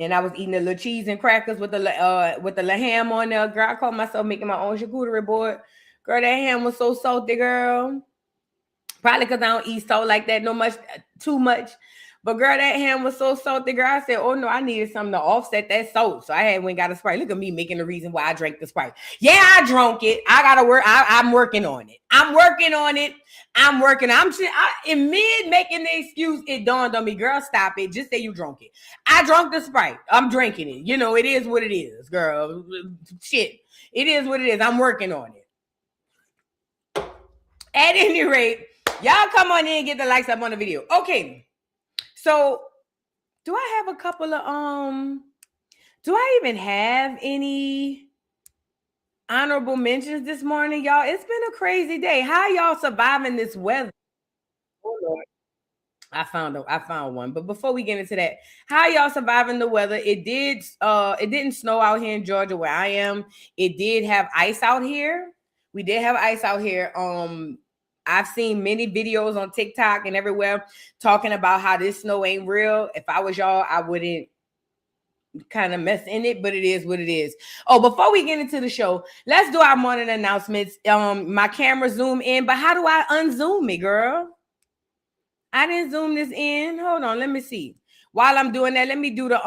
And I was eating the little cheese and crackers with the ham on there. Girl, I caught myself making my own charcuterie board. Girl, that ham was so salty, girl. Probably because I don't eat salt like that too much. But girl, that ham was so salty, girl. I said, oh no, I needed something to offset that salt. So I went and got a Sprite. Look at me making the reason why I drank the Sprite. Yeah, I drank it. I gotta work. I'm working on it. I'm in mid making the excuse, it dawned on me, girl, stop it. Just say you drank it. I drank the Sprite. I'm drinking it. You know, it is what it is, girl. Shit. It is what it is. I'm working on it. At any rate, y'all come on in and get the likes up on the video. Okay. So, do I have a couple of, do I even have any honorable mentions this morning, y'all? It's been a crazy day. How y'all surviving this weather? Oh, Lord. I found one. But before we get into that, how y'all surviving the weather? It didn't snow out here in Georgia where I am. It did have ice out here. We did have ice out here. I've seen many videos on TikTok and everywhere talking about how this snow ain't real. If I was y'all, I wouldn't kind of mess in it, but it is what it is. Oh, before we get into the show, let's do our morning announcements. My camera zoom in, but how do I unzoom it, girl? I didn't zoom this in. Hold on, let me see. While I'm doing that, let me do the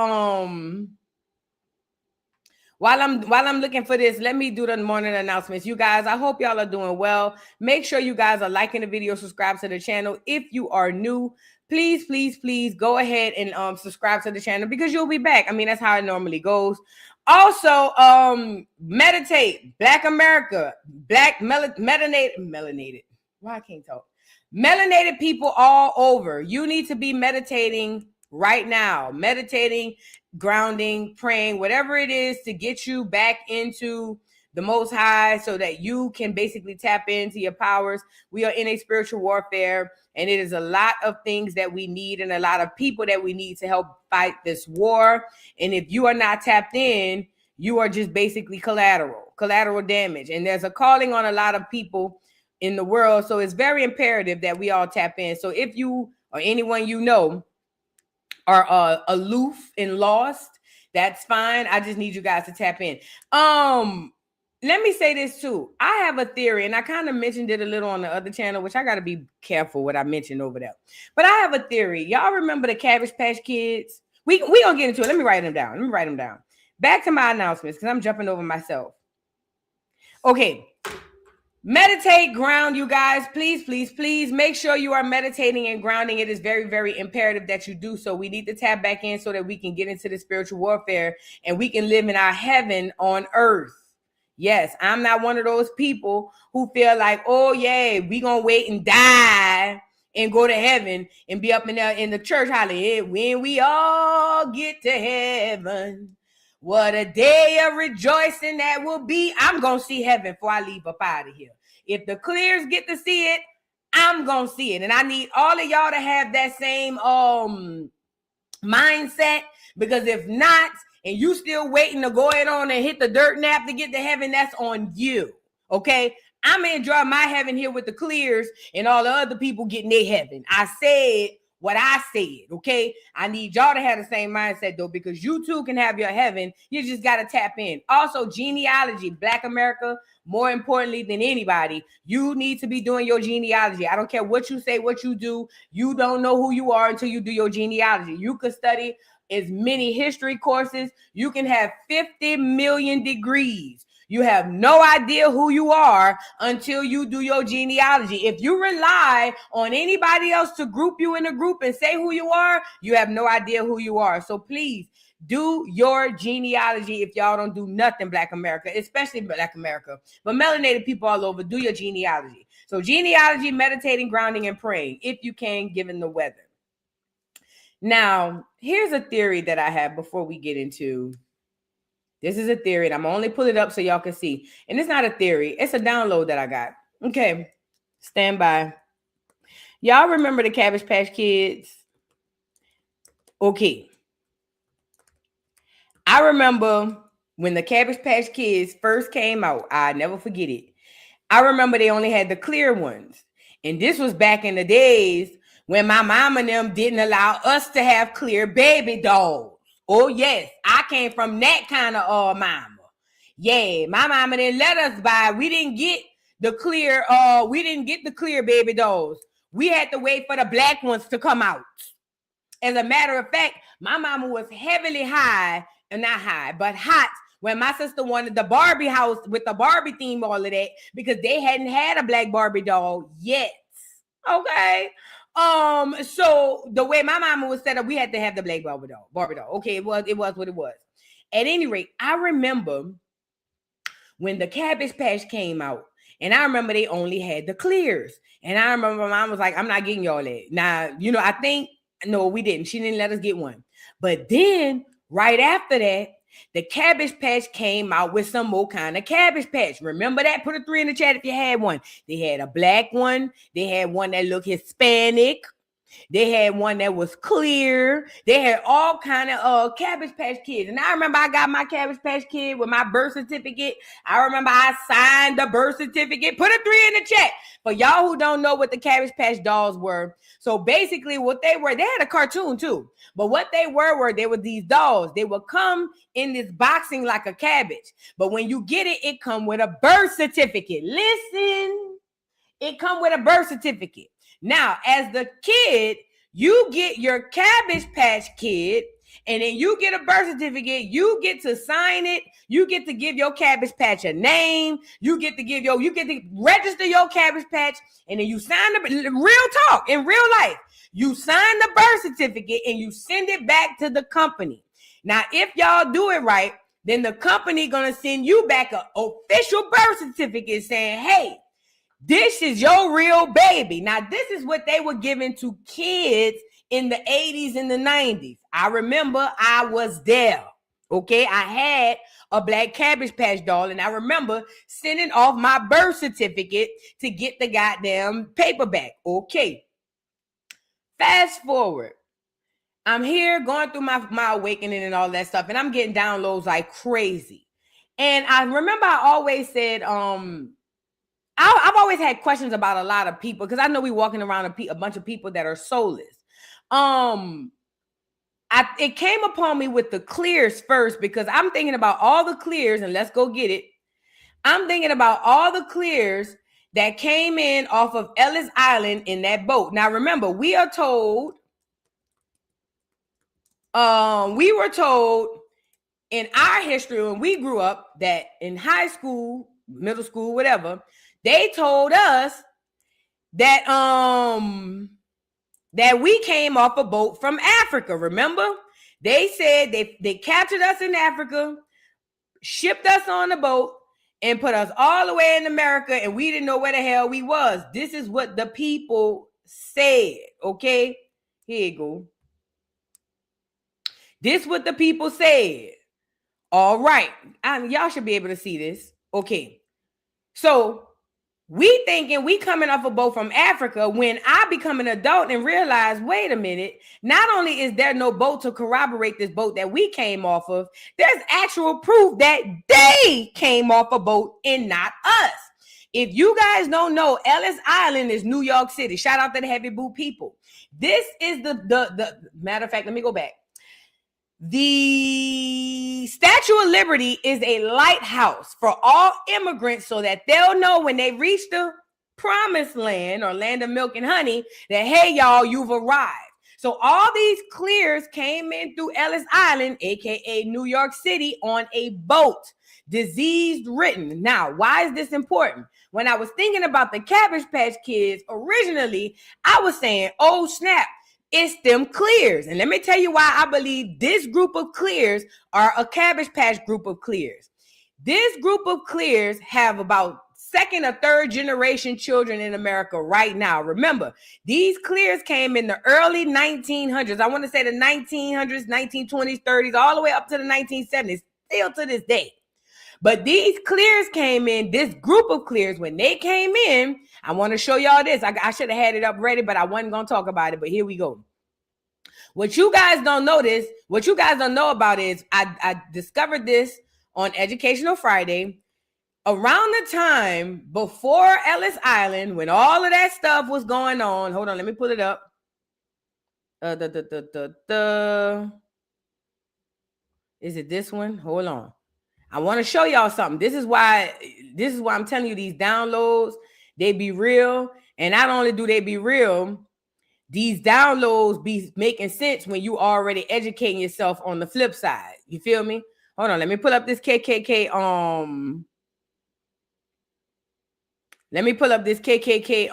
While I'm looking for this, let me do the morning announcements. You guys, I hope y'all are doing well. Make sure you guys are liking the video, subscribe to the channel. If you are new, please go ahead and subscribe to the channel because you'll be back. I mean, that's how it normally goes. Also, meditate. Black America, black melanated. Why I can't talk? Melanated people all over. You need to be meditating right now. Meditating, grounding, praying, whatever it is to get you back into the Most High so that you can basically tap into your powers. We are in a spiritual warfare, and it is a lot of things that we need and a lot of people that we need to help fight this war. And if you are not tapped in, you are just basically collateral damage. And there's a calling on a lot of people in the world. So it's very imperative that we all tap in. So if you or anyone you know are aloof and lost, that's fine. I just need you guys to tap in. Let me say this too. I have a theory, and I kind of mentioned it a little on the other channel, which I got to be careful what I mentioned over there. But I have a theory. Y'all remember the Cabbage Patch Kids? We gonna get into it. Let me write them down. Back to my announcements because I'm jumping over myself. Okay. Meditate, ground, you guys. Please make sure you are meditating and grounding. It is very, very imperative that you do so. We need to tap back in so that we can get into the spiritual warfare and we can live in our heaven on earth. Yes, I'm not one of those people who feel like, oh yeah, we gonna wait and die and go to heaven and be up in the church hollering, when we all get to heaven. What a day of rejoicing that will be. I'm going to see heaven before I leave up out of here. If the clears get to see it, I'm going to see it. And I need all of y'all to have that same mindset, because if not, and you still waiting to go ahead on and hit the dirt nap to get to heaven, that's on you. Okay? I'm going to enjoy my heaven here with the clears and all the other people getting their heaven. I said what I said, okay? I need y'all to have the same mindset, though, because you too can have your heaven. You just got to tap in. Also, genealogy, Black America, more importantly than anybody, you need to be doing your genealogy. I don't care what you say, what you do. You don't know who you are until you do your genealogy. You could study as many history courses. You can have 50 million degrees. You have no idea who you are until you do your genealogy. If you rely on anybody else to group you in a group and say who you are, you have no idea who you are. So please do your genealogy. If y'all don't do nothing, Black America, especially Black America, but melanated people all over, do your genealogy. So genealogy, meditating, grounding, and praying, if you can, given the weather. Now, here's a theory that I have before we get into. This is a theory, and I'm only pull it up so y'all can see. And it's not a theory. It's a download that I got. Okay. Stand by. Y'all remember the Cabbage Patch Kids? Okay. I remember when the Cabbage Patch Kids first came out. I never forget it. I remember they only had the clear ones. And this was back in the days when my mom and them didn't allow us to have clear baby dolls. Oh, yes. I came from that kind of mama. Yeah, my mama didn't let us buy. We didn't get the clear, baby dolls. We had to wait for the black ones to come out. As a matter of fact, my mama was heavily hot when my sister wanted the Barbie house with the Barbie theme, all of that, because they hadn't had a black Barbie doll yet. Okay. So the way my mama was set up, we had to have the black Barbie doll. Okay, it was what it was. At any rate, I remember when the Cabbage Patch came out, and I remember they only had the clears. And I remember my mom was like, I'm not getting y'all that. Now, I think, no, we didn't. She didn't let us get one. But then right after that, the Cabbage Patch came out with some more kind of Cabbage Patch. Remember that? Put a 3 in the chat if you had one. They had a black one. They had one that looked Hispanic. They had one that was clear. They had all kind of Cabbage Patch Kids. And I remember I got my Cabbage Patch Kid with my birth certificate. I remember I signed the birth certificate. Put a 3 in the chat. For y'all who don't know what the Cabbage Patch dolls were. So basically what they were, they had a cartoon too. But what they were these dolls. They would come in this boxing like a cabbage. But when you get it, it come with a birth certificate. Listen, it come with a birth certificate. Now, as the kid, you get your Cabbage Patch Kid, and then you get a birth certificate. You get to sign it. You get to give your Cabbage Patch a name. You get to register your Cabbage Patch, and then you sign real talk in real life. You sign the birth certificate and you send it back to the company. Now, if y'all do it right, then the company gonna send you back an official birth certificate saying, hey, this is your real baby. Now, this is what they were giving to kids in the 80s and the 90s. I remember I was there. Okay, I had a black Cabbage Patch doll, and I remember sending off my birth certificate to get the goddamn paperback. Okay, fast forward. I'm here going through my awakening and all that stuff, and I'm getting downloads like crazy. And I remember I always said, I've always had questions about a lot of people because I know we walking around a bunch of people that are soulless. It came upon me with the clears first because I'm thinking about all the clears, and let's go get it. I'm thinking about all the clears that came in off of Ellis Island in that boat. Now, remember, we were told in our history when we grew up that in high school, middle school, whatever, they told us that that we came off a boat from Africa. Remember? They said they captured us in Africa, shipped us on the boat, and put us all the way in America, and we didn't know where the hell we was. This is what the people said. Okay? Here you go. This is what the people said. All right. Y'all should be able to see this. Okay. So we thinking we coming off a boat from Africa when I become an adult and realize, wait a minute, not only is there no boat to corroborate this boat that we came off of, there's actual proof that they came off a boat and not us. If you guys don't know, Ellis Island is New York City. Shout out to the heavy boot people. This is the matter of fact, let me go back. The Statue of Liberty is a lighthouse for all immigrants so that they'll know when they reach the promised land or land of milk and honey that, hey, y'all, you've arrived. So all these clears came in through Ellis Island, aka New York City, on a boat, disease ridden. Now, why is this important? When I was thinking about the Cabbage Patch Kids originally, I was saying, oh, snap. It's them clears. And let me tell you why I believe this group of clears are a Cabbage Patch group of clears. This group of clears have about second or third generation children in America right now. Remember, these clears came in the early 1900s. I want to say the 1900s, 1920s, 30s, all the way up to the 1970s, still to this day. But these clears came in, this group of clears, when they came in, I want to show y'all this. I should have had it up ready, but I wasn't going to talk about it. But here we go. What you guys don't know about is I discovered this on Educational Friday around the time before Ellis Island, when all of that stuff was going on. Hold on, let me pull it up. Is it this one? Hold on. I want to show y'all something. This is why I'm telling you these downloads, they be real. And not only do they be real, these downloads be making sense when you already educating yourself on the flip side. You feel me? Hold on. Let me pull up this KKK. Let me pull up this KKK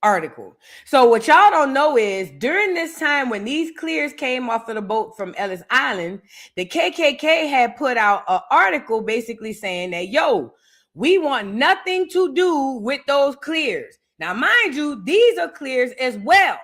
article. So what y'all don't know is during this time when these clears came off of the boat from Ellis Island, the KKK had put out an article basically saying that, yo, we want nothing to do with those clears. Now, mind you, these are clears as well.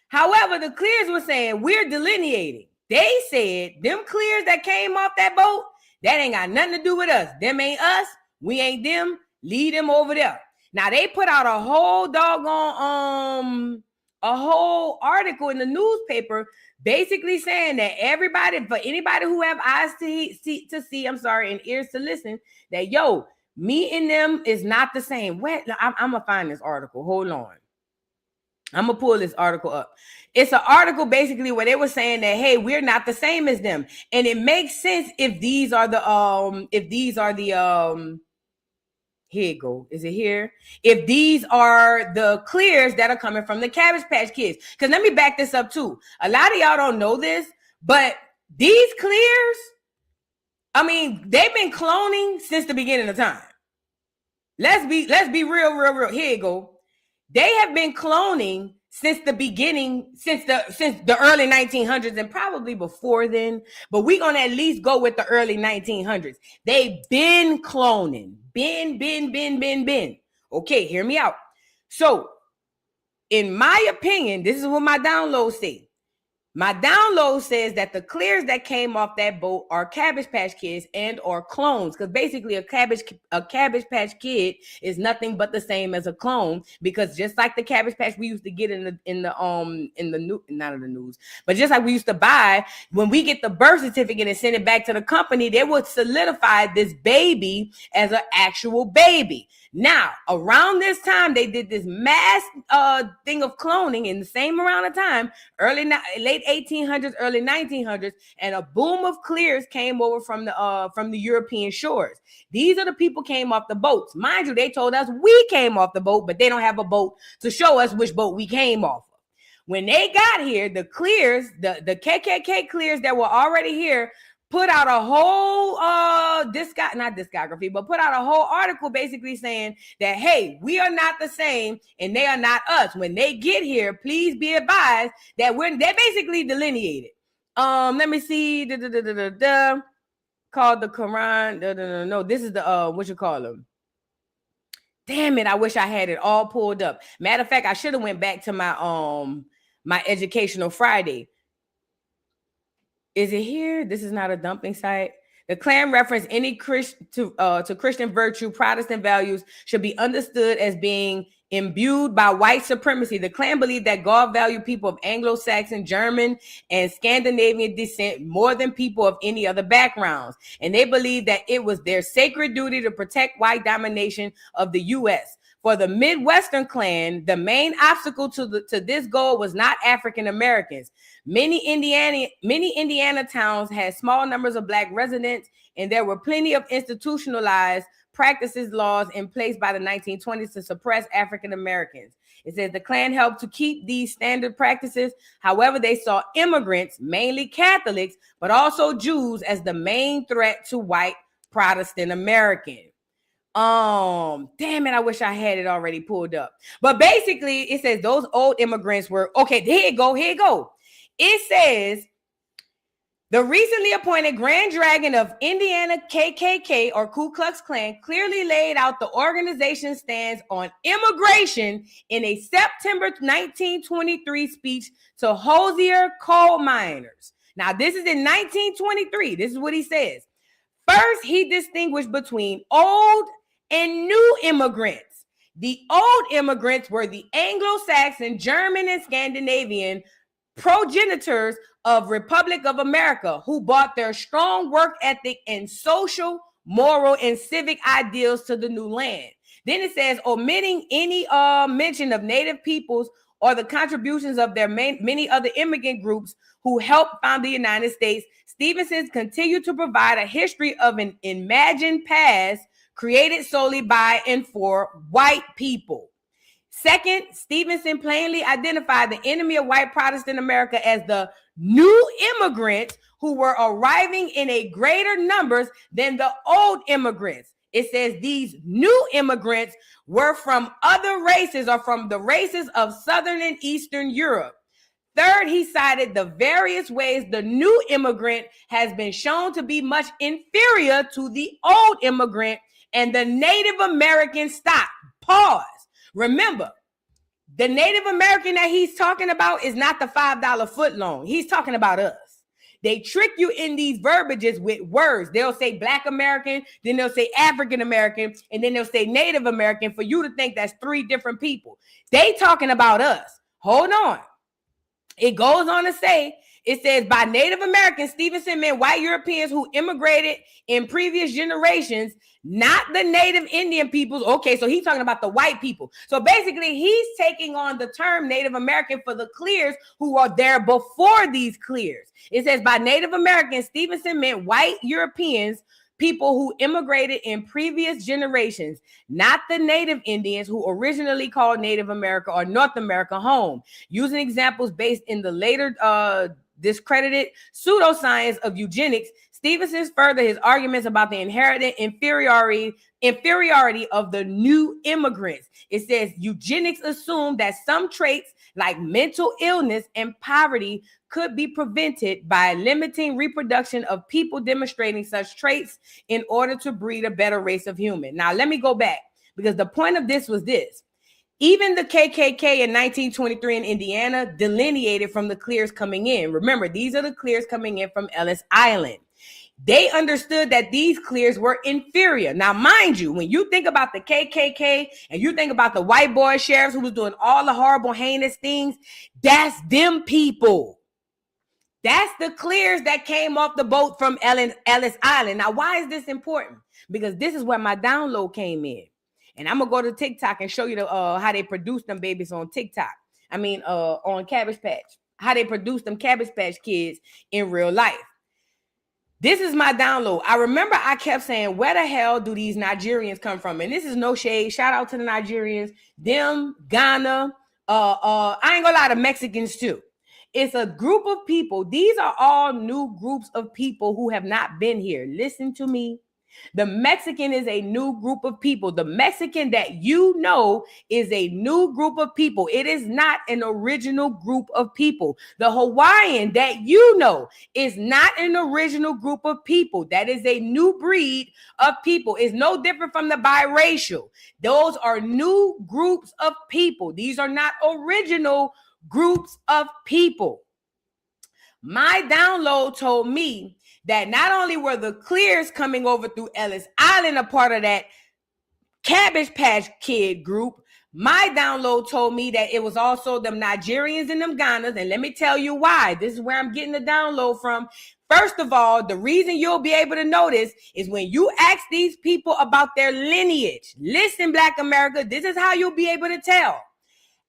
However, the clears were saying we're delineating. They said them clears that came off that boat, that ain't got nothing to do with us. Them ain't us. We ain't them. Lead them over there. Now, they put out a whole doggone, a whole article in the newspaper basically saying that everybody, for anybody who have eyes to see, and ears to listen, that, yo, me and them is not the same. I'm going to find this article. Hold on. I'm going to pull this article up. It's an article basically where they were saying that, hey, we're not the same as them. And it makes sense if these are the, here you go. Is it here? If these are the clears that are coming from the Cabbage Patch Kids. Because let me back this up too. A lot of y'all don't know this, but these clears, I mean, they've been cloning since the beginning of time. Let's be real. Here you go. They have been cloning since the beginning, since the early 1900s and probably before then. But we're going to at least go with the early 1900s. They've been cloning. Been. Okay, hear me out. So, in my opinion, this is what my download say. My download says that the clears that came off that boat are Cabbage Patch Kids and or clones, because basically a Cabbage Patch Kid is nothing but the same as a clone, because just like the Cabbage Patch we used to get in the news, but just like we used to buy, when we get the birth certificate and send it back to the company, they would solidify this baby as an actual baby. Now, around this time, they did this mass thing of cloning in the same amount of time, late 1800s, early 1900s, and a boom of clears came over from the European shores. These are the people came off the boats. Mind you, they told us we came off the boat, but they don't have a boat to show us which boat we came off of. When they got here, the clears, the KKK clears that were already here, put out a whole put out a whole article basically saying that, hey, we are not the same and they are not us. When they get here, please be advised that they're basically delineated. Let me see. Called the Quran. No, this is the what you call them. Damn it, I wish I had it all pulled up. Matter of fact, I should have went back to my my Educational Friday. Is it here? This is not a dumping site. The Klan reference any to Christian virtue, Protestant values should be understood as being imbued by white supremacy. The Klan believed that God valued people of Anglo-Saxon, German, and Scandinavian descent more than people of any other backgrounds. And they believed that it was their sacred duty to protect white domination of the U.S. For the Midwestern Klan, the main obstacle to this goal was not African Americans. Many Indiana towns had small numbers of Black residents, and there were plenty of institutionalized practices, laws in place by the 1920s to suppress African Americans. It says the Klan helped to keep these standard practices. However, they saw immigrants, mainly Catholics, but also Jews, as the main threat to white Protestant Americans. Damn it, I wish I had it already pulled up. But basically, it says those old immigrants were, okay, here you go. It says, the recently appointed Grand Dragon of Indiana KKK or Ku Klux Klan clearly laid out the organization's stance on immigration in a September 1923 speech to Hoosier coal miners. Now, this is in 1923. This is what he says. First, he distinguished between old and new immigrants. The old immigrants were the Anglo-Saxon, German, and Scandinavian progenitors of Republic of America, who brought their strong work ethic and social, moral, and civic ideals to the new land. Then it says, omitting any mention of native peoples or the contributions of their many other immigrant groups who helped found the United States, Stevenson's continue to provide a history of an imagined past created solely by and for white people. Second, Stevenson plainly identified the enemy of white Protestant America as the new immigrants who were arriving in a greater numbers than the old immigrants. It says these new immigrants were from other races or from the races of Southern and Eastern Europe. Third, he cited the various ways the new immigrant has been shown to be much inferior to the old immigrant and the Native American stock. Pause. Remember, the Native American that he's talking about is not the $5 footlong. He's talking about us. They trick you in these verbiages with words. They'll say Black American, then they'll say African American, and then they'll say Native American for you to think that's three different people. They talking about us. Hold on. It goes on to say, it says, by Native Americans, Stevenson meant white Europeans who immigrated in previous generations, not the Native Indian peoples. Okay, so he's talking about the white people. So basically, he's taking on the term Native American for the clears who are there before these clears. It says, by Native Americans, Stevenson meant white Europeans, people who immigrated in previous generations, not the Native Indians who originally called Native America or North America home. Using examples based in the later discredited pseudoscience of eugenics, Stevenson furthered his arguments about the inherited inferiority of the new immigrants. It says eugenics assumed that some traits like mental illness and poverty could be prevented by limiting reproduction of people demonstrating such traits in order to breed a better race of human. Now, let me go back, because the point of this was this. Even the KKK in 1923 in Indiana delineated from the clears coming in. Remember, these are the clears coming in from Ellis Island. They understood that these clears were inferior. Now, mind you, when you think about the KKK and you think about the white boy sheriffs who was doing all the horrible, heinous things, that's them people. That's the clears that came off the boat from Ellis Island. Now, why is this important? Because this is where my download came in. And I'm going to go to TikTok and show you how they produce them babies on TikTok. On Cabbage Patch. How they produce them Cabbage Patch kids in real life. This is my download. I remember I kept saying, where the hell do these Nigerians come from? And this is no shade. Shout out to the Nigerians. Them, Ghana. I ain't gonna lie, to Mexicans too. It's a group of people. These are all new groups of people who have not been here. Listen to me. The Mexican is a new group of people. The Mexican that you know is a new group of people. It is not an original group of people. The Hawaiian that you know is not an original group of people. That is a new breed of people. It's no different from the biracial. Those are new groups of people. These are not original groups of people. My download told me that not only were the clears coming over through Ellis Island a part of that Cabbage Patch Kid group, my download told me that it was also them Nigerians and them Ghanas. And let me tell you why. This is where I'm getting the download from. First of all, the reason you'll be able to notice is when you ask these people about their lineage. Listen, Black America, this is how you'll be able to tell.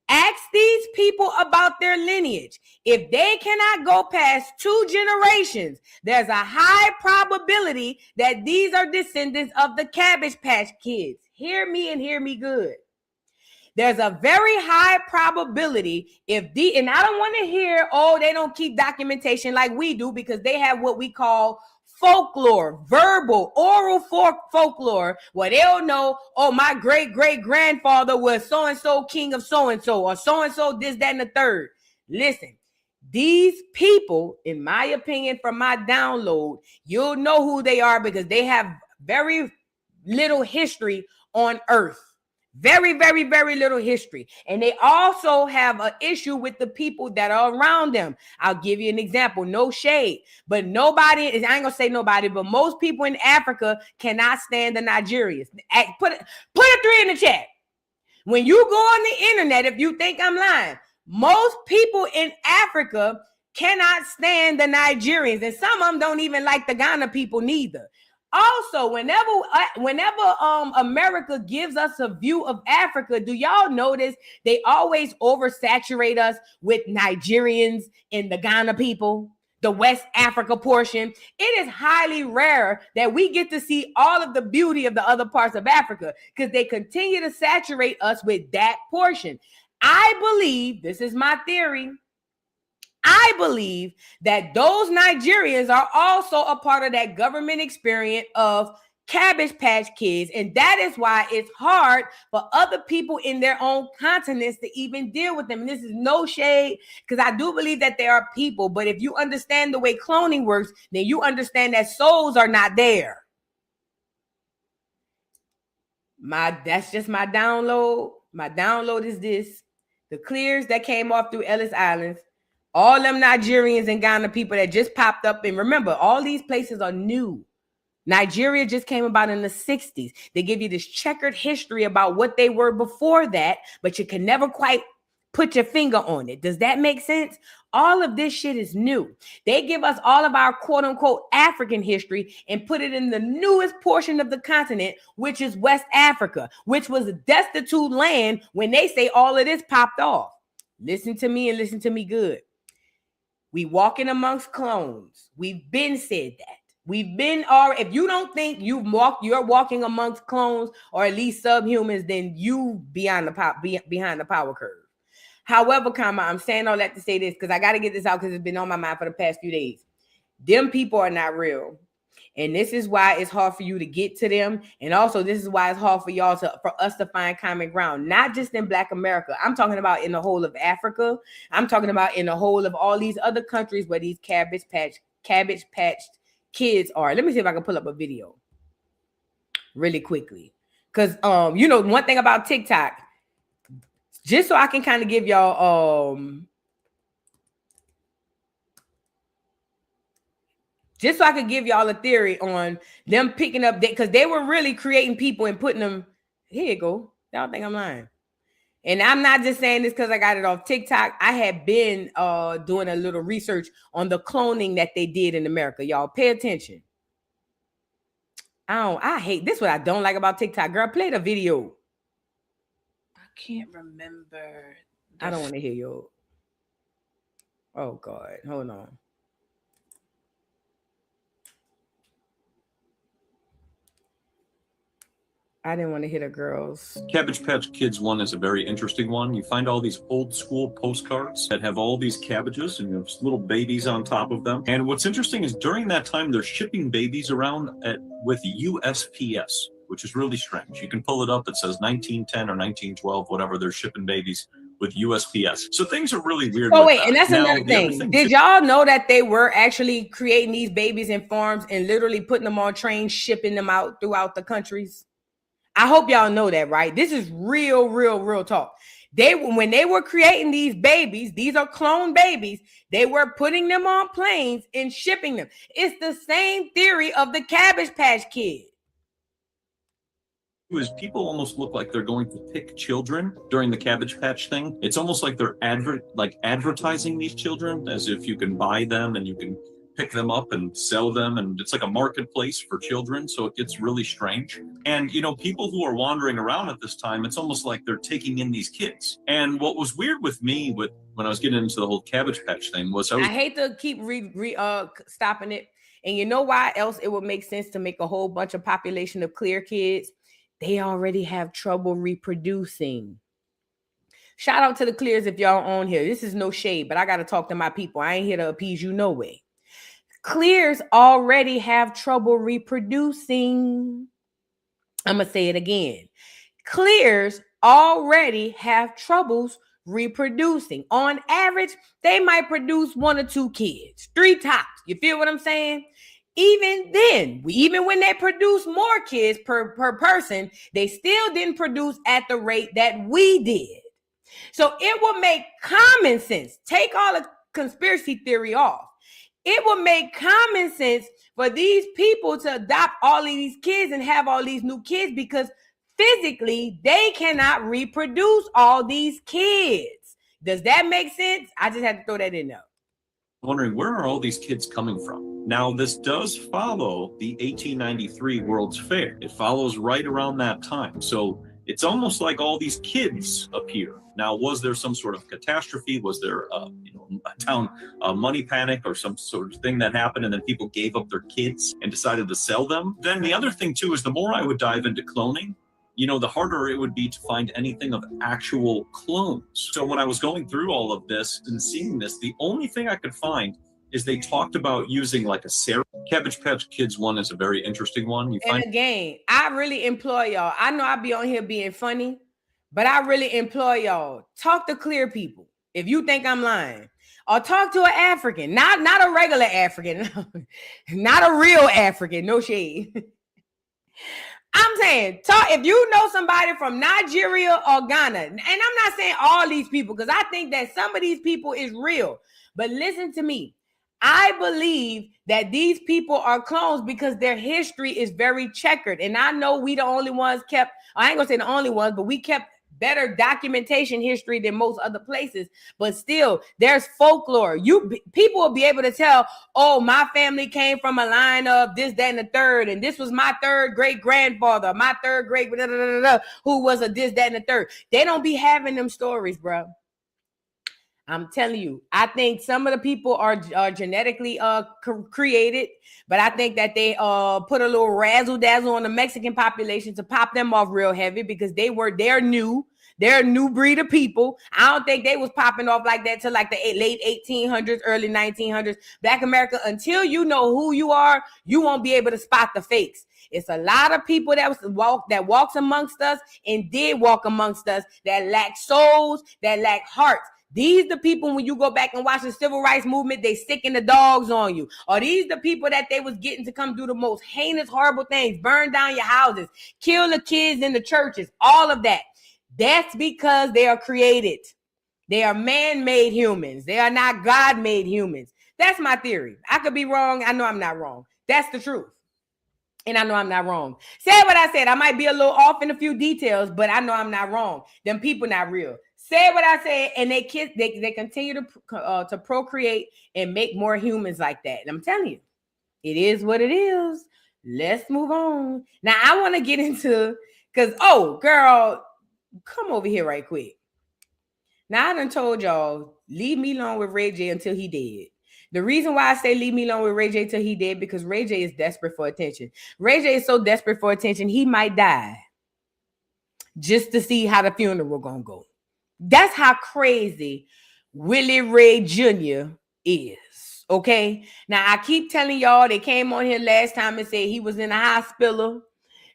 Ask these people about their lineage. If they cannot go past 2 generations, there's a high probability that these are descendants of the Cabbage Patch Kids. Hear me and hear me good. There's a very high probability and I don't want to hear, they don't keep documentation like we do, because they have what we call folklore, verbal, oral folklore, where they'll know, my great-great-grandfather was so-and-so king of so-and-so, or so-and-so this, that, and the third. Listen, these people, in my opinion, from my download, you'll know who they are because they have very little history on Earth. Very, very, very little history. And they also have an issue with the people that are around them. I'll give you an example. No shade. But I ain't going to say nobody, but most people in Africa cannot stand the Nigerians. Put a 3 in the chat. When you go on the internet, if you think I'm lying, most people in Africa cannot stand the Nigerians. And some of them don't even like the Ghana people neither. Also, whenever America gives us a view of Africa, do y'all notice they always oversaturate us with Nigerians and the Ghana people, the West Africa portion? It is highly rare that we get to see all of the beauty of the other parts of Africa because they continue to saturate us with that portion. I believe, this is my theory, I believe that those Nigerians are also a part of that government experience of Cabbage Patch Kids. And that is why it's hard for other people in their own continents to even deal with them. And this is no shade, because I do believe that there are people. But if you understand the way cloning works, then you understand that souls are not there. That's just my download. My download is this. The clears that came off through Ellis Islands, all them Nigerians and Ghana people that just popped up. And remember, all these places are new. Nigeria just came about in the 60s. They give you this checkered history about what they were before that, but you can never quite put your finger on it. Does that make sense? All of this shit is new. They give us all of our quote unquote African history and put it in the newest portion of the continent, which is West Africa, which was a destitute land when they say all of this popped off. Listen to me and listen to me good. We walking amongst clones. We've been said that. We've been, or if you don't think you're walking amongst clones or at least subhumans, then you behind the power curve. However, I'm saying all that to say this because I got to get this out because it's been on my mind for the past few days. Them people are not real. And this is why it's hard for you to get to them. And also, this is why it's hard for us to find common ground, not just in Black America. I'm talking about in the whole of Africa. I'm talking about in the whole of all these other countries where these cabbage patched kids are. Let me see if I can pull up a video really quickly. Because, one thing about TikTok, just so I can kind of give y'all, just so I could give y'all a theory on them picking up that, because they were really creating people and putting them. Here you go. Y'all think I'm lying. And I'm not just saying this because I got it off TikTok. I have been doing a little research on the cloning that they did in America. Y'all pay attention. I hate this. What I don't like about TikTok. Girl, play the video. I can't remember. I don't want to hear you. Oh, God. Hold on. I didn't want to hit a girl's. Cabbage Patch Kids one is a very interesting one. You find all these old school postcards that have all these cabbages and there's little babies on top of them. And what's interesting is during that time, they're shipping babies around with USPS, which is really strange. You can pull it up. It says 1910 or 1912, whatever. They're shipping babies with USPS. So things are really weird. Oh, wait, and that's another thing. Did y'all know that they were actually creating these babies in farms and literally putting them on trains, shipping them out throughout the countries? I hope y'all know that, right? This is real talk. When they were creating these babies, these are clone babies, they were putting them on planes and shipping them. It's the same theory of the Cabbage Patch Kid. Is people almost look like they're going to pick children during the Cabbage Patch thing. It's almost like they're advertising these children as if you can buy them and you can pick them up and sell them, and it's like a marketplace for children, so it gets really strange. And people who are wandering around at this time, it's almost like they're taking in these kids. And what was weird with me when I was getting into the whole Cabbage Patch thing was I hate to keep stopping it, and you know why else it would make sense to make a whole bunch of population of clear kids? They already have trouble reproducing. Shout out to the clears if y'all on here. This is no shade, but I got to talk to my people. I ain't here to appease you no way. Clears already have trouble reproducing. I'm going to say it again. Clears already have troubles reproducing. On average, they might produce 1 or 2 kids, 3 tops. You feel what I'm saying? Even then, even when they produce more kids per person, they still didn't produce at the rate that we did. So it will make common sense. Take all the conspiracy theory off. It would make common sense for these people to adopt all of these kids and have all these new kids because physically they cannot reproduce all these kids. Does that make sense? I just had to throw that in there. wondering, where are all these kids coming from? Now, this does follow the 1893 World's Fair. It follows right around that time. So it's almost like all these kids appear. Now, was there some sort of catastrophe? Was there a town money panic or some sort of thing that happened and then people gave up their kids and decided to sell them? Then the other thing too is the more I would dive into cloning, the harder it would be to find anything of actual clones. So when I was going through all of this and seeing this, the only thing I could find is they talked about using like a serum. Cabbage Patch Kids one is a very interesting one. Again, I really implore y'all. I know I be on here being funny, but I really implore y'all, talk to clear people. If you think I'm lying, or talk to an African, not a regular African, not a real African, no shade. I'm saying, if you know somebody from Nigeria or Ghana, and I'm not saying all these people, because I think that some of these people is real, but listen to me. I believe that these people are clones because their history is very checkered. And I know we the only ones kept, I ain't gonna say the only ones, but we kept better documentation history than most other places, but still there's folklore. People will be able to tell, oh, my family came from a line of this, that, and the third, and this was my third great grandfather, my third great who was a this, that, and the third. They don't be having them stories, bro. I'm telling you, I think some of the people are genetically created, but I think that they put a little razzle dazzle on the Mexican population to pop them off real heavy because they're new breed of people. I don't think they was popping off like that till like the late 1800s, early 1900s. Black America, until you know who you are, you won't be able to spot the fakes. It's a lot of people that walks amongst us and did walk amongst us that lack souls, that lack hearts. These the people, when you go back and watch the civil rights movement, they sticking the dogs on you. Or these the people that they was getting to come do the most heinous, horrible things, burn down your houses, kill the kids in the churches, all of that. That's because they are created. They are man-made humans. They are not God-made humans. That's my theory. I could be wrong. I know I'm not wrong. That's the truth. And I know I'm not wrong. Say what I said. I might be a little off in a few details, but I know I'm not wrong. Them people not real. Say what I said, and they continue to procreate and make more humans like that. And I'm telling you, it is what it is. Let's move on. Now I want to get into, because girl, come over here right quick. Now I done told y'all, leave me alone with Ray J until he dead. The reason why I say leave me alone with Ray J till he dead, because Ray J is desperate for attention. Ray J is so desperate for attention, he might die just to see how the funeral gonna go. That's how crazy Willie Ray Jr. is. Okay. Now I keep telling y'all, they came on here last time and said he was in the hospital.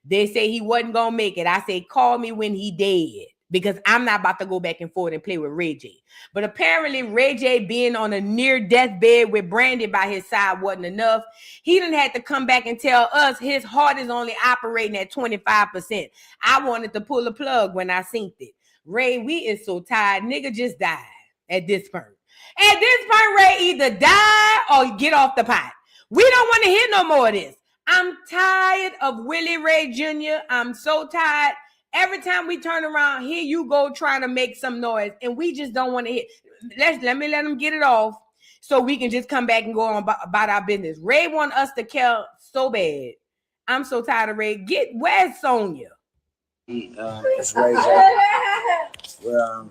They say he wasn't gonna make it. I say, call me when he dead, because I'm not about to go back and forth and play with Ray J. But apparently Ray J being on a near death bed with Brandy by his side wasn't enough. He done had to come back and tell us his heart is only operating at 25%. I wanted to pull the plug when I synced it. Ray, we is so tired. Nigga just died at this point. At this point, Ray either die or get off the pot. We don't want to hear no more of this. I'm tired of Willie Ray Jr. I'm so tired. Every time we turn around, here you go trying to make some noise, and we just don't want to hear. Let me let him get it off so we can just come back and go on about our business. Ray want us to kill so bad. I'm so tired of Ray. Where's Sonya? It's Ray J.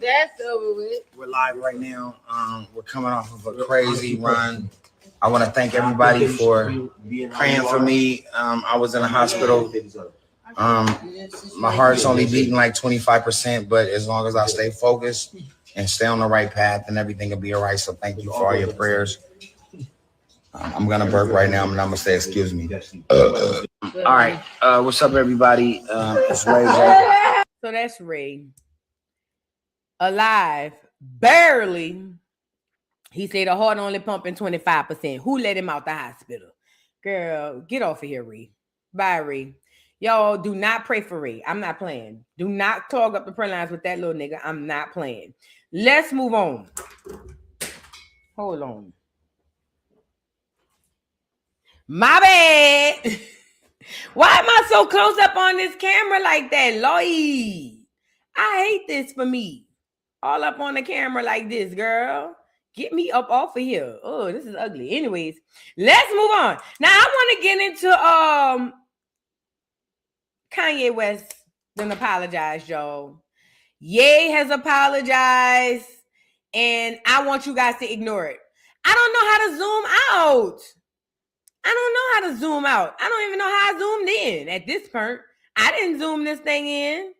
That's over with. We're live right now. We're coming off of a crazy run. I want to thank everybody for praying for me. I was in the hospital. My heart's only beating like 25%, but as long as I stay focused and stay on the right path, then everything will be all right. So thank you for all your prayers. I'm gonna burp right now, and I'm gonna say excuse me. All right, what's up, everybody? It's Ray J. So that's Ray. Alive, barely. He said the heart only pumping 25%. Who let him out the hospital? Girl, get off of here, Ray. Bye, Ray. Y'all do not pray for Ray. I'm not playing. Do not clog up the prayer lines with that little nigga. I'm not playing. Let's move on. Hold on. My bad. Why am I so close up on this camera like that, Lloyd? I hate this for me. All up on the camera like this, girl. Get me up off of here. Oh, this is ugly. Anyways, let's move on. Now I want to get into Kanye West done apologized, y'all. Ye has apologized, and I want you guys to ignore it. I don't know how to zoom out. I don't even know how I zoomed in at this point. I didn't zoom this thing in.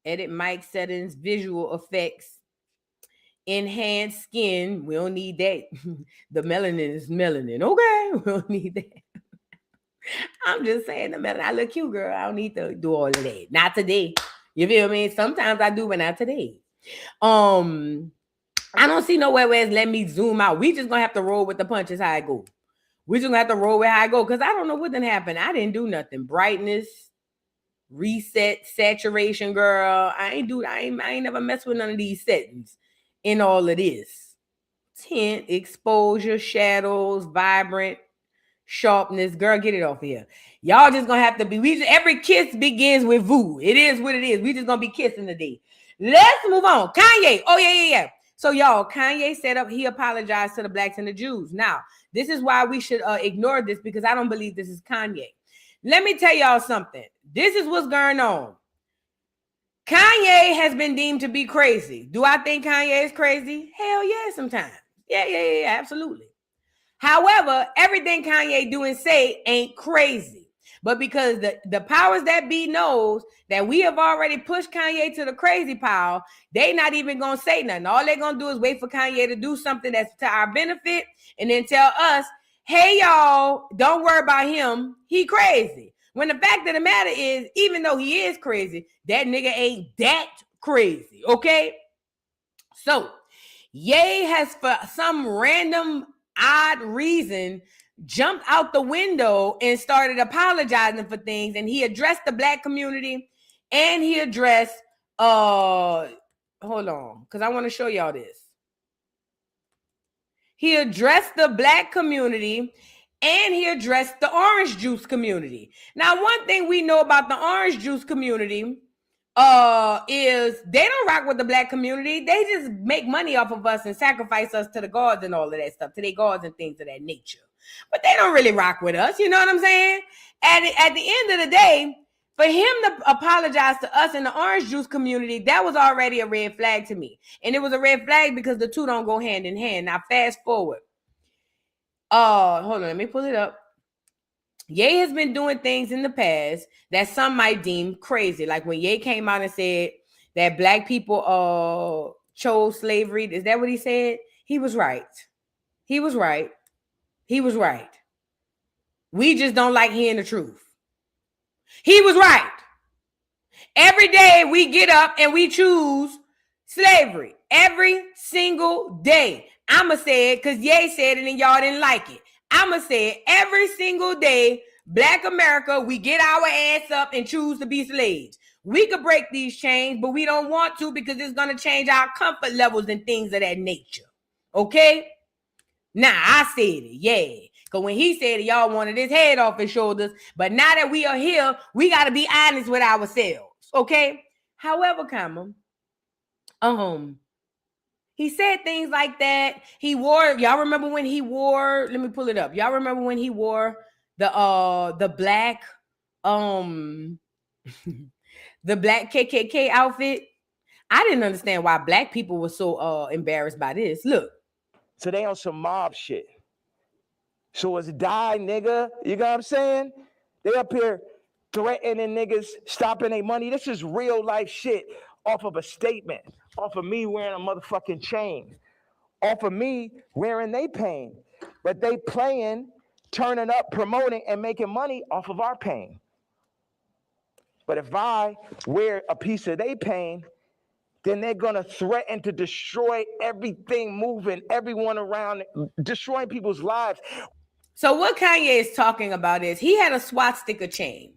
Edit mic settings, visual effects, enhanced skin. We don't need that. The melanin is melanin. Okay, we don't need that. I'm just saying the melanin. I look cute, girl. I don't need to do all of that. Not today. You feel me? Sometimes I do, but not today. I don't see nowhere where it's let me zoom out. We just gonna have to roll with the punches how I go. We just gonna have to roll with how I go because I don't know what done happened. I didn't do nothing. Brightness, reset, saturation, girl. I ain't never messed with none of these settings in all of this. Tint, exposure, shadows, vibrant, sharpness. Girl, get it off here. Y'all just gonna have to be. Every kiss begins with voo. It is what it is. We just gonna be kissing today. Let's move on. Kanye. Oh yeah. So y'all, Kanye said he apologized to the blacks and the Jews. Now, this is why we should ignore this because I don't believe this is Kanye. Let me tell y'all something. This is what's going on. Kanye has been deemed to be crazy. Do I think Kanye is crazy? Hell yeah, sometimes. Yeah, absolutely. However, everything Kanye do and say ain't crazy. But because the powers that be knows that we have already pushed Kanye to the crazy pile, they not even going to say nothing. All they're going to do is wait for Kanye to do something that's to our benefit and then tell us, hey, y'all, don't worry about him. He crazy. When the fact of the matter is, even though he is crazy, that nigga ain't that crazy, okay? So, Ye has, for some random odd reason, jumped out the window and started apologizing for things, and he addressed the black community and he addressed hold on, because I want to show y'all this. He addressed the black community and he addressed the orange juice community. Now, one thing we know about the orange juice community is they don't rock with the black community. They just make money off of us and sacrifice us to the gods and all of that stuff, to their gods and things of that nature. But they don't really rock with us. You know what I'm saying? And at the end of the day, for him to apologize to us in the orange juice community, that was already a red flag to me. And it was a red flag because the two don't go hand in hand. Now, fast forward. Hold on, let me pull it up. Ye has been doing things in the past that some might deem crazy. Like when Ye came out and said that black people chose slavery. Is that what he said? He was right. He was right. We just don't like hearing the truth. He was right. Every day we get up and we choose slavery. Every single day. I'ma say it because Ye said it and y'all didn't like it. I'ma say it every single day. Black America, we get our ass up and choose to be slaves. We could break these chains, but we don't want to because it's going to change our comfort levels and things of that nature. Okay? Now, I said it, yeah. Because when he said it, y'all wanted his head off his shoulders. But now that we are here, we got to be honest with ourselves. Okay? However, he said things like that. Y'all remember when he wore, let me pull it up. Y'all remember when he wore the black the black KKK outfit? I didn't understand why black people were so embarrassed by this. Look. So they on some mob shit. So it's die, nigga. You know what I'm saying? They up here threatening niggas, stopping their money. This is real life shit off of a statement. Off of me wearing a motherfucking chain. Off of me wearing they pain. But they playing, turning up, promoting, and making money off of our pain. But if I wear a piece of they pain, then they're going to threaten to destroy everything moving, everyone around, destroying people's lives. So what Kanye is talking about is he had a swastika chain.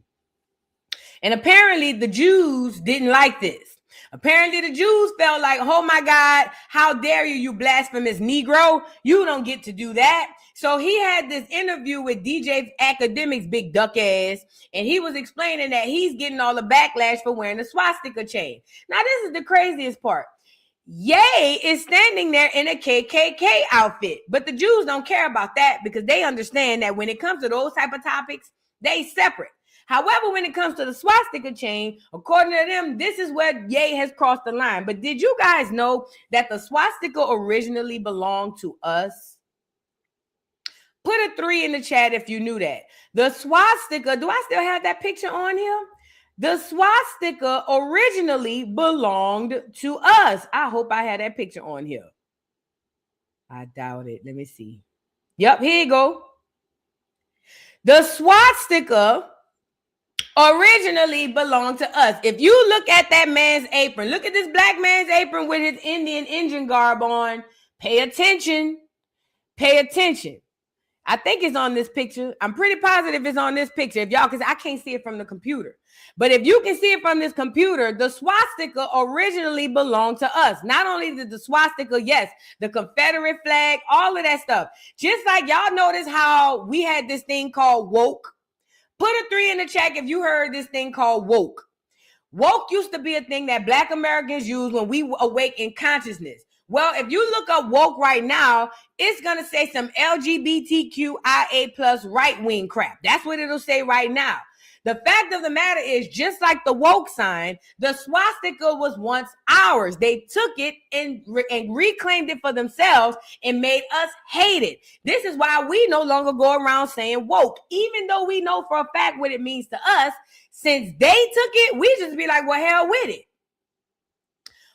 And apparently the Jews didn't like this. Apparently the Jews felt like, oh my God, how dare you, you blasphemous Negro. You don't get to do that. So he had this interview with DJ Academic's big duck ass, and he was explaining that he's getting all the backlash for wearing the swastika chain. Now, this is the craziest part. Ye is standing there in a KKK outfit, but the Jews don't care about that because they understand that when it comes to those type of topics, they separate. However, when it comes to the swastika chain, according to them, this is where Ye has crossed the line. But did you guys know that the swastika originally belonged to us? Put a 3 in the chat if you knew that. The swastika, do I still have that picture on here? The swastika originally belonged to us. I hope I had that picture on here. I doubt it. Let me see. Yep, here you go. The swastika originally belonged to us. If you look at that man's apron, look at this black man's apron with his Indian engine garb on. Pay attention. Pay attention. I think it's on this picture. I'm pretty positive it's on this picture. If y'all, because I can't see it from the computer. But if you can see it from this computer, the swastika originally belonged to us. Not only did the swastika, yes, the Confederate flag, all of that stuff. Just like y'all notice how we had this thing called woke. Put a 3 in the chat if you heard this thing called woke. Woke used to be a thing that Black Americans used when we awake in consciousness. Well, if you look up woke right now, it's going to say some LGBTQIA plus right-wing crap. That's what it'll say right now. The fact of the matter is, just like the woke sign, the swastika was once ours. They took it and reclaimed it for themselves and made us hate it. This is why we no longer go around saying woke, even though we know for a fact what it means to us. Since they took it, we just be like, well, hell with it.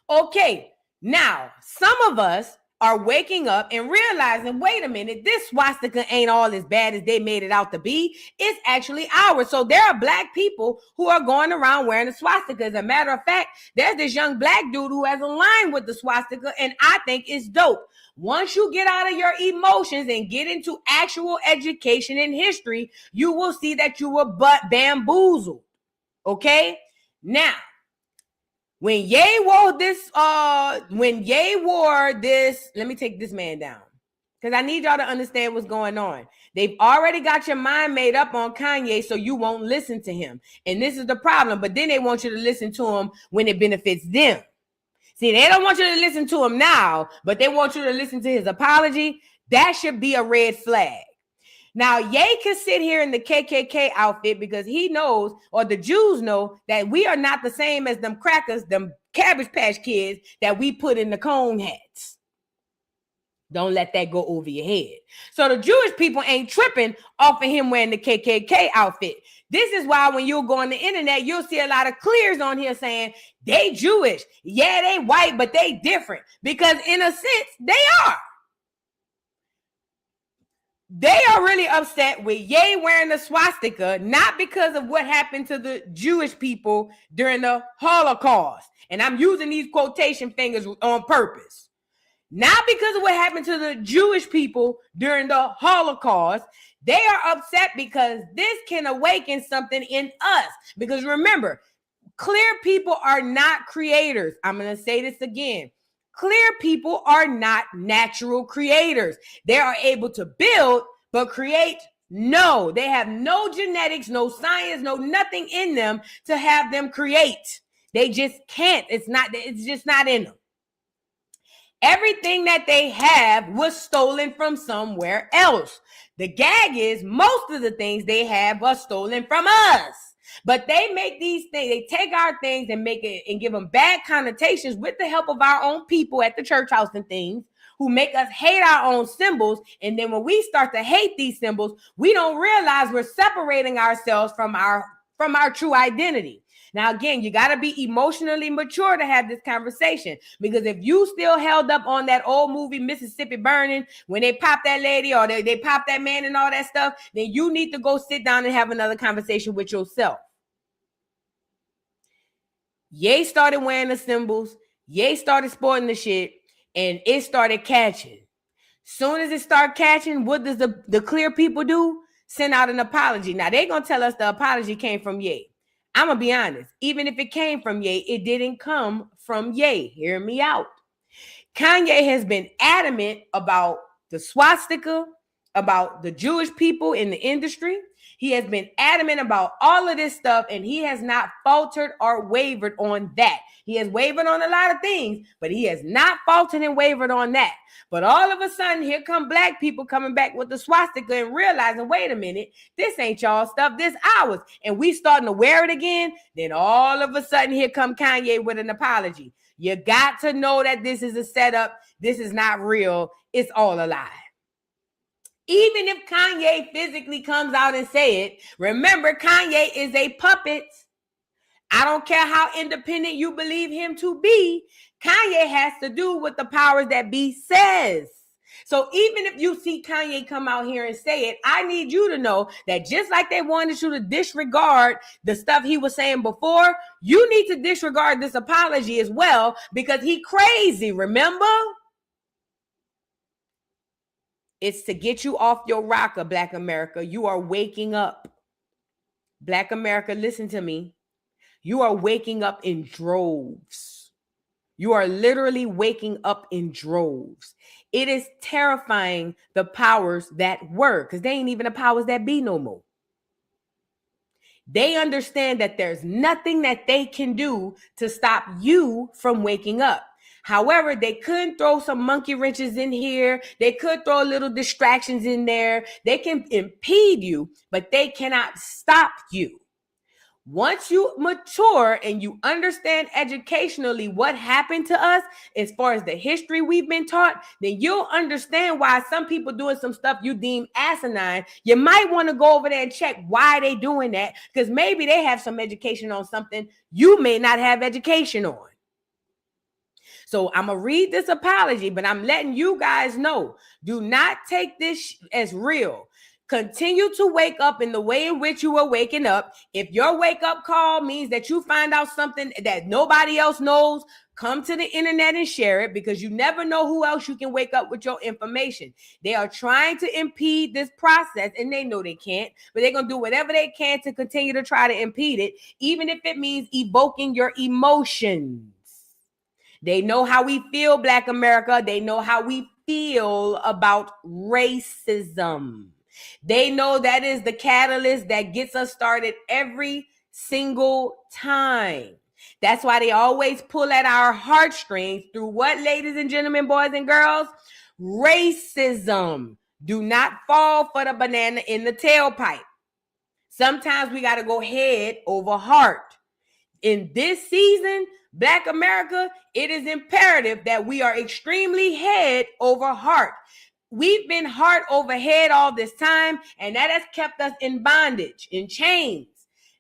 Okay. Now, some of us are waking up and realizing, wait a minute, this swastika ain't all as bad as they made it out to be. It's actually ours. So there are Black people who are going around wearing the swastika. As a matter of fact, there's this young Black dude who has a line with the swastika, and I think it's dope. Once you get out of your emotions and get into actual education and history, you will see that you were but bamboozled. Okay? Now, when Ye wore this, let me take this man down because I need y'all to understand what's going on. They've already got your mind made up on Kanye, so you won't listen to him. And this is the problem. But then they want you to listen to him when it benefits them. See, they don't want you to listen to him now, but they want you to listen to his apology. That should be a red flag. Now, Ye can sit here in the KKK outfit because he knows, or the Jews know, that we are not the same as them crackers, them Cabbage Patch Kids that we put in the cone hats. Don't let that go over your head. So the Jewish people ain't tripping off of him wearing the KKK outfit. This is why when you go on the internet, you'll see a lot of clears on here saying they Jewish. Yeah, they white, but they different. Because in a sense, they are. They are really upset with Ye wearing the swastika, not because of what happened to the Jewish people during the Holocaust. And I'm using these quotation fingers on purpose. Not because of what happened to the Jewish people during the Holocaust. They are upset because this can awaken something in us. Because remember, clear people are not creators. I'm going to say this again. Clear people are not natural creators. They are able to build, but create, no. They have no genetics, no science, no nothing in them to have them create. They just can't. It's just not in them. Everything that they have was stolen from somewhere else. The gag is most of the things they have are stolen from us. But they make these things, they take our things and make it and give them bad connotations with the help of our own people at the church house and things who make us hate our own symbols. And then when we start to hate these symbols, we don't realize we're separating ourselves from our true identity. Now, again, you got to be emotionally mature to have this conversation, because if you still held up on that old movie, Mississippi Burning, when they pop that lady or they pop that man and all that stuff, then you need to go sit down and have another conversation with yourself. Ye started wearing the symbols. Ye started sporting the shit, and it started catching. Soon as it started catching, what does the clear people do? Send out an apology. Now, they're going to tell us the apology came from Ye. I'm going to be honest. Even if it came from Ye, it didn't come from Ye. Hear me out. Kanye has been adamant about the swastika, about the Jewish people in the industry. He has been adamant about all of this stuff, and he has not faltered or wavered on that. He has wavered on a lot of things, but he has not faltered and wavered on that. But all of a sudden, here come black people coming back with the swastika and realizing, wait a minute, this ain't y'all stuff, this ours. And we starting to wear it again. Then all of a sudden, here come Kanye with an apology. You got to know that this is a setup. This is not real. It's all a lie. Even if Kanye physically comes out and say it, remember, Kanye is a puppet. I don't care how independent you believe him to be. Kanye has to do what the powers that be says. So even if you see Kanye come out here and say it, I need you to know that just like they wanted you to disregard the stuff he was saying before, you need to disregard this apology as well, because he crazy, remember? It's to get you off your rocker, Black America. You are waking up. Black America, listen to me. You are waking up in droves. You are literally waking up in droves. It is terrifying, the powers that were, because they ain't even the powers that be no more. They understand that there's nothing that they can do to stop you from waking up. However, they could throw some monkey wrenches in here. They could throw little distractions in there. They can impede you, but they cannot stop you. Once you mature and you understand educationally what happened to us as far as the history we've been taught, then you'll understand why some people doing some stuff you deem asinine. You might want to go over there and check why they doing that, because maybe they have some education on something you may not have education on. So I'm going to read this apology, but I'm letting you guys know, do not take this as real. Continue to wake up in the way in which you are waking up. If your wake up call means that you find out something that nobody else knows, come to the internet and share it, because you never know who else you can wake up with your information. They are trying to impede this process, and they know they can't, but they're going to do whatever they can to continue to try to impede it, even if it means evoking your emotions. They know how we feel, Black America. They know how we feel about racism. They know that is the catalyst that gets us started every single time. That's why they always pull at our heartstrings through what, ladies and gentlemen, boys and girls? Racism. Do not fall for the banana in the tailpipe. Sometimes we got to go head over heart. In this season, Black America, it is imperative that we are extremely head over heart. We've been heart over head all this time, and that has kept us in bondage, in chains.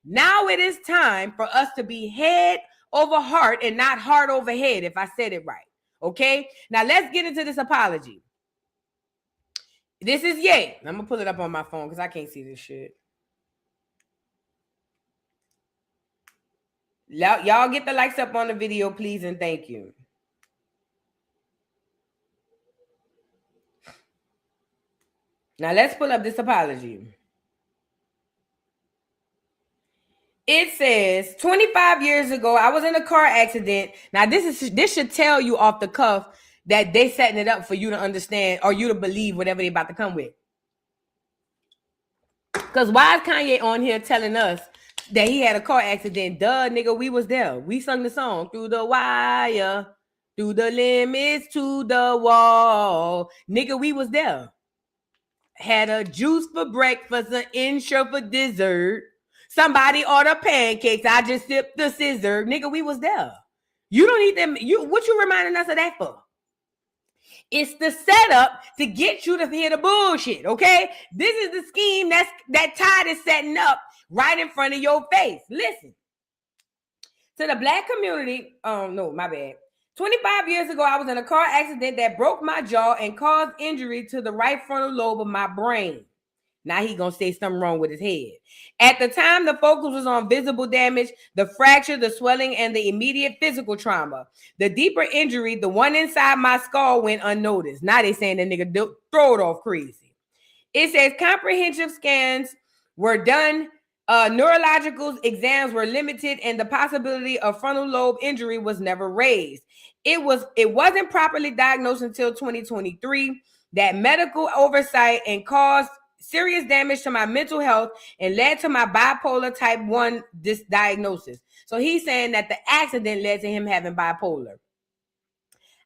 Now it is time for us to be head over heart and not heart over head, if I said it right. Okay? Now let's get into this apology. This is Ye. I'm going to pull it up on my phone because I can't see this shit. Y'all get the likes up on the video, please, and thank you. Now let's pull up this apology. It says, 25 years ago, I was in a car accident. Now this should tell you off the cuff that they setting it up for you to understand or you to believe whatever they about to come with. Because why is Kanye on here telling us that he had a car accident? Duh, nigga, we was there. We sung the song, through the wire, through the limits to the wall. Nigga, we was there. Had a juice for breakfast, an insure for dessert. Somebody ordered pancakes. I just sipped the scissor. Nigga, we was there. You don't need them. What you reminding us of that for? It's the setup to get you to hear the bullshit, okay? This is the scheme that Tide is setting up right in front of your face. Listen. To the Black community, oh no, my bad. 25 years ago, I was in a car accident that broke my jaw and caused injury to the right frontal lobe of my brain. Now he gonna say something wrong with his head. At the time, the focus was on visible damage, the fracture, the swelling, and the immediate physical trauma. The deeper injury, the one inside my skull, went unnoticed. Now they saying the nigga throw it off crazy. It says comprehensive scans were done. Neurological exams were limited, and the possibility of frontal lobe injury was never raised. It wasn't properly diagnosed until 2023. That medical oversight and caused serious damage to my mental health and led to my bipolar type 1 diagnosis. So he's saying that the accident led to him having bipolar.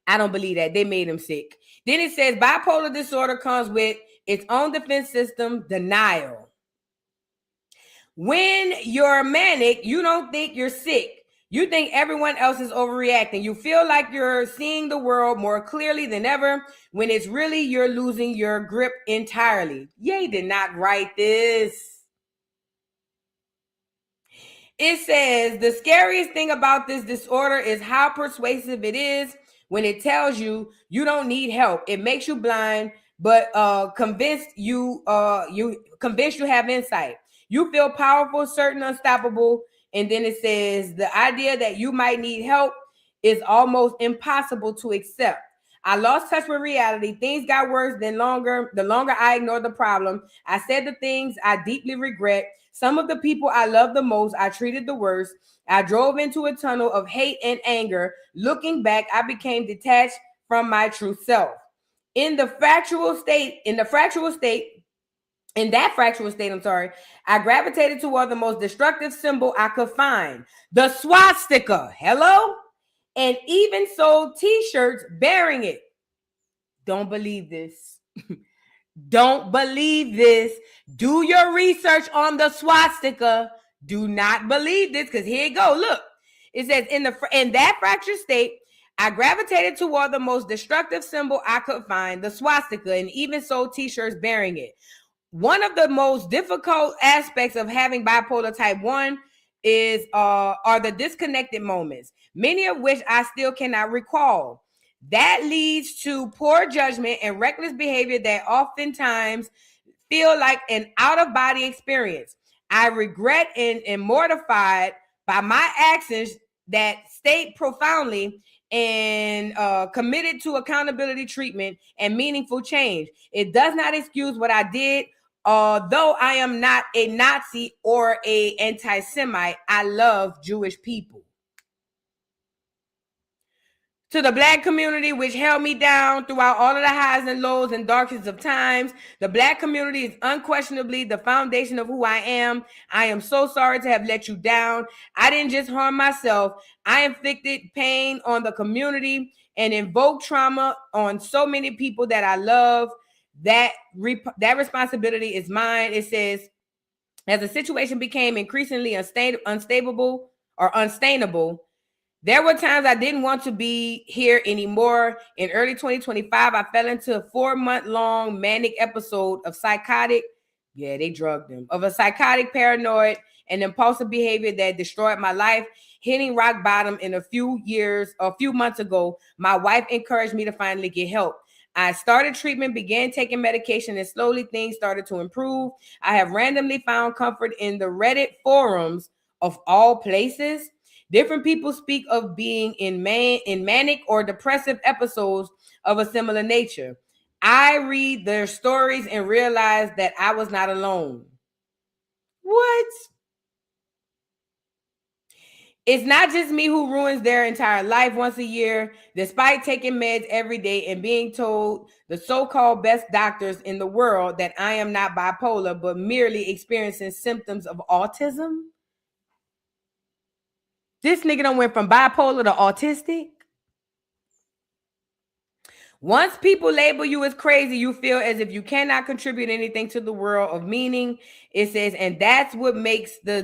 I don't believe that. They made him sick. Then it says bipolar disorder comes with its own defense system, denial. When you're manic, you don't think you're sick. You think everyone else is overreacting. You feel like you're seeing the world more clearly than ever when it's really you're losing your grip entirely. Ye did not write this. It says the scariest thing about this disorder is how persuasive it is when it tells you you don't need help. It makes you blind, but convinced you have insight. You feel powerful, certain, unstoppable. And then it says the idea that you might need help is almost impossible to accept. I lost touch with reality. Things got worse the longer I ignored the problem. I said the things I deeply regret. Some of the people I love the most, I treated the worst. I drove into a tunnel of hate and anger. Looking back, I became detached from my true self. In that fractual state, I gravitated toward the most destructive symbol I could find, the swastika. Hello? And even sold t-shirts bearing it. Don't believe this. Don't believe this. Do your research on the swastika. Do not believe this, because here you go. Look, it says in that fractured state, I gravitated toward the most destructive symbol I could find, the swastika, and even sold t-shirts bearing it. One of the most difficult aspects of having bipolar type 1 are the disconnected moments, many of which I still cannot recall. That leads to poor judgment and reckless behavior that oftentimes feel like an out-of-body experience. I regret and am mortified by my actions that state profoundly and committed to accountability treatment and meaningful change. It does not excuse what I did. Though I am not a Nazi or an anti-Semite, I love Jewish people. To the Black community, which held me down throughout all of the highs and lows and darkest of times, the Black community is unquestionably the foundation of who I am. I am so sorry to have let you down. I didn't just harm myself. I inflicted pain on the community and invoked trauma on so many people that I love. That responsibility is mine. It says, as the situation became increasingly unstable, there were times I didn't want to be here anymore. In early 2025, I fell into a 4-month-long manic episode of they drugged him, of a psychotic, paranoid, and impulsive behavior that destroyed my life. Hitting rock bottom in a few months ago, my wife encouraged me to finally get help. I started treatment, began taking medication, and slowly things started to improve. I have randomly found comfort in the Reddit forums of all places. Different people speak of being in manic or depressive episodes of a similar nature. I read their stories and realize that I was not alone. What? It's not just me who ruins their entire life once a year, despite taking meds every day and being told the so-called best doctors in the world that I am not bipolar, but merely experiencing symptoms of autism. This nigga done went from bipolar to autistic. Once people label you as crazy, you feel as if you cannot contribute anything to the world of meaning. It says, and that's what makes the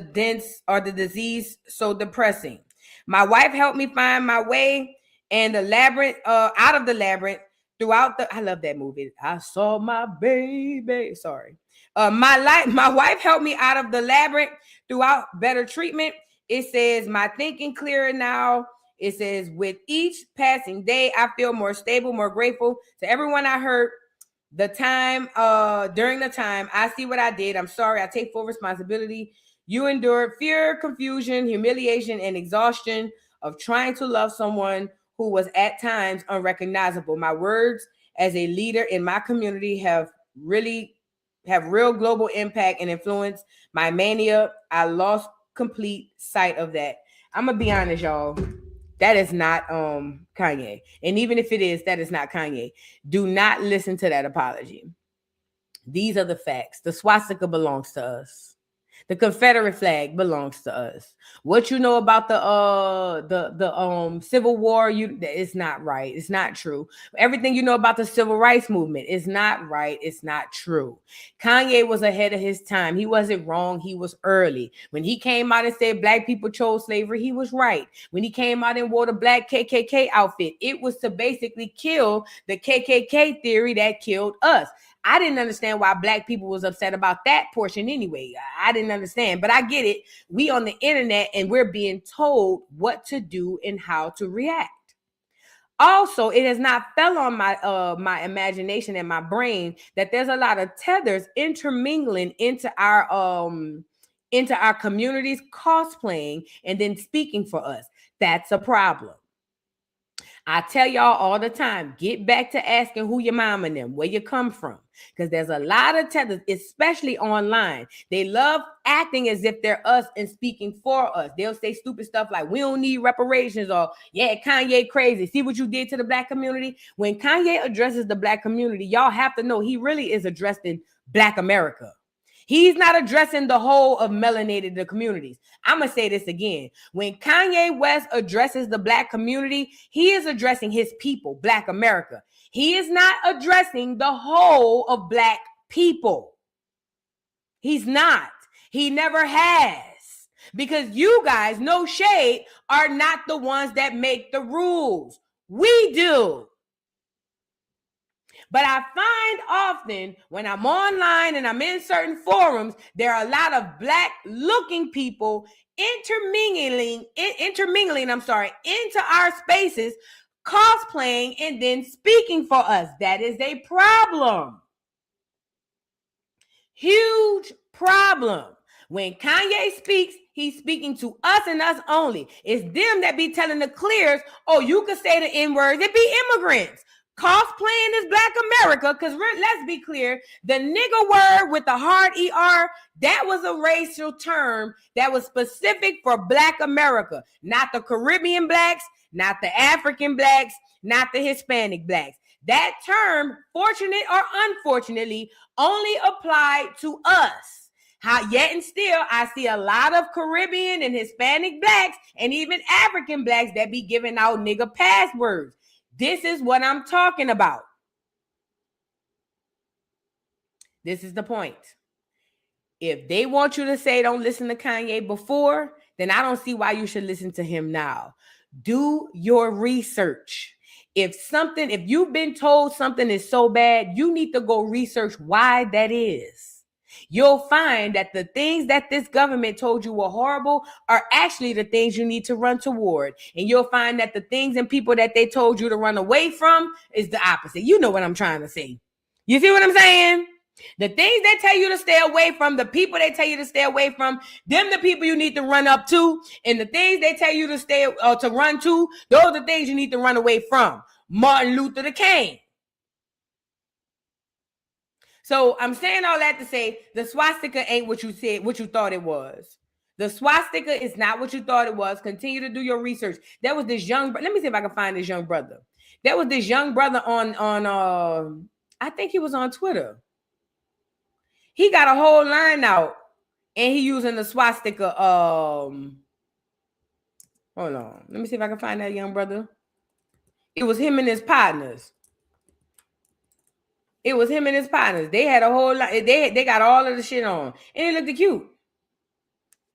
disease so depressing. My wife helped me find my way and the labyrinth, out of the labyrinth throughout I love that movie. I saw my baby. Sorry. My wife helped me out of the labyrinth throughout better treatment. It says, my thinking clearer now. It says, with each passing day, I feel more stable, more grateful to everyone I hurt. During the time, I see what I did. I'm sorry. I take full responsibility. You endured fear, confusion, humiliation, and exhaustion of trying to love someone who was at times unrecognizable. My words as a leader in my community have real global impact and influence. My mania, I lost complete sight of that. I'm gonna be honest, y'all. That is not Kanye. And even if it is, that is not Kanye. Do not listen to that apology. These are the facts. The swastika belongs to us. The Confederate flag belongs to us. What you know about the Civil War, it's not right. It's not true. Everything you know about the Civil Rights Movement is not right. It's not true. Kanye was ahead of his time. He wasn't wrong. He was early. When he came out and said black people chose slavery, he was right. When he came out and wore the black KKK outfit, it was to basically kill the KKK theory that killed us. I didn't understand why black people was upset about that portion anyway. I didn't understand, but I get it. We on the internet and we're being told what to do and how to react. Also, it has not fell on my imagination and my brain that there's a lot of tethers intermingling into our communities, cosplaying and then speaking for us. That's a problem. I tell y'all all the time, get back to asking who your mom and them, where you come from. Because there's a lot of tethers, especially online. They love acting as if they're us and speaking for us. They'll say stupid stuff like, we don't need reparations, or, yeah, Kanye crazy. See what you did to the black community? When Kanye addresses the black community, y'all have to know he really is addressing black America. He's not addressing the whole of melanated the communities. I'm going to say this again. When Kanye West addresses the black community, he is addressing his people, black America. He is not addressing the whole of black people. He's not. He never has. Because you guys, no shade, are not the ones that make the rules. We do. But I find often when I'm online and I'm in certain forums, there are a lot of black looking people intermingling into our spaces, cosplaying and then speaking for us. That is a problem. Huge problem. When Kanye speaks, he's speaking to us and us only. It's them that be telling the clears, oh, you could say the N-word. It be immigrants. Cosplaying is black America, because let's be clear, the nigger word with the hard ER, that was a racial term that was specific for black America, not the Caribbean blacks, not the African blacks, not the Hispanic blacks. That term, fortunate or unfortunately, only applied to us. Yet and still, I see a lot of Caribbean and Hispanic blacks and even African blacks that be giving out nigger passwords. This is what I'm talking about. This is the point. If they want you to say don't listen to Kanye before, then I don't see why you should listen to him now. Do your research. If you've been told something is so bad, you need to go research why that is. You'll find that the things that this government told you were horrible are actually the things you need to run toward. And you'll find that the things and people that they told you to run away from is the opposite. You know what I'm trying to say. You see what I'm saying? The things they tell you to stay away from, the people they tell you to stay away from, them the people you need to run up to. And the things they tell you to stay to run to, those are the things you need to run away from. Martin Luther King. So I'm saying all that to say the swastika ain't what you said, what you thought it was. The swastika is not what you thought it was. Continue to do your research. There was this young, let me see if I can find this young brother. There was this young brother on I think he was on Twitter. He got a whole line out and he using the swastika. Hold on. Let me see if I can find that young brother. It was him and his partners. It was him and his partners. They had a whole lot. They got all of the shit on. And it looked cute.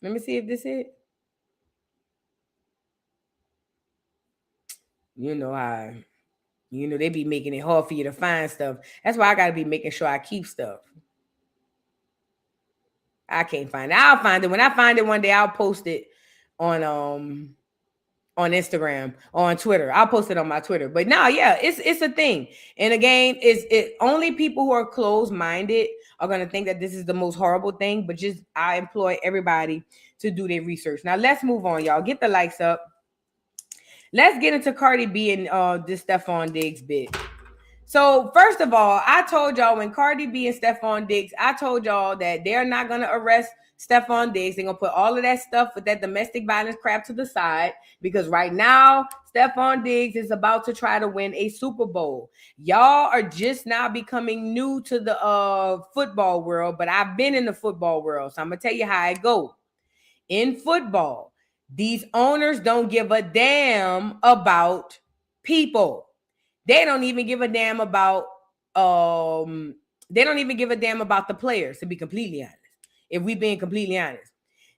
Let me see if this is it. You know how, they be making it hard for you to find stuff. That's why I got to be making sure I keep stuff. I can't find it. I'll find it. When I find it one day, I'll post it on Instagram, on Twitter. I'll post it on my Twitter. But now, yeah, it's a thing. And again, it only people who are closed-minded are going to think that this is the most horrible thing. But I employ everybody to do their research. Now, let's move on, y'all. Get the likes up. Let's get into Cardi B and this Stephon Diggs bit. So, first of all, I told y'all when Cardi B and Stephon Diggs, I told y'all that they're not going to arrest Stephon Diggs. They're going to put all of that stuff with that domestic violence crap to the side because right now, Stephon Diggs is about to try to win a Super Bowl. Y'all are just now becoming new to the football world, but I've been in the football world, so I'm going to tell you how it goes. In football, these owners don't give a damn about people. They don't even give a damn about the players, to be completely honest. If we being completely honest,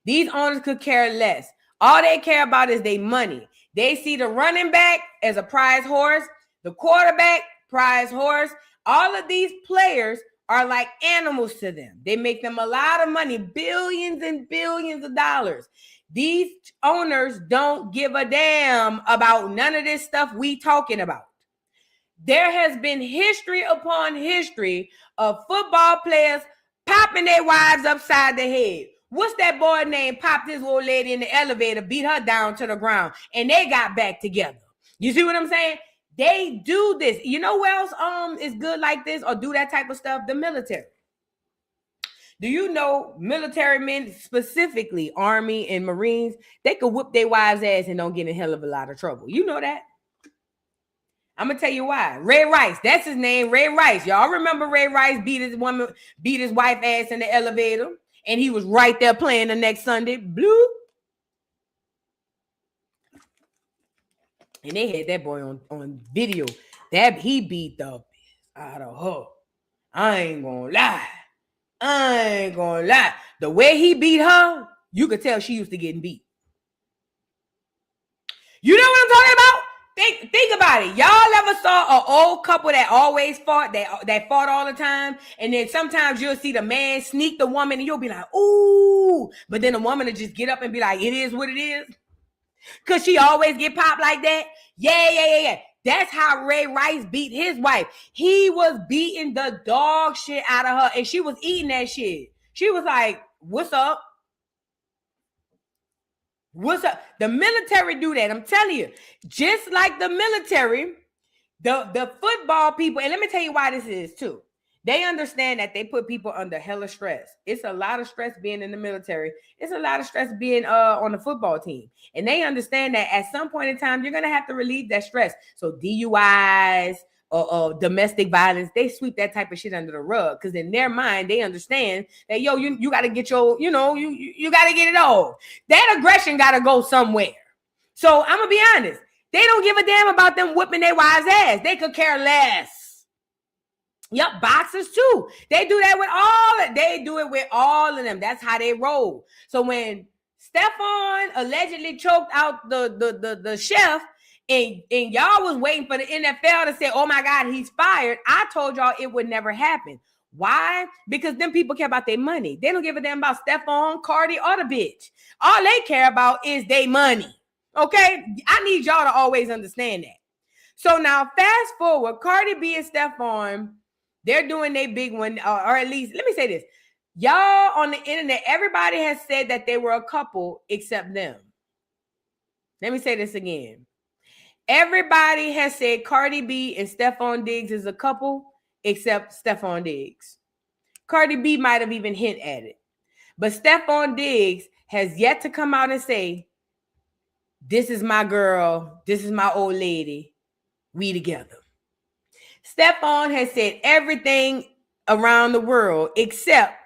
these owners could care less. All they care about is their money. They see the running back as a prize horse, the quarterback, prize horse. All of these players are like animals to them. They make them a lot of money, billions and billions of dollars. These owners don't give a damn about none of this stuff we talking about. There has been history upon history of football players popping their wives upside the head. What's that boy name? Popped his old lady in the elevator, beat her down to the ground, and they got back together. You see what I'm saying? They do this. You know who else is good like this or do that type of stuff? The military. Do you know military men, specifically Army and Marines, they could whoop their wives' ass and don't get in a hell of a lot of trouble. You know that? I'm gonna tell you why. Ray Rice, that's his name, Ray Rice. Y'all remember Ray Rice beat his wife ass in the elevator, and he was right there playing the next Sunday. Bloop. And they had that boy on video. That he beat the piss out of her. I ain't gonna lie. The way he beat her, you could tell she used to getting beat. You know what I'm talking about? Think about it. Y'all ever saw an old couple that always fought, that fought all the time? And then sometimes you'll see the man sneak the woman and you'll be like, ooh. But then the woman will just get up and be like, it is what it is. Because she always get popped like that. Yeah. That's how Ray Rice beat his wife. He was beating the dog shit out of her and she was eating that shit. She was like, what's up? What's up? The military do that. I'm telling you, just like the military, the football people, and let me tell you why this is too. They understand that they put people under hella stress. It's a lot of stress being in the military. It's a lot of stress being on the football team. And they understand that at some point in time, you're going to have to relieve that stress. So DUIs or domestic violence, they sweep that type of shit under the rug because in their mind, they understand that, yo, you got to get your, you got to get it all. That aggression got to go somewhere. So I'm going to be honest. They don't give a damn about them whipping their wives' ass. They could care less. Yup, boxers too. They do that with they do it with all of them. That's how they roll. So when Stephon allegedly choked out the chef, and y'all was waiting for the NFL to say, oh my God, he's fired. I told y'all it would never happen. Why? Because them people care about their money. They don't give a damn about Stephon, Cardi, or the bitch. All they care about is their money. Okay? I need y'all to always understand that. So now fast forward, Cardi B and Stephon, they're doing their big one, or at least, let me say this. Y'all on the internet, everybody has said that they were a couple except them. Let me say this again. Everybody has said Cardi B and Stephon Diggs is a couple except Stephon Diggs. Cardi B might have even hinted at it. But Stephon Diggs has yet to come out and say, this is my girl, this is my old lady, we together. Stephon has said everything around the world except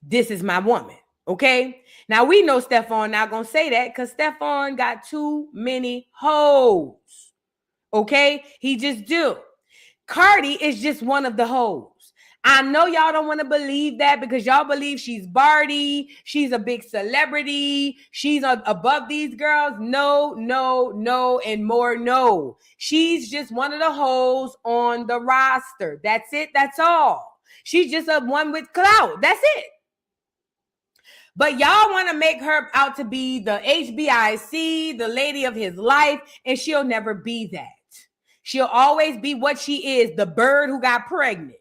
this is my woman, okay? Now, we know Stephon not going to say that because Stephon got too many hoes, okay? He just do. Cardi is just one of the hoes. I know y'all don't want to believe that because y'all believe she's Barty, she's a big celebrity, she's above these girls. No, and more no. She's just one of the hoes on the roster. That's it. That's all. She's just a one with clout. That's it. But y'all want to make her out to be the HBIC, the lady of his life, and she'll never be that. She'll always be what she is, the bird who got pregnant.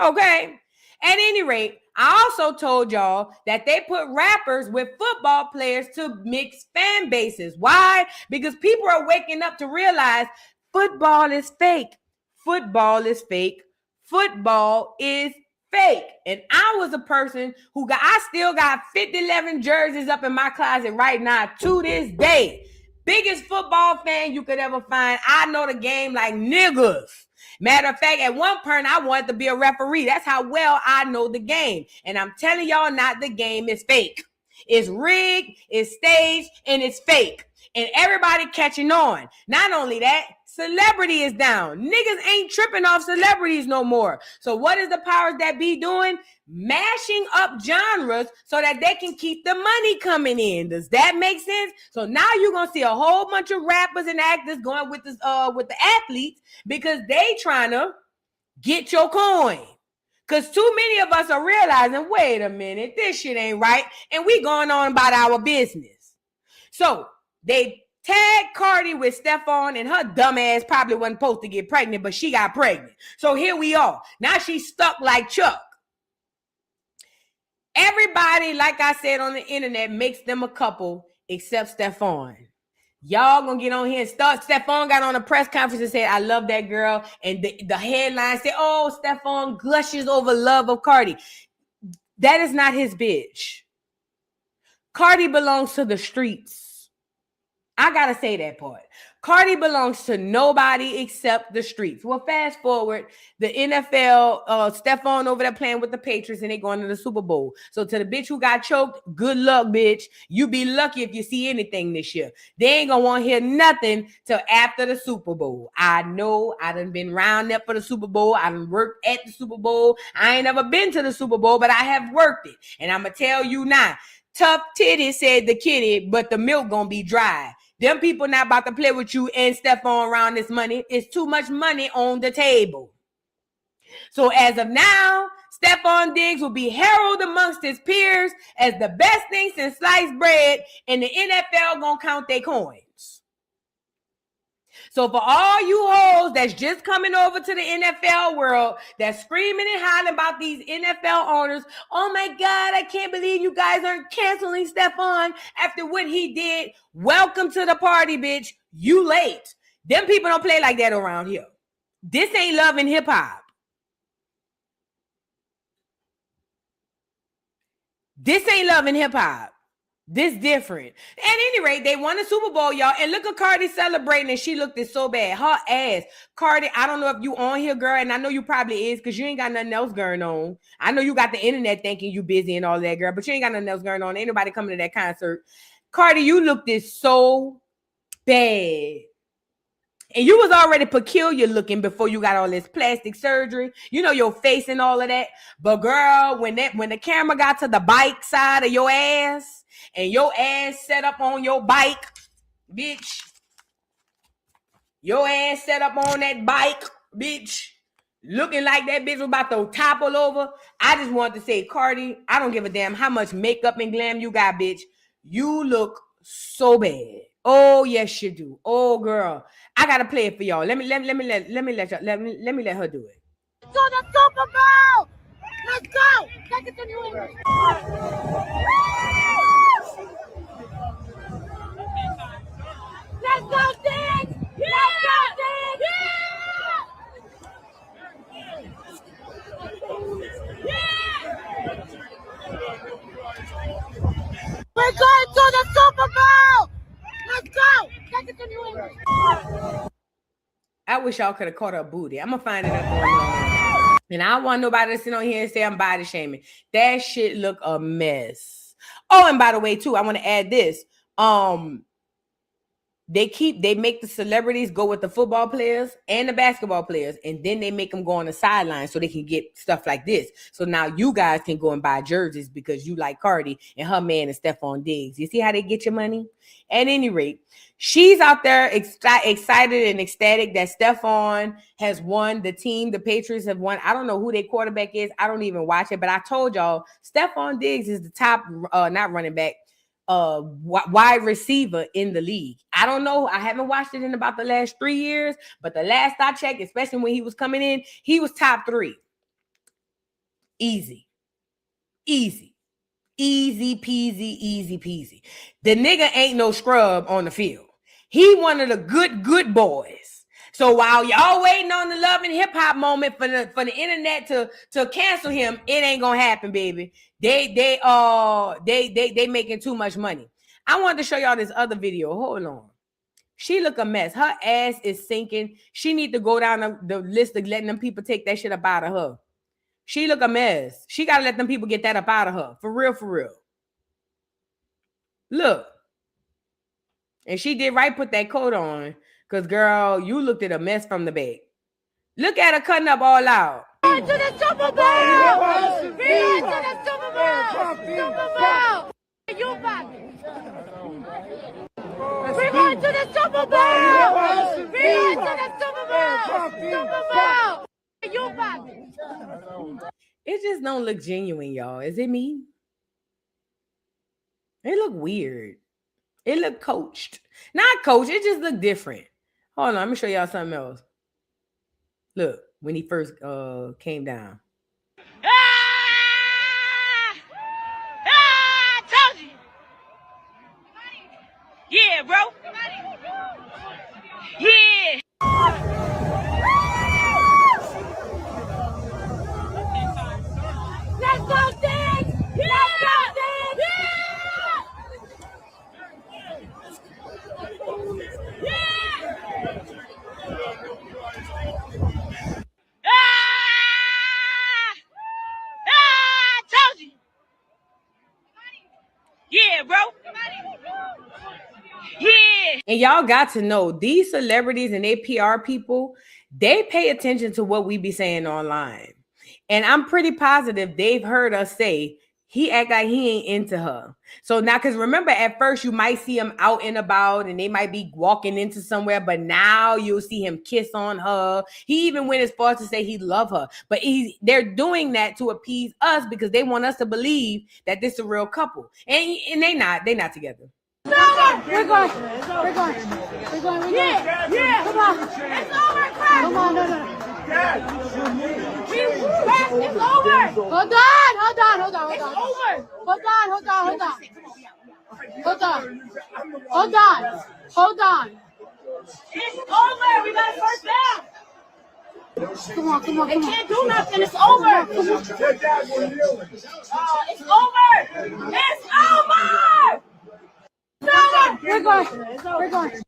Okay. At any rate, I also told y'all that they put rappers with football players to mix fan bases. Why? Because people are waking up to realize football is fake. Football is fake. Football is Fake. And I was a person who I still got 50-11 jerseys up in my closet right now to this day. Biggest football fan you could ever find. I know the game like niggas. Matter of fact, at one point, I wanted to be a referee. That's how well I know the game. And I'm telling y'all, not the game is fake. It's rigged, it's staged, and it's fake. And everybody catching on. Not only that, celebrity is down. Niggas ain't tripping off celebrities no more. So what is the powers that be doing? Mashing up genres so that they can keep the money coming in. Does that make sense? So now you're gonna see a whole bunch of rappers and actors going with the athletes because they trying to get your coin. Because too many of us are realizing, wait a minute, this shit ain't right, and we going on about our business. So they tagged Cardi with Stephon, and her dumb ass probably wasn't supposed to get pregnant, but she got pregnant. So here we are. Now she's stuck like Chuck. Everybody, like I said on the internet, makes them a couple except Stephon. Y'all gonna get on here and start. Stephon got on a press conference and said, I love that girl. And the headline said, oh, Stephon gushes over love of Cardi. That is not his bitch. Cardi belongs to the streets. I gotta say that part. Cardi belongs to nobody except the streets. Well, fast forward, the NFL, Stephon over there playing with the Patriots, and they going to the Super Bowl. So to the bitch who got choked, good luck, bitch. You be lucky if you see anything this year. They ain't gonna want to hear nothing till after the Super Bowl. I know I done been round up for the Super Bowl. I done worked at the Super Bowl. I ain't never been to the Super Bowl, but I have worked it. And I'm gonna tell you now, tough titty said the kitty, but the milk gonna be dry. Them people not about to play with you and Stephon around this money. It's too much money on the table. So as of now, Stephon Diggs will be heralded amongst his peers as the best thing since sliced bread, and the NFL gonna count their coins. So for all you hoes that's just coming over to the NFL world, that's screaming and hollering about these NFL owners, oh my God, I can't believe you guys aren't canceling Stephon after what he did. Welcome to the party, bitch. You late. Them people don't play like that around here. This ain't love and hip hop. This ain't love and hip hop. This different. At any rate, they won the Super Bowl, y'all. And look at Cardi celebrating, and she looked it so bad. Her ass. Cardi, I don't know if you on here, girl, and I know you probably is because you ain't got nothing else going on. I know you got the internet thinking you busy and all that, girl, but you ain't got nothing else going on. Ain't nobody coming to that concert. Cardi, you looked it so bad. And you was already peculiar looking before you got all this plastic surgery. You know, your face and all of that. But girl, when the camera got to the bike side of your ass, and your ass set up on your bike, bitch. Your ass set up on that bike, bitch. Looking like that bitch was about to topple over. I just wanted to say, Cardi, I don't give a damn how much makeup and glam you got, bitch. You look so bad. Oh, yes, you do. Oh, girl. I gotta play it for y'all. Let me let her do it. To the Super Bowl! Let's go! Take it to New England. Let's go, Diggs! Let's go, Diggs! We're going to the Super Bowl! Let's go! Take it to New England. I wish y'all could have caught her booty. I'm gonna find it up on. And I don't want nobody to sit on here and say I'm body shaming. That shit look a mess. Oh, and by the way, too, I want to add this. They make the celebrities go with the football players and the basketball players, and then they make them go on the sideline so they can get stuff like this. So now you guys can go and buy jerseys because you like Cardi and her man is Stephon Diggs. You see how they get your money? At any rate, she's out there excited and ecstatic that Stephon has won. The team, the Patriots have won. I don't know who their quarterback is. I don't even watch it, but I told y'all Stephon Diggs is the top, not running back, wide receiver in the league. I don't know. I haven't watched it in about the last 3 years, but the last I checked, especially when he was coming in, he was top 3. Easy peasy. The nigga ain't no scrub on the field. He one of the good boys. So while y'all waiting on the love and hip hop moment for the internet to cancel him, it ain't gonna happen, baby. They making too much money. I wanted to show y'all this other video. Hold on. She look a mess. Her ass is sinking. She need to go down the list of letting them people take that shit up out of her. She look a mess. She gotta let them people get that up out of her. For real, for real. Look. And she did right put that coat on. Because, girl, you looked at a mess from the back. Look at her cutting up all out. To the Super Bowl! We're to the Super Bowl! Super Bowl! You back! We're going to the Super Bowl! We're going to the Super Bowl! Super Bowl! You back! It just don't look genuine, y'all. Is it me? It look weird. It look coached. Not coached. It just look different. Hold on. Let me show y'all something else. Look, when he first came down. I told you! Yeah, bro! Yeah! Let's go, Diggs! Let's go, Diggs! I told you! Yeah, bro! Yeah! And y'all got to know, these celebrities and their PR people, they pay attention to what we be saying online. And I'm pretty positive they've heard us say, he act like he ain't into her. So now, because remember, at first you might see him out and about and they might be walking into somewhere, but now you'll see him kiss on her. He even went as far as to say he love her. But they're doing that to appease us because they want us to believe that this is a real couple. And they're not together. We're going. Yeah. Come on. It's over, Chris. Come on, no. It's over. Hold on. It's over. Hold on. It's over. We got a first down. Come on. They can't do nothing. It's over. It's over. We're going.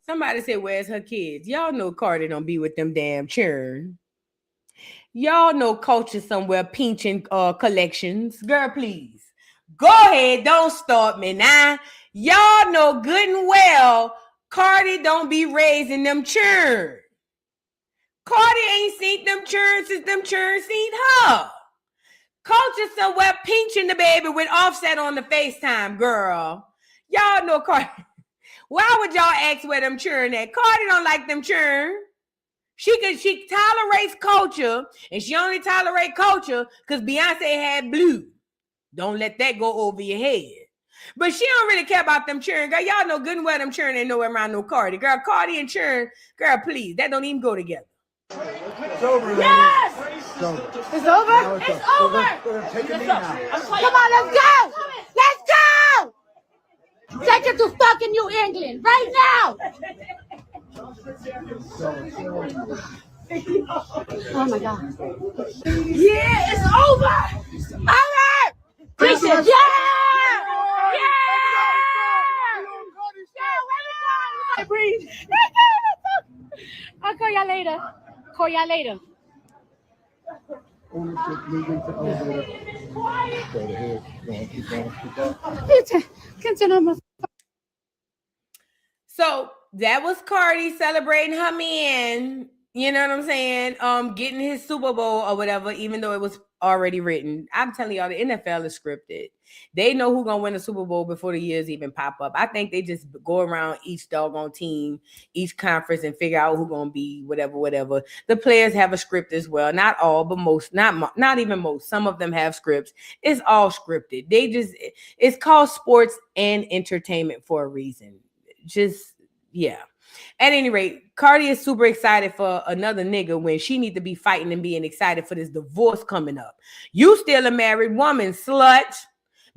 Somebody said, where's her kids? Y'all know Cardi don't be with them damn churn. Y'all know Culture somewhere pinching collections. Girl, please. Go ahead. Don't stop me now. Y'all know good and well Cardi don't be raising them churn. Cardi ain't seen them churn since them churn seen her. Culture somewhere pinching the baby with Offset on the FaceTime, girl. Y'all know Cardi. Why would y'all ask where them churn at? Cardi don't like them churn. She tolerates Culture, and she only tolerate Culture because Beyonce had Blue. Don't let that go over your head. But she don't really care about them churn, girl. Y'all know good and well them churn ain't nowhere around no Cardi. Girl, Cardi and churn, girl, please, that don't even go together. It's over. Yes! It's over? It's over! Take a knee now. Come on, let's go! Let's go! Take it to fucking New England right now! Oh my God. Yeah, it's over! All right! Preach it! Yeah! Yeah! Breathe. I'll call y'all later. So that was Cardi celebrating her man. You know what I'm saying? Getting his Super Bowl or whatever, even though it was already written. I'm telling y'all, the NFL is scripted. They know who's gonna win the Super Bowl before the years even pop up. I think they just go around each doggone team, each conference, and figure out who's gonna be whatever. The players have a script as well. Not all, but most. Not even most. Some of them have scripts. It's all scripted. It's called sports and entertainment for a reason. Yeah. At any rate, Cardi is super excited for another nigga when she need to be fighting and being excited for this divorce coming up. You still a married woman, slut.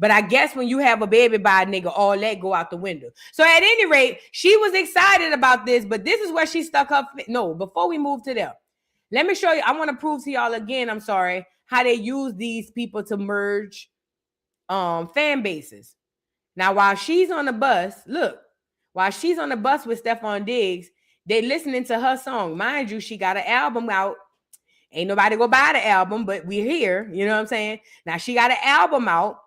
But I guess when you have a baby by a nigga, all that go out the window. So at any rate, she was excited about this, but this is where she stuck her. No, before we move to there, let me show you. I want to prove to y'all again, I'm sorry, how they use these people to merge fan bases. Now, while she's on the bus, look, while she's on the bus with Stephon Diggs, they listening to her song. Mind you, she got an album out. Ain't nobody go buy the album, but we're here. You know what I'm saying? Now, she got an album out.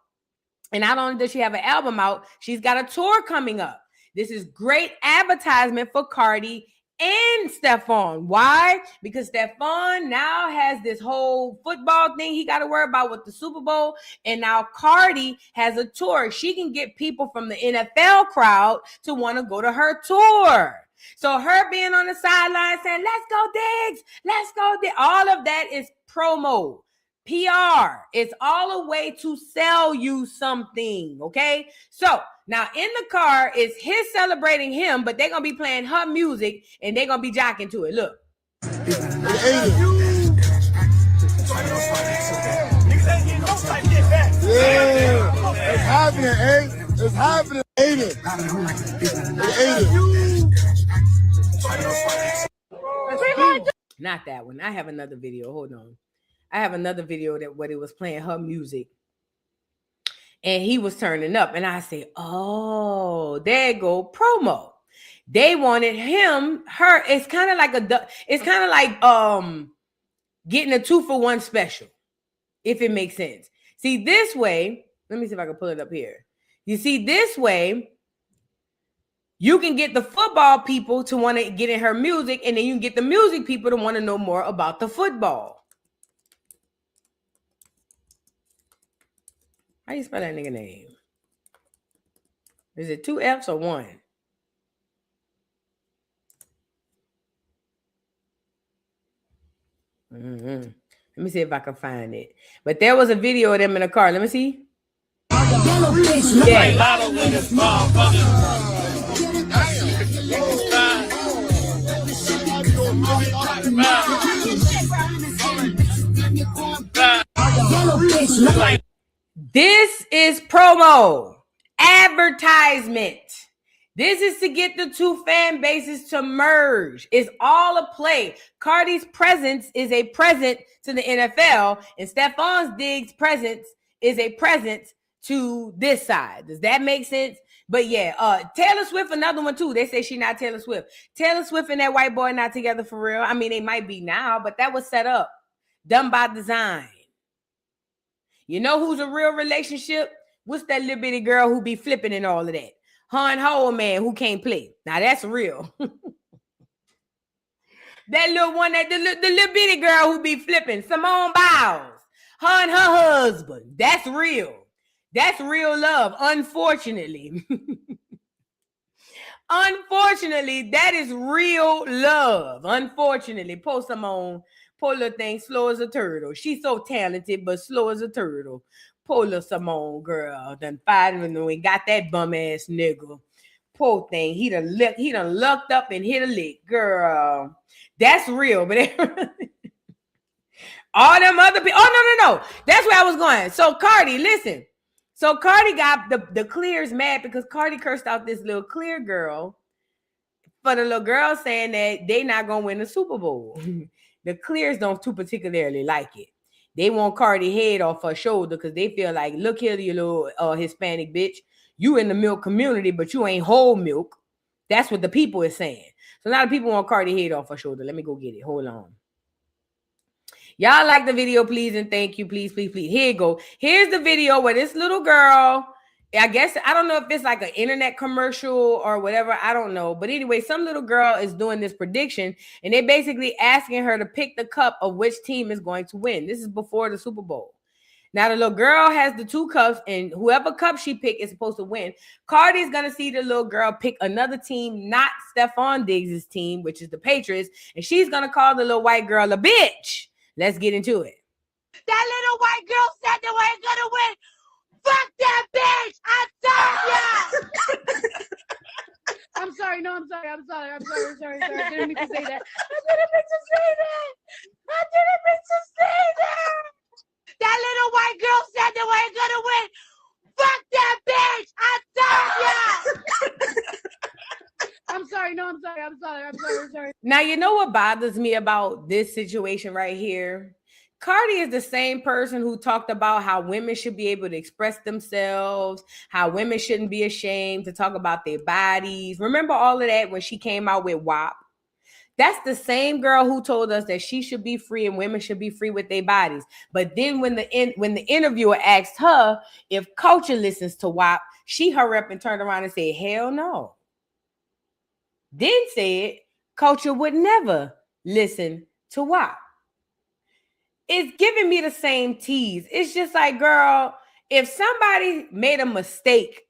And not only does she have an album out, she's got a tour coming up. This is great advertisement for Cardi and Stephon. Why? Because Stephon now has this whole football thing he got to worry about with the Super Bowl. And now Cardi has a tour. She can get people from the NFL crowd to want to go to her tour. So her being on the sideline saying, let's go Diggs, let's go Diggs. All of that is promo. PR. It's all a way to sell you something, okay? So now in the car is his celebrating him, but they're going to be playing her music and they're going to be jocking to it. Look. Yeah, it's happening, eh? It's happening, ain't it? Not that one. I have another video. Hold on. I have another video that what it was playing her music and he was turning up and I say, oh, there go promo. They wanted him, her. It's kind of like getting a 2-for-1 special, if it makes sense. See, this way, let me see if I can pull it up here. You see, this way, you can get the football people to want to get in her music, and then you can get the music people to want to know more about the football. How you spell that nigga name? Is it 2 F's or 1? Let me see if I can find it. But there was a video of them in a car. Let me see. Yeah. This is promo, advertisement. This is to get the two fan bases to merge. It's all a play. Cardi's presence is a present to the NFL, and Stephon Diggs' presence is a present to this side. Does that make sense? But yeah, Taylor Swift, another one too. They say she not Taylor Swift. Taylor Swift and that white boy not together for real. I mean, they might be now, but that was set up, done by design. You know who's a real relationship? What's that little bitty girl who be flipping and all of that? Her and her old man who can't play. Now that's real. That little one, the little bitty girl who be flipping, Simone Biles. Her and her husband. That's real. That's real love, unfortunately. Unfortunately, that is real love. Unfortunately, poor Simone, poor little thing, slow as a turtle. She's so talented, but slow as a turtle. Poor little Simone girl, done fighting when we got that bum ass nigga. Poor thing, he done lucked up and hit a lick, girl. That's real, but all them other people. Oh no, that's where I was going. So Cardi, listen. So Cardi got the Clears mad because Cardi cursed out this little Clear girl for the little girl saying that they not gonna win the Super Bowl. The Clears don't too particularly like it. They want Cardi head off her shoulder because they feel like, look here, you little Hispanic bitch. You in the milk community, but you ain't whole milk. That's what the people is saying. So a lot of people want Cardi head off her shoulder. Let me go get it. Hold on. Y'all like the video, please, and thank you. Please, please, please. Here you go. Here's the video where this little girl, I guess, I don't know if it's like an internet commercial or whatever. I don't know. But anyway, some little girl is doing this prediction, and they're basically asking her to pick the cup of which team is going to win. This is before the Super Bowl. Now, the little girl has the 2 cups, and whoever cup she pick is supposed to win. Cardi's going to see the little girl pick another team, not Stephon Diggs' team, which is the Patriots, and she's going to call the little white girl a bitch. Let's get into it. That little white girl said they weren't gonna win. Fuck that bitch! I told ya! I'm sorry. I didn't mean to say that. That little white girl said they weren't gonna win. Fuck sorry. Now, you know what bothers me about this situation right here? Cardi is the same person who talked about how women should be able to express themselves, how women shouldn't be ashamed to talk about their bodies. Remember all of that when she came out with WAP? That's the same girl who told us that she should be free and women should be free with their bodies. But then when the interviewer asked her if Culture listens to WAP, she hurried up and turned around and said, hell no. Then said Culture would never listen to WAP. It's giving me the same tease. It's just like, girl, if somebody made a mistake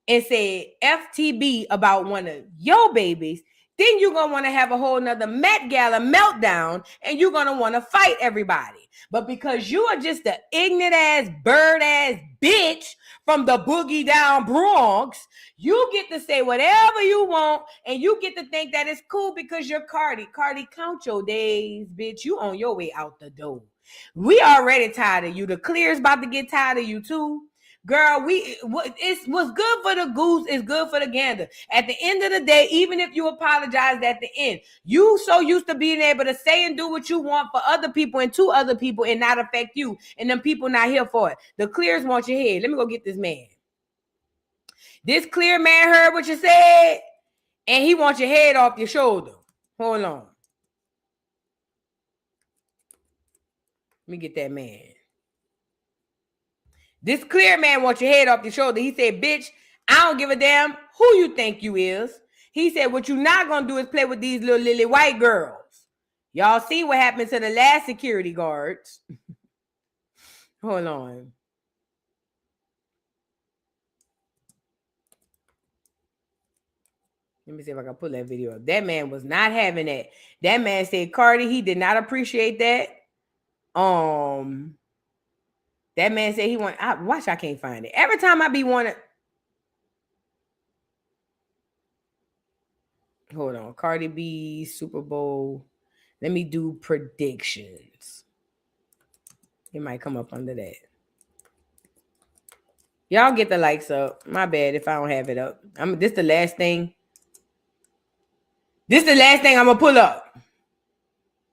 and said FTB about one of your babies, then you're going to want to have a whole nother Met Gala meltdown and you're going to want to fight everybody. But because you are just an ignorant ass, bird ass bitch from the boogie down Bronx, you get to say whatever you want and you get to think that it's cool because you're Cardi. Cardi, count your days, bitch. You on your way out the door. We already tired of you. The Clear's about to get tired of you too. Girl, it's what's good for the goose is good for the gander. At the end of the day, even if you apologized at the end, you so used to being able to say and do what you want for other people and to other people and not affect you. And them people not here for it. The Clears want your head. Let me go get this man. This Clear man heard what you said, and he wants your head off your shoulder. Hold on. Let me get that man. This Clear man wants your head off your shoulder. He said, bitch, I don't give a damn who you think you is. He said, what you not going to do is play with these little lily white girls. Y'all see what happened to the last security guards. Hold on. Let me see if I can pull that video up. That man was not having that. That man said, Cardi, he did not appreciate that. That man said he want. Watch, I can't find it. Every time I be wanting. Hold on, Cardi B Super Bowl. Let me do predictions. It might come up under that. Y'all get the likes up. My bad if I don't have it up. This the last thing. This the last thing I'm gonna pull up.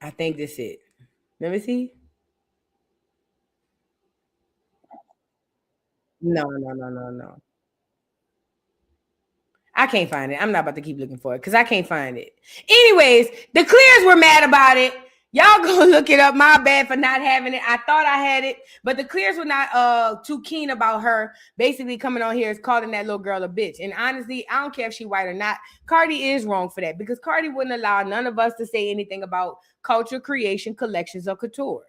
I think this it. Let me see. No. I can't find it. I'm not about to keep looking for it because I can't find it. Anyways, the Clears were mad about it. Y'all go look it up. My bad for not having it. I thought I had it, but the Clears were not too keen about her basically coming on here as calling that little girl a bitch. And honestly, I don't care if she white or not. Cardi is wrong for that because Cardi wouldn't allow none of us to say anything about culture, creation, collections, or couture.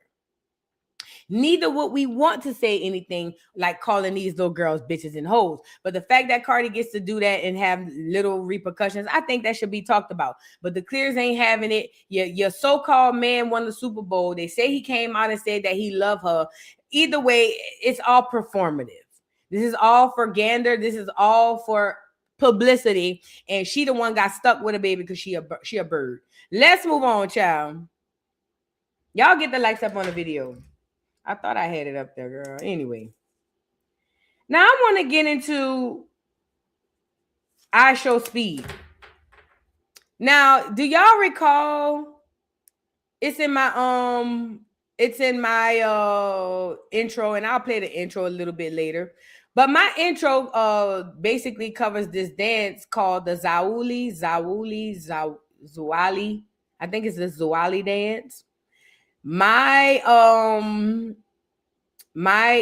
Neither would we want to say anything like calling these little girls bitches and hoes. But the fact that Cardi gets to do that and have little repercussions, I think that should be talked about. But the Clears ain't having it. Your so-called man won the Super Bowl. They say he came out and said that he loved her. Either way, it's all performative. This is all for gander. This is all for publicity. And she the one got stuck with a baby because she a bird. Let's move on, child. Y'all get the likes up on the video. I thought I had it up there, girl. Anyway. Now I want to get into Ishowspeed. Now, do y'all recall? It's in my intro, and I'll play the intro a little bit later. But my intro basically covers this dance called the Zaouli. I think it's the Zaouli dance. My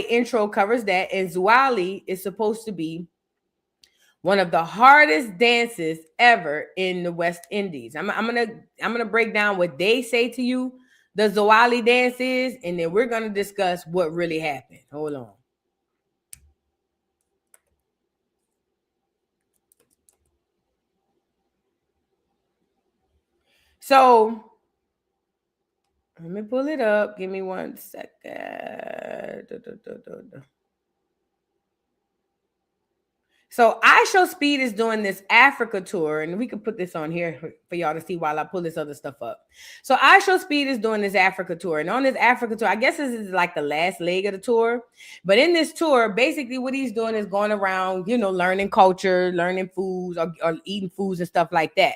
intro covers that, and Zaouli is supposed to be one of the hardest dances ever in the West Indies. I'm gonna break down what they say to you the Zaouli dance is, and then we're gonna discuss what really happened. Hold on. So let me pull it up. Give me 1 second. So Ishowspeed is doing this Africa tour, and we can put this on here for y'all to see while I pull this other stuff up. So Ishowspeed is doing this Africa tour, and on this Africa tour, I guess this is like the last leg of the tour. But in this tour, basically what he's doing is going around, learning culture, learning foods, or eating foods and stuff like that.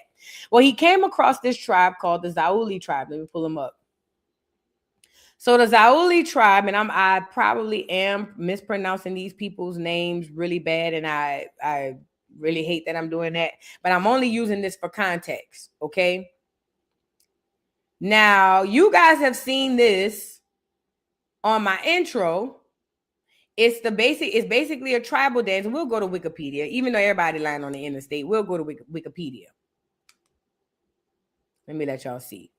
Well, he came across this tribe called the Zaouli tribe. Let me pull them up. So the Zaouli tribe, and I probably am mispronouncing these people's names really bad, and I really hate that I'm doing that, but I'm only using this for context, okay? Now, you guys have seen this on my intro. It's basically a tribal dance. We'll go to Wikipedia, even though everybody lying on the interstate. We'll go to Wikipedia. Let me let y'all see.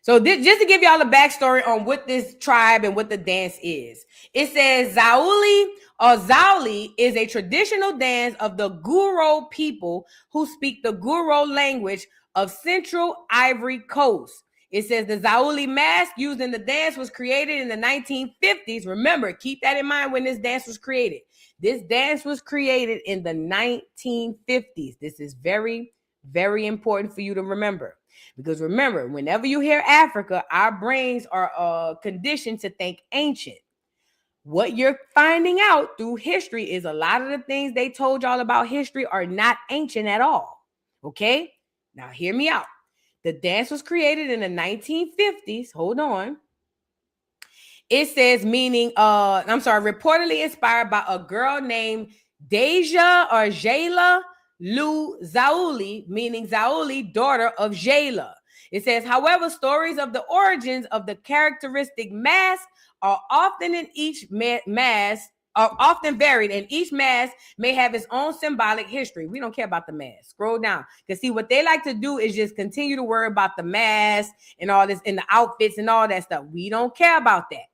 So just to give y'all a backstory on what this tribe and what the dance is. It says Zaouli or Zaouli is a traditional dance of the Guro people who speak the Guro language of Central Ivory Coast. It says the Zaouli mask used in the dance was created in the 1950s. Remember, keep that in mind when this dance was created. This dance was created in the 1950s. This is very, very important for you to remember. Because remember, whenever you hear Africa, our brains are conditioned to think ancient. What you're finding out through history is a lot of the things they told y'all about history are not ancient at all. Okay? Now, hear me out. The dance was created in the 1950s. Hold on. It says reportedly inspired by a girl named Deja or Jayla Lou Zaouli, meaning Zaouli, daughter of Jayla. It says, however, stories of the origins of the characteristic mask are often varied, and each mask may have its own symbolic history. We don't care about the mask. Scroll down. Because see, what they like to do is just continue to worry about the mask and all this and the outfits and all that stuff. We don't care about that.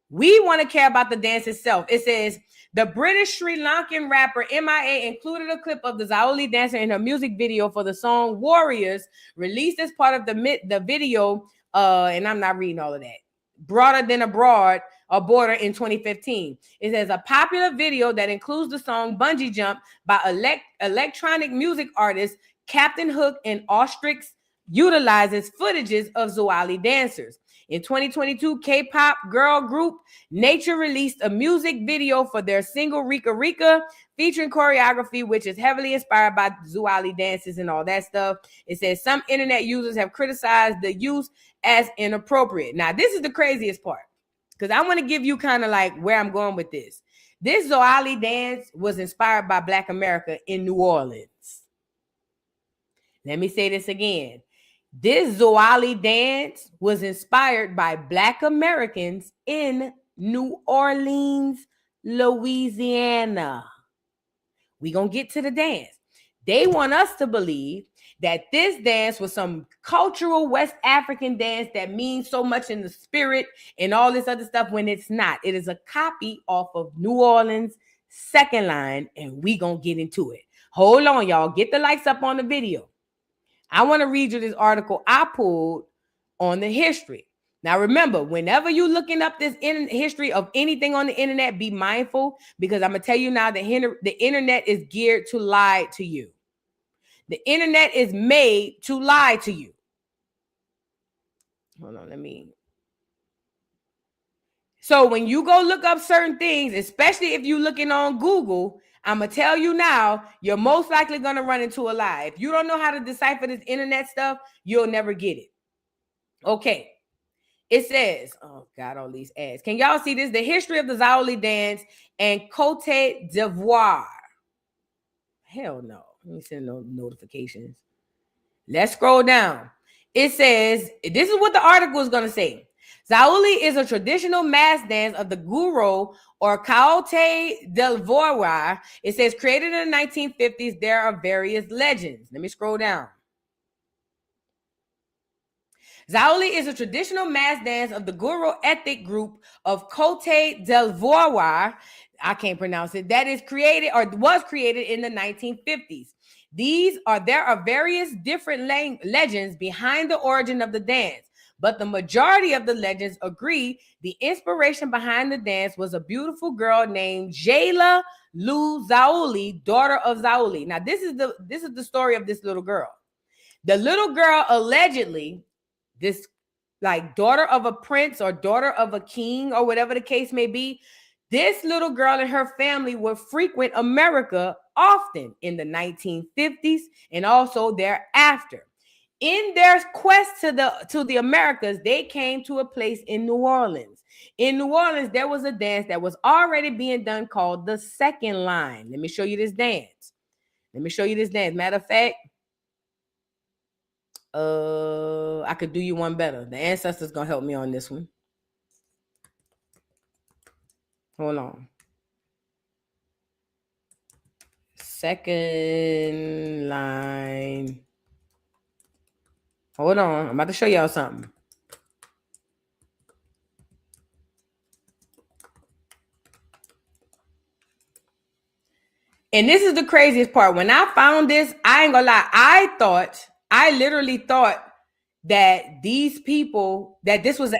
We want to care about the dance itself. It says, the British Sri Lankan rapper MIA included a clip of the Zaouli dancer in her music video for the song Warriors, released as part of the video, and I'm not reading all of that, Broader Than a Border in 2015. It says a popular video that includes the song Bungee Jump by electronic music artist Captain Hook and Ostrix utilizes footages of Zaouli dancers. In 2022, K-pop girl group Nature released a music video for their single Rika Rika, featuring choreography, which is heavily inspired by Zaouli dances and all that stuff. It says some internet users have criticized the use as inappropriate. Now, this is the craziest part, because I want to give you kind of like where I'm going with this. This Zaouli dance was inspired by Black America in New Orleans. Let me say this again. This Zaouli dance was inspired by Black Americans in New Orleans, Louisiana. We're going to get to the dance. They want us to believe that this dance was some cultural West African dance that means so much in the spirit and all this other stuff when it's not. It is a copy off of New Orleans' Second Line, and we going to get into it. Hold on, y'all. Get the lights up on the video. I want to read you this article I pulled on the history. Now, remember, whenever you're looking up this history of anything on the internet, be mindful, because I'm going to tell you now, the internet is geared to lie to you. The internet is made to lie to you. Hold on, So when you go look up certain things, especially if you're looking on Google, I'm going to tell you now, you're most likely going to run into a lie. If you don't know how to decipher this internet stuff, you'll never get it. Okay. It says, oh God, all these ads. Can y'all see this? The history of the Zaouli dance and Cote d'Ivoire. Hell no. Let me send no notifications. Let's scroll down. It says, this is what the article is going to say. Zaouli is a traditional mass dance of the Guro or Cote d'Ivoire. It says created in the 1950s. There are various legends. Let me scroll down. Zaouli is a traditional mass dance of the Guro ethnic group of Cote d'Ivoire. I can't pronounce it. That is created or was created in the 1950s. There are various different legends behind the origin of the dance. But the majority of the legends agree the inspiration behind the dance was a beautiful girl named Jayla Lou Zaouli, daughter of Zaouli. Now, this is the story of this little girl. The little girl allegedly, this like daughter of a prince or daughter of a king or whatever the case may be, this little girl and her family would frequent America often in the 1950s and also thereafter. In their quest to the Americas, they came to a place in New Orleans. In New Orleans, there was a dance that was already being done called the second line. Let me show you this dance. Matter of fact, I could do you one better. The ancestors gonna help me on this one. Hold on. Second line. Hold on. I'm about to show y'all something. And this is the craziest part. When I found this, I ain't gonna lie. I literally thought that these people, that this was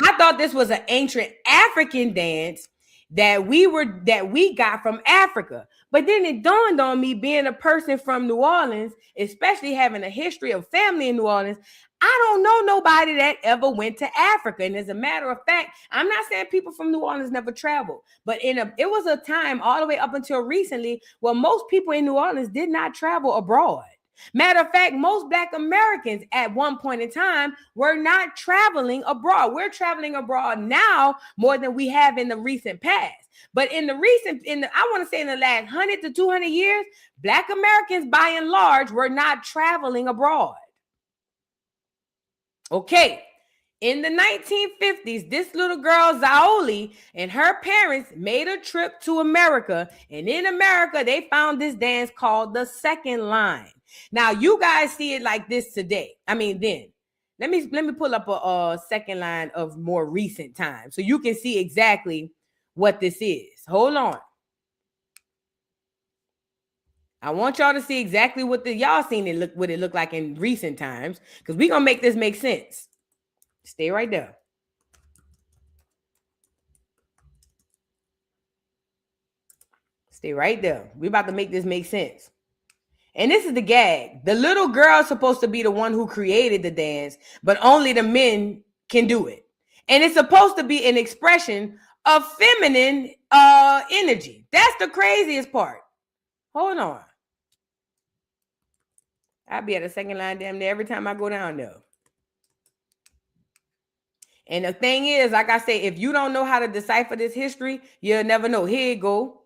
I thought this was an ancient African dance that we got from Africa. But then it dawned on me, being a person from New Orleans, especially having a history of family in New Orleans, I don't know nobody that ever went to Africa. And as a matter of fact, I'm not saying people from New Orleans never traveled, but it was a time all the way up until recently where most people in New Orleans did not travel abroad. Matter of fact, most Black Americans at one point in time were not traveling abroad. We're traveling abroad now more than we have in the recent past. But I want to say in the last 100 to 200 years, Black Americans by and large were not traveling abroad. Okay. In the 1950s, this little girl, Zaouli, and her parents made a trip to America. And in America, they found this dance called the second line. Now, you guys see it like this today. I mean, then. Let me pull up a second line of more recent times so you can see exactly what this is. Hold on. I want y'all to see exactly what y'all seen it look like in recent times, because we're going to make this make sense. Stay right there. Stay right there. We're about to make this make sense. And this is the gag. The little girl is supposed to be the one who created the dance, but only the men can do it. And it's supposed to be an expression of feminine energy. That's the craziest part. Hold on. I'll be at the second line damn near every time I go down there. And the thing is, like I say, if you don't know how to decipher this history, you'll never know. Here you go.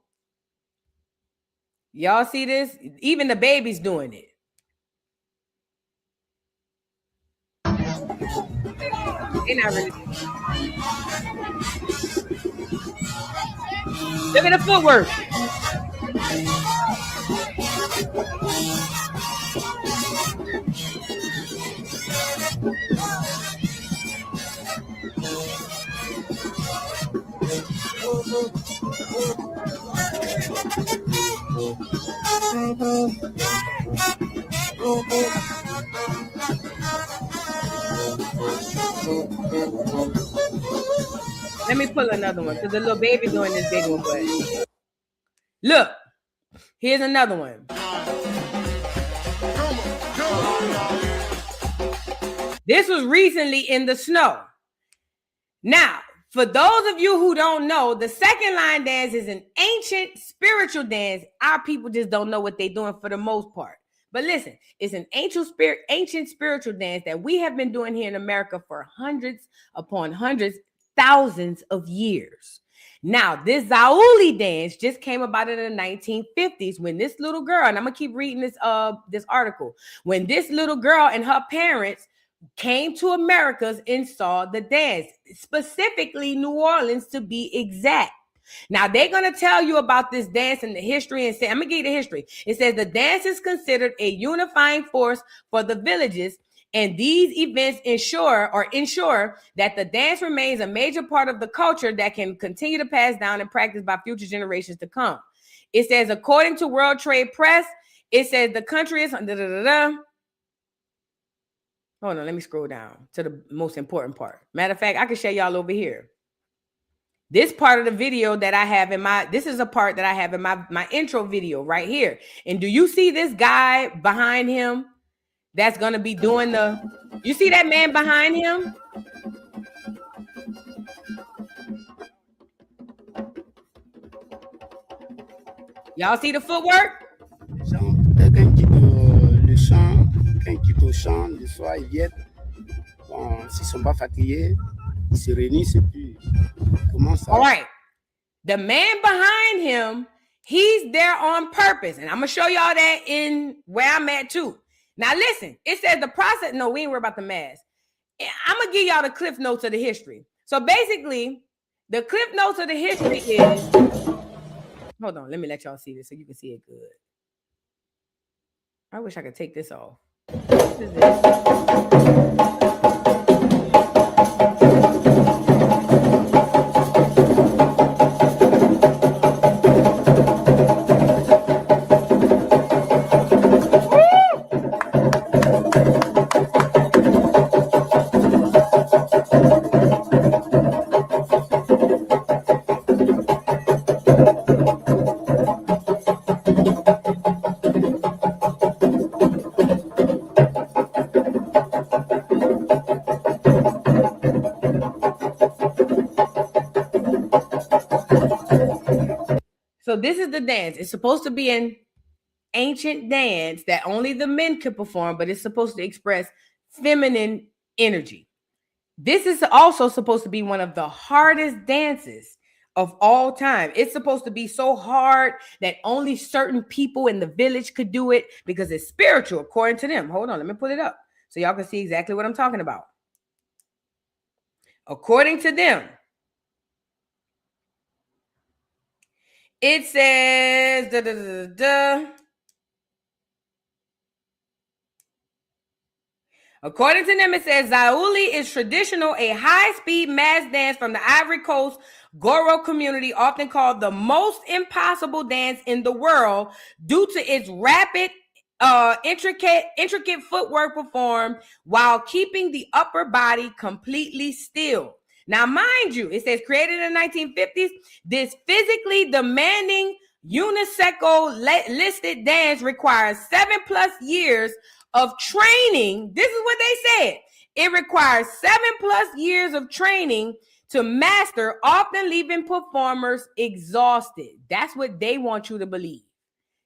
Y'all see this? Even the baby's doing it. They're not really. Look at the footwork. Let me pull another one because the little baby doing this big one. But look, here's another one. This was recently in the snow. Now, for those of you who don't know, the second line dance is an ancient spiritual dance. Our people just don't know what they're doing for the most part. But listen, it's an ancient spiritual dance that we have been doing here in America for hundreds upon hundreds, thousands of years. Now, this Zaouli dance just came about in the 1950s when this little girl, and I'm going to keep reading this article, when this little girl and her parents came to Americas and saw the dance, specifically New Orleans to be exact. Now, they're going to tell you about this dance and the history and say, I'm going to give you the history. It says the dance is considered a unifying force for the villages, and these events ensure that the dance remains a major part of the culture that can continue to pass down and practice by future generations to come. It says, according to World Trade Press, it says the country is... Hold on, let me scroll down to the most important part. Matter of fact, I can show y'all over here. This part of the video that I have this is a part that I have in my intro video right here. And do you see this guy behind him that's going to be doing you see that man behind him? Y'all see the footwork? Peut-être quand ils quittent le champ, quand ils quittent au champ, le soir, ils viennent. Bon, s'ils ne sont pas fatigués, ils se réunissent et puis commencent à... All right. The man behind him, he's there on purpose. And I'm going to show y'all that in where I'm at too. Now listen, it says the process. No, we ain't worried about the mask. I'm going to give y'all the cliff notes of the history. So basically, the cliff notes of the history is... Hold on, let me let y'all see this so you can see it good. I wish I could take this off. What is this? So this is the dance. It's supposed to be an ancient dance that only the men could perform, but it's supposed to express feminine energy. This is also supposed to be one of the hardest dances of all time. It's supposed to be so hard that only certain people in the village could do it because it's spiritual, according to them. Hold on, let me put it up so y'all can see exactly what I'm talking about. According to them, it says, According to them, it says Zaouli is traditional, a high-speed mass dance from the Ivory Coast Goro community, often called the most impossible dance in the world due to its rapid, intricate footwork performed while keeping the upper body completely still. Now, mind you, it says created in the 1950s, this physically demanding unisequel listed dance requires 7+ years of training. This is what they said. It requires 7+ years of training to master, often leaving performers exhausted. That's what they want you to believe.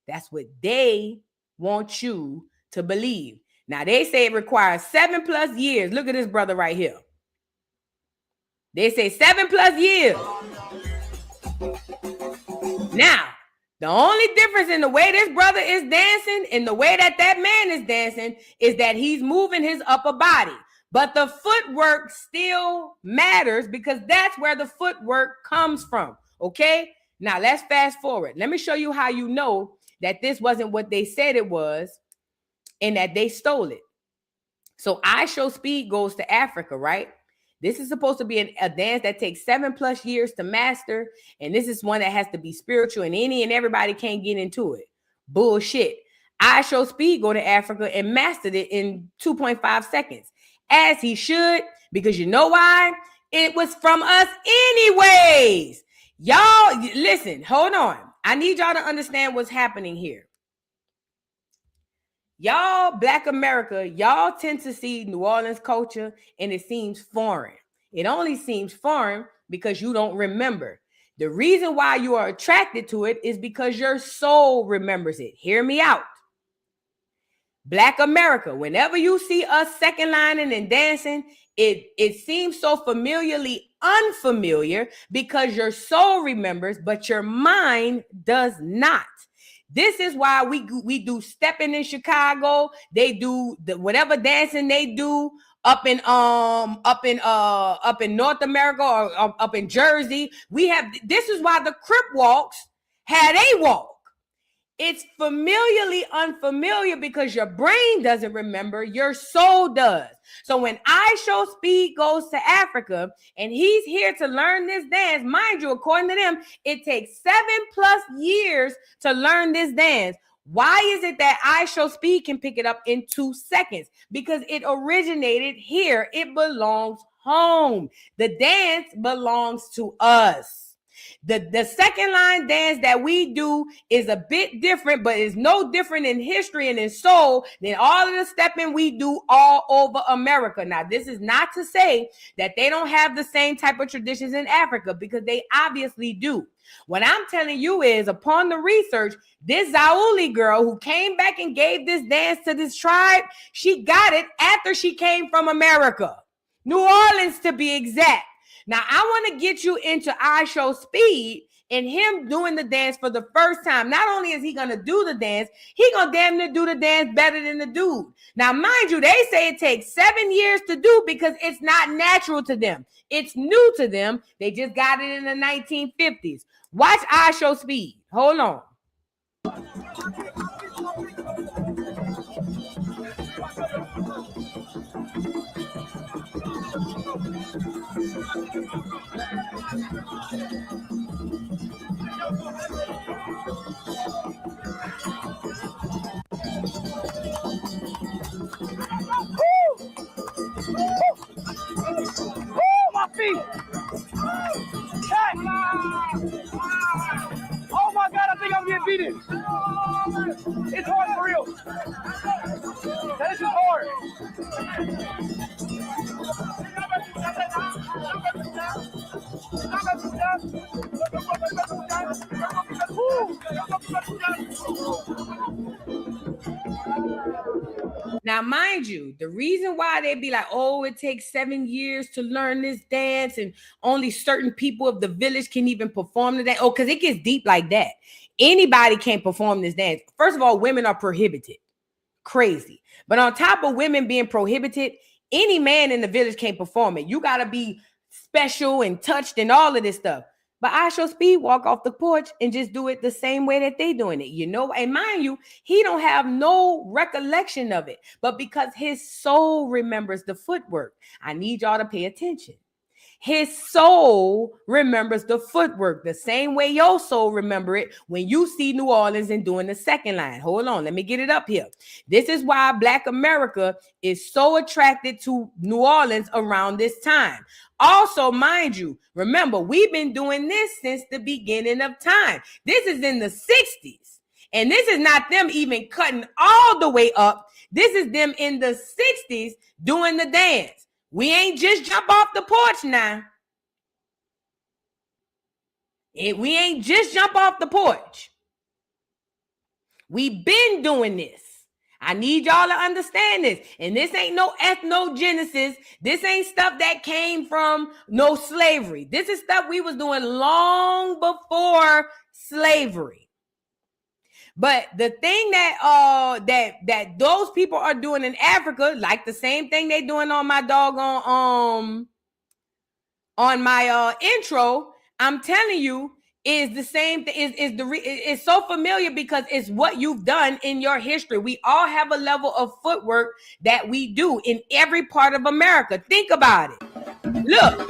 That's what they want you to believe. Now, they say it requires 7+ years. Look at this brother right here. They say 7+ years. Now, the only difference in the way this brother is dancing and the way that that man is dancing is that he's moving his upper body. But the footwork still matters because that's where the footwork comes from. Okay? Now, let's fast forward. Let me show you how you know that this wasn't what they said it was and that they stole it. So Ishowspeed goes to Africa, right? This is supposed to be a dance that takes 7+ years to master. And this is one that has to be spiritual and any and everybody can't get into it. Bullshit. Ishowspeed go to Africa and mastered it in 2.5 seconds. As he should, because you know why? It was from us anyways. Y'all, listen, hold on. I need y'all to understand what's happening here. Y'all, Black America, y'all tend to see New Orleans culture and it seems foreign. It only seems foreign because you don't remember. The reason why you are attracted to it is because your soul remembers it. Hear me out. Black America, whenever you see us second lining and dancing, it seems so familiarly unfamiliar because your soul remembers, but your mind does not. This is why we do stepping in Chicago. They do whatever dancing they do up in North America or up in Jersey. This is why the Crip walks had a walk. It's familiarly unfamiliar because your brain doesn't remember, your soul does. So when Ishowspeed goes to Africa and he's here to learn this dance, mind you, according to them, it takes 7+ years to learn this dance. Why is it that Ishowspeed can pick it up in 2 seconds? Because it originated here. It belongs home. The dance belongs to us. The second line dance that we do is a bit different, but it's no different in history and in soul than all of the stepping we do all over America. Now, this is not to say that they don't have the same type of traditions in Africa, because they obviously do. What I'm telling you is, upon the research, this Zaouli girl who came back and gave this dance to this tribe, she got it after she came from America, New Orleans to be exact. Now, I want to get you into Ishowspeed and him doing the dance for the first time. Not only is he going to do the dance, he going to damn near do the dance better than the dude. Now, mind you, they say it takes 7 years to do because it's not natural to them. It's new to them. They just got it in the 1950s. Watch Ishowspeed. Hold on. My feet! Hey! Oh my God, I think I'm getting beaten. It's hard for real. This is hard. Now, mind you, the reason why they be like, oh, it takes 7 years to learn this dance and only certain people of the village can even perform the dance. Oh, because it gets deep like that. Anybody can perform this dance. First of all, women are prohibited. Crazy. But on top of women being prohibited, any man in the village can't perform it. You got to be special and touched and all of this stuff. But Ishowspeed walk off the porch and just do it the same way that they doing it, you know? And mind you, he don't have no recollection of it. But because his soul remembers the footwork, I need y'all to pay attention. His soul remembers the footwork the same way your soul remember it when you see New Orleans and doing the second line. Hold on, let me get it up here. This is why Black America is so attracted to New Orleans around this time. Also, mind you, remember, we've been doing this since the beginning of time. This is in the 60s. And this is not them even cutting all the way up. This is them in the 60s doing the dance. We ain't just jump off the porch now. We ain't just jump off the porch. We been doing this. I need y'all to understand this. And this ain't no ethnogenesis. This ain't stuff that came from no slavery. This is stuff we was doing long before slavery. But the thing that those people are doing in Africa, like the same thing they doing on my doggone on my intro, I'm telling you, is the same thing. It's so familiar because it's what you've done in your history. We all have a level of footwork that we do in every part of America. Think about it. Look.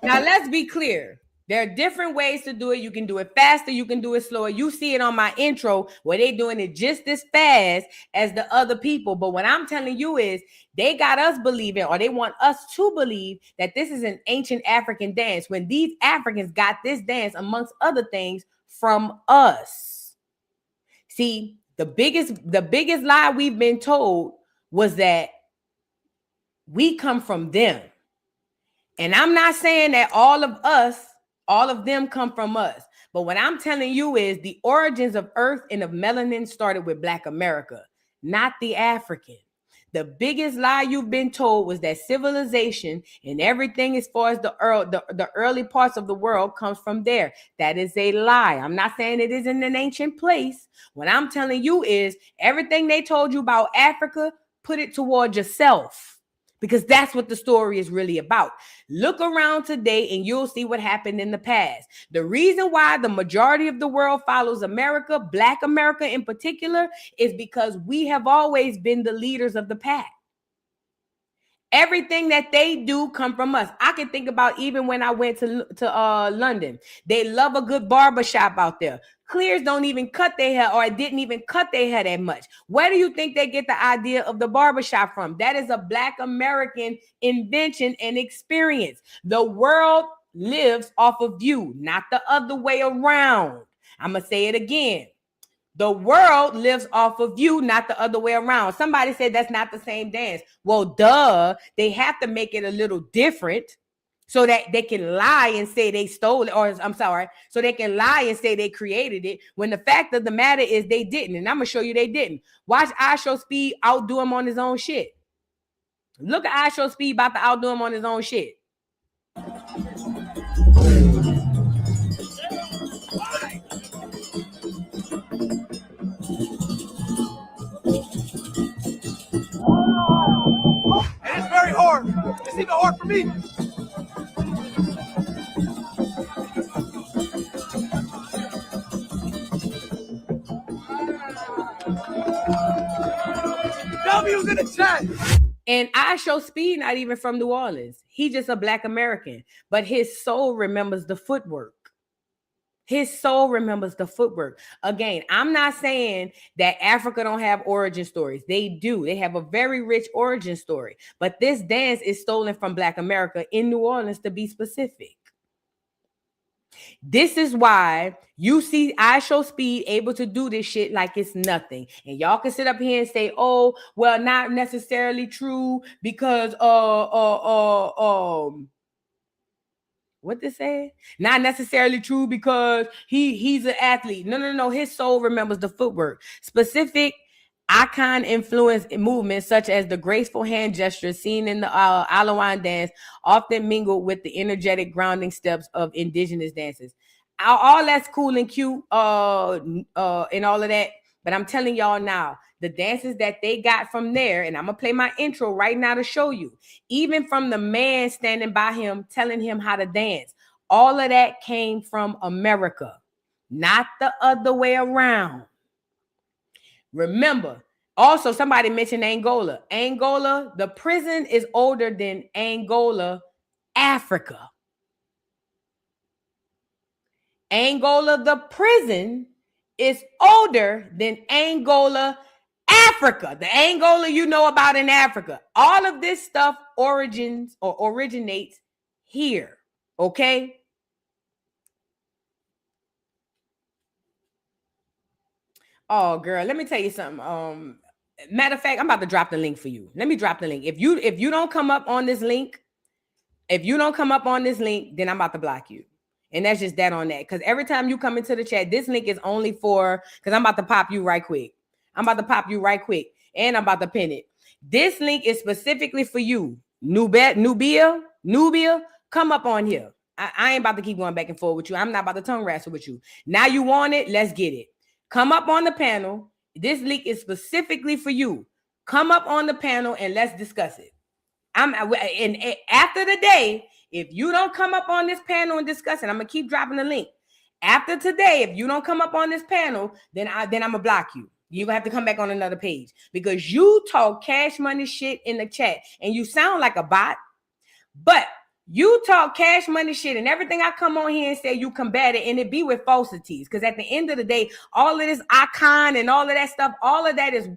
Now, let's be clear. There are different ways to do it. You can do it faster. You can do it slower. You see it on my intro where they're doing it just as fast as the other people. But what I'm telling you is they got us believing, or they want us to believe, that this is an ancient African dance when these Africans got this dance, amongst other things, from us. See, the biggest lie we've been told was that we come from them. And I'm not saying that all of them come from us. But what I'm telling you is the origins of Earth and of melanin started with Black America. not the African. The biggest lie you've been told was that civilization and everything as far as the early parts of the world comes from there. That is a lie. I'm not saying it isn't an ancient place. What I'm telling you is everything they told you about Africa, put it toward yourself. Because that's what the story is really about. Look around today and you'll see what happened in the past. The reason why the majority of the world follows America, Black America in particular, is because we have always been the leaders of the pack. Everything that they do come from us. I can think about even when I went to London. They love a good barbershop out there. Clears don't even cut their hair, or didn't even cut their hair that much. Where do you think they get the idea of the barbershop from? That is a Black American invention and experience. The world lives off of you, not the other way around. I'm going to say it again. The world lives off of you, not the other way around. Somebody said that's not the same dance. Well, duh. They have to make it a little different so that they can lie and say they stole it. Or I'm sorry. So they can lie and say they created it when the fact of the matter is they didn't. And I'm going to show you they didn't. Watch Ishowspeed outdo him on his own shit. Look at Ishowspeed about to outdo him on his own shit. And it's very hard. It's even hard for me. W's in the chat. And Ishowspeed not even from New Orleans. He just a Black American, but his soul remembers the footwork. His soul remembers the footwork. Again, I'm not saying that Africa don't have origin stories. They do. They have a very rich origin story. But this dance is stolen from Black America in New Orleans, to be specific. This is why you see Ishowspeed able to do this shit like it's nothing. And y'all can sit up here and say, oh, well, not necessarily true because what they say? Not necessarily true because he's an athlete. No. His soul remembers the footwork. Specific icon influence movements such as the graceful hand gestures seen in the Alawan dance often mingled with the energetic grounding steps of indigenous dances. All that's cool and cute and all of that. But I'm telling y'all now, the dances that they got from there, and I'm going to play my intro right now to show you, even from the man standing by him, telling him how to dance, all of that came from America, not the other way around. Remember, also somebody mentioned Angola. Angola, the prison is older than Angola, Africa. Angola, the prison is older than Angola, Africa. The Angola you know about in Africa. All of this stuff originates here. Okay? Oh, girl, let me tell you something. Matter of fact, I'm about to drop the link for you. Let me drop the link. If you don't come up on this link, then I'm about to block you. And that's just that on that. Because every time you come into the chat, this link is only for, because I'm about to pop you right quick. And I'm about to pin it. This link is specifically for you. Nubia, come up on here. I ain't about to keep going back and forth with you. I'm not about to tongue wrestle with you. Now you want it? Let's get it. Come up on the panel. This link is specifically for you. Come up on the panel and let's discuss it. And after the day, if you don't come up on this panel and discuss it, I'm gonna keep dropping the link. After today, if you don't come up on this panel, then I'm gonna block you. You're gonna have to come back on another page because you talk cash money shit in the chat and you sound like a bot, but you talk cash money shit and everything I come on here and say you combat it and it be with falsities. Because at the end of the day, all of this icon and all of that stuff, all of that is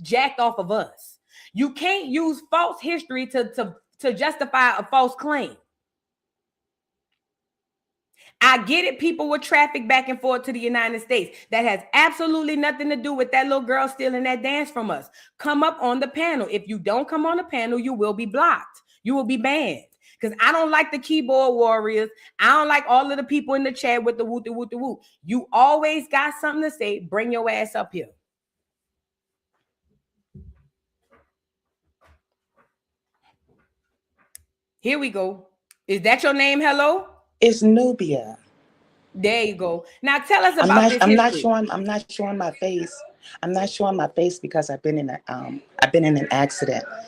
jacked off of us. You can't use false history to justify a false claim. I get it. People will traffic back and forth to the United States. That has absolutely nothing to do with that little girl stealing that dance from us. Come up on the panel. If you don't come on the panel, you will be blocked. You will be banned. Because I don't like the keyboard warriors. I don't like all of the people in the chat with the woo, the woo, the woo. You always got something to say. Bring your ass up here. Here we go. Is that your name? Hello? It's Nubia. There you go. Now tell us I'm about not. this I'm not history. showing. I'm not showing my face. I'm not showing my face because I've been in a. I've been in an accident. Are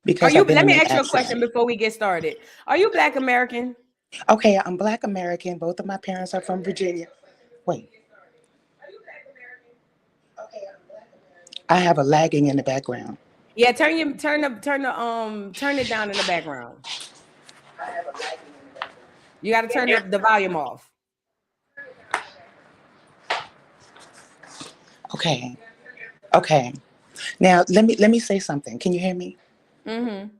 Because you? I've been Let in me an ask you a question accident. before we get started. Are you Black American? Okay, I'm Black American. Both of my parents are from Virginia. Wait, I have a lagging in the background. Yeah, turn it down in the background. You got to turn the volume off. Okay. Okay. Now let me say something. Can you hear me? Mm-hmm.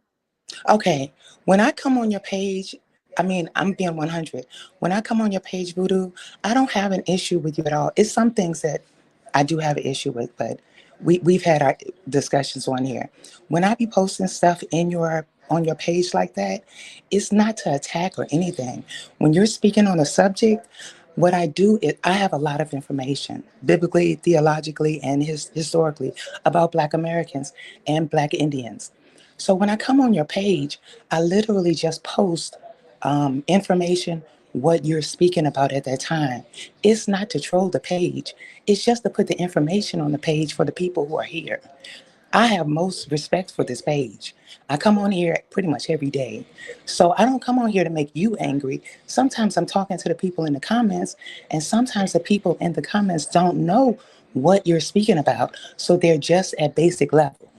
Okay. When I come on your page, I mean, I'm being 100. When I come on your page, Voodoo, I don't have an issue with you at all. It's some things that I do have an issue with, but we've had our discussions on here. When I be posting stuff on your page like that, it's not to attack or anything. When you're speaking on a subject, what I do is I have a lot of information, biblically, theologically, and historically, about Black Americans and Black Indians. So when I come on your page, I literally just post information, what you're speaking about at that time. It's not to troll the page. It's just to put the information on the page for the people who are here. I have most respect for this page. I come on here pretty much every day. So I don't come on here to make you angry. Sometimes I'm talking to the people in the comments, and sometimes the people in the comments don't know what you're speaking about. So they're just at basic level.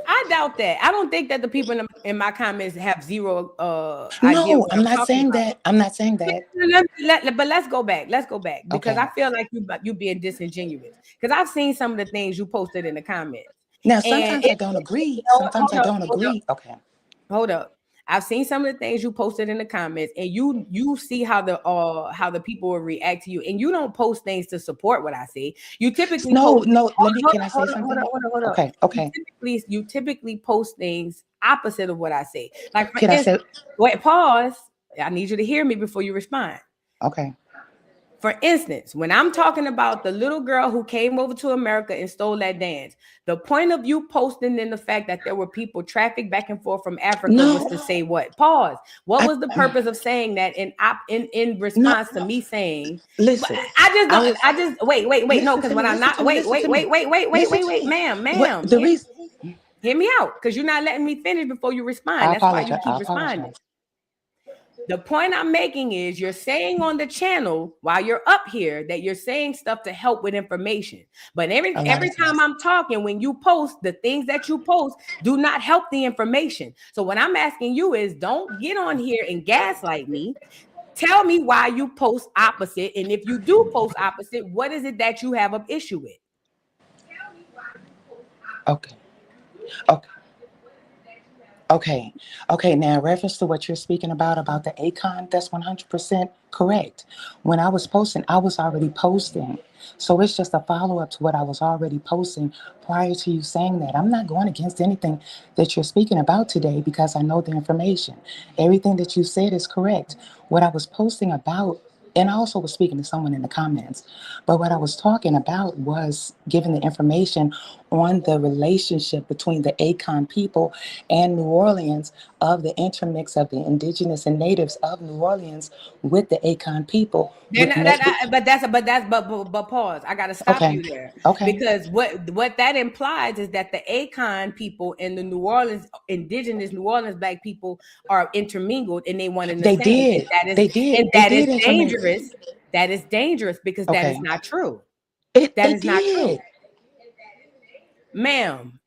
I doubt that. I don't think that the people in my comments have zero idea No, what I'm I'm not talking saying about. that. I'm not saying that. But let's go back. Let's go back because Okay. I feel like you being disingenuous. Because I've seen some of the things you posted in the comments, Now, and sometimes I don't agree. Sometimes I don't agree. Okay. hold up. I've seen some of the things you posted in the comments, and you see how the people will react to you, and you don't post things to support what I say. You typically No, post. no. Can I say Hold something? up. Okay. Okay. You typically post things opposite of what I say. Like for Can I say? instance, wait, pause. I need you to hear me before you respond. Okay. For instance, when I'm talking about the little girl who came over to America and stole that dance, the point of you posting in the fact that there were people trafficked back and forth from Africa was No. to say what? Pause. What I, was the purpose of saying that in no. response to me saying? Listen. I just wait. No, Listen because to me. when I'm Listen not to me. Listen to me. Listen to me. ma'am, The reason. hear me out because you're not letting me finish before you respond. I That's why you apologize. keep responding. The point I'm making is you're saying on the channel while you're up here that you're saying stuff to help with information. But every time I'm talking, when you post, the things that you post do not help the information. So what I'm asking you is don't get on here and gaslight me. Tell me why you post opposite. And if you do post opposite, what is it that you have an issue with? Okay. Okay. Okay. Now, in reference to what you're speaking about the ACON, that's 100% correct. When I was posting, I was already posting. So it's just a follow-up to what I was already posting prior to you saying that. I'm not going against anything that you're speaking about today because I know the information. Everything that you said is correct. What I was posting about, and I also was speaking to someone in the comments, but what I was talking about was giving the information on the relationship between the ACON people and New Orleans, of the intermix of the indigenous and natives of New Orleans with the ACON people. But pause. I gotta stop Okay. you there. Okay. Because what that implies is that the ACON people and the New Orleans indigenous New Orleans Black people are intermingled and they one and the They same. did. They did. They did intermingle. Dangerous. That is dangerous because that is Okay. not true. They Not true. did. Ma'am,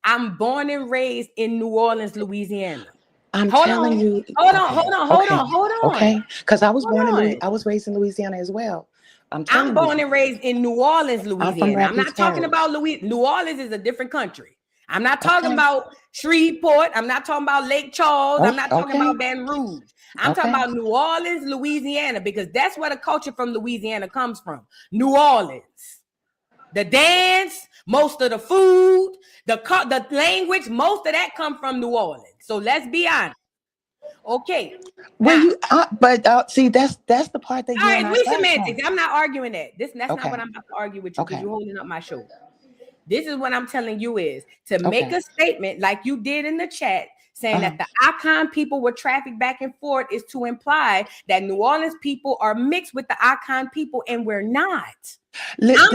I'm born and raised in New Orleans, Louisiana. I'm Hold telling on. you. Hold Okay. on. Okay. Because I was Hold on. I was raised in Louisiana as well. I'm I'm telling born you. and raised in New Orleans, I'm from Louisiana. I'm Rapides not talking Parish. about Louisiana. New Orleans is a different country. I'm not talking Okay. about Shreveport. I'm not talking about Lake Charles. I'm not talking Okay. about Baton Rouge. I'm talking about New Orleans, Louisiana, because that's where the culture from Louisiana comes from. New Orleans. The dance, most of the food, the language, most of that come from New Orleans. So let's be honest. Okay. Well, now, see, that's the part that all you and right, I we clash semantics. on. I'm not arguing that. That's Okay. not what I'm about to argue with you because Okay. you're holding up my show. This is what I'm telling you is to make a statement like you did in the chat saying that the Icon people were trafficked back and forth is to imply that New Orleans people are mixed with the Icon people, and we're not. I'm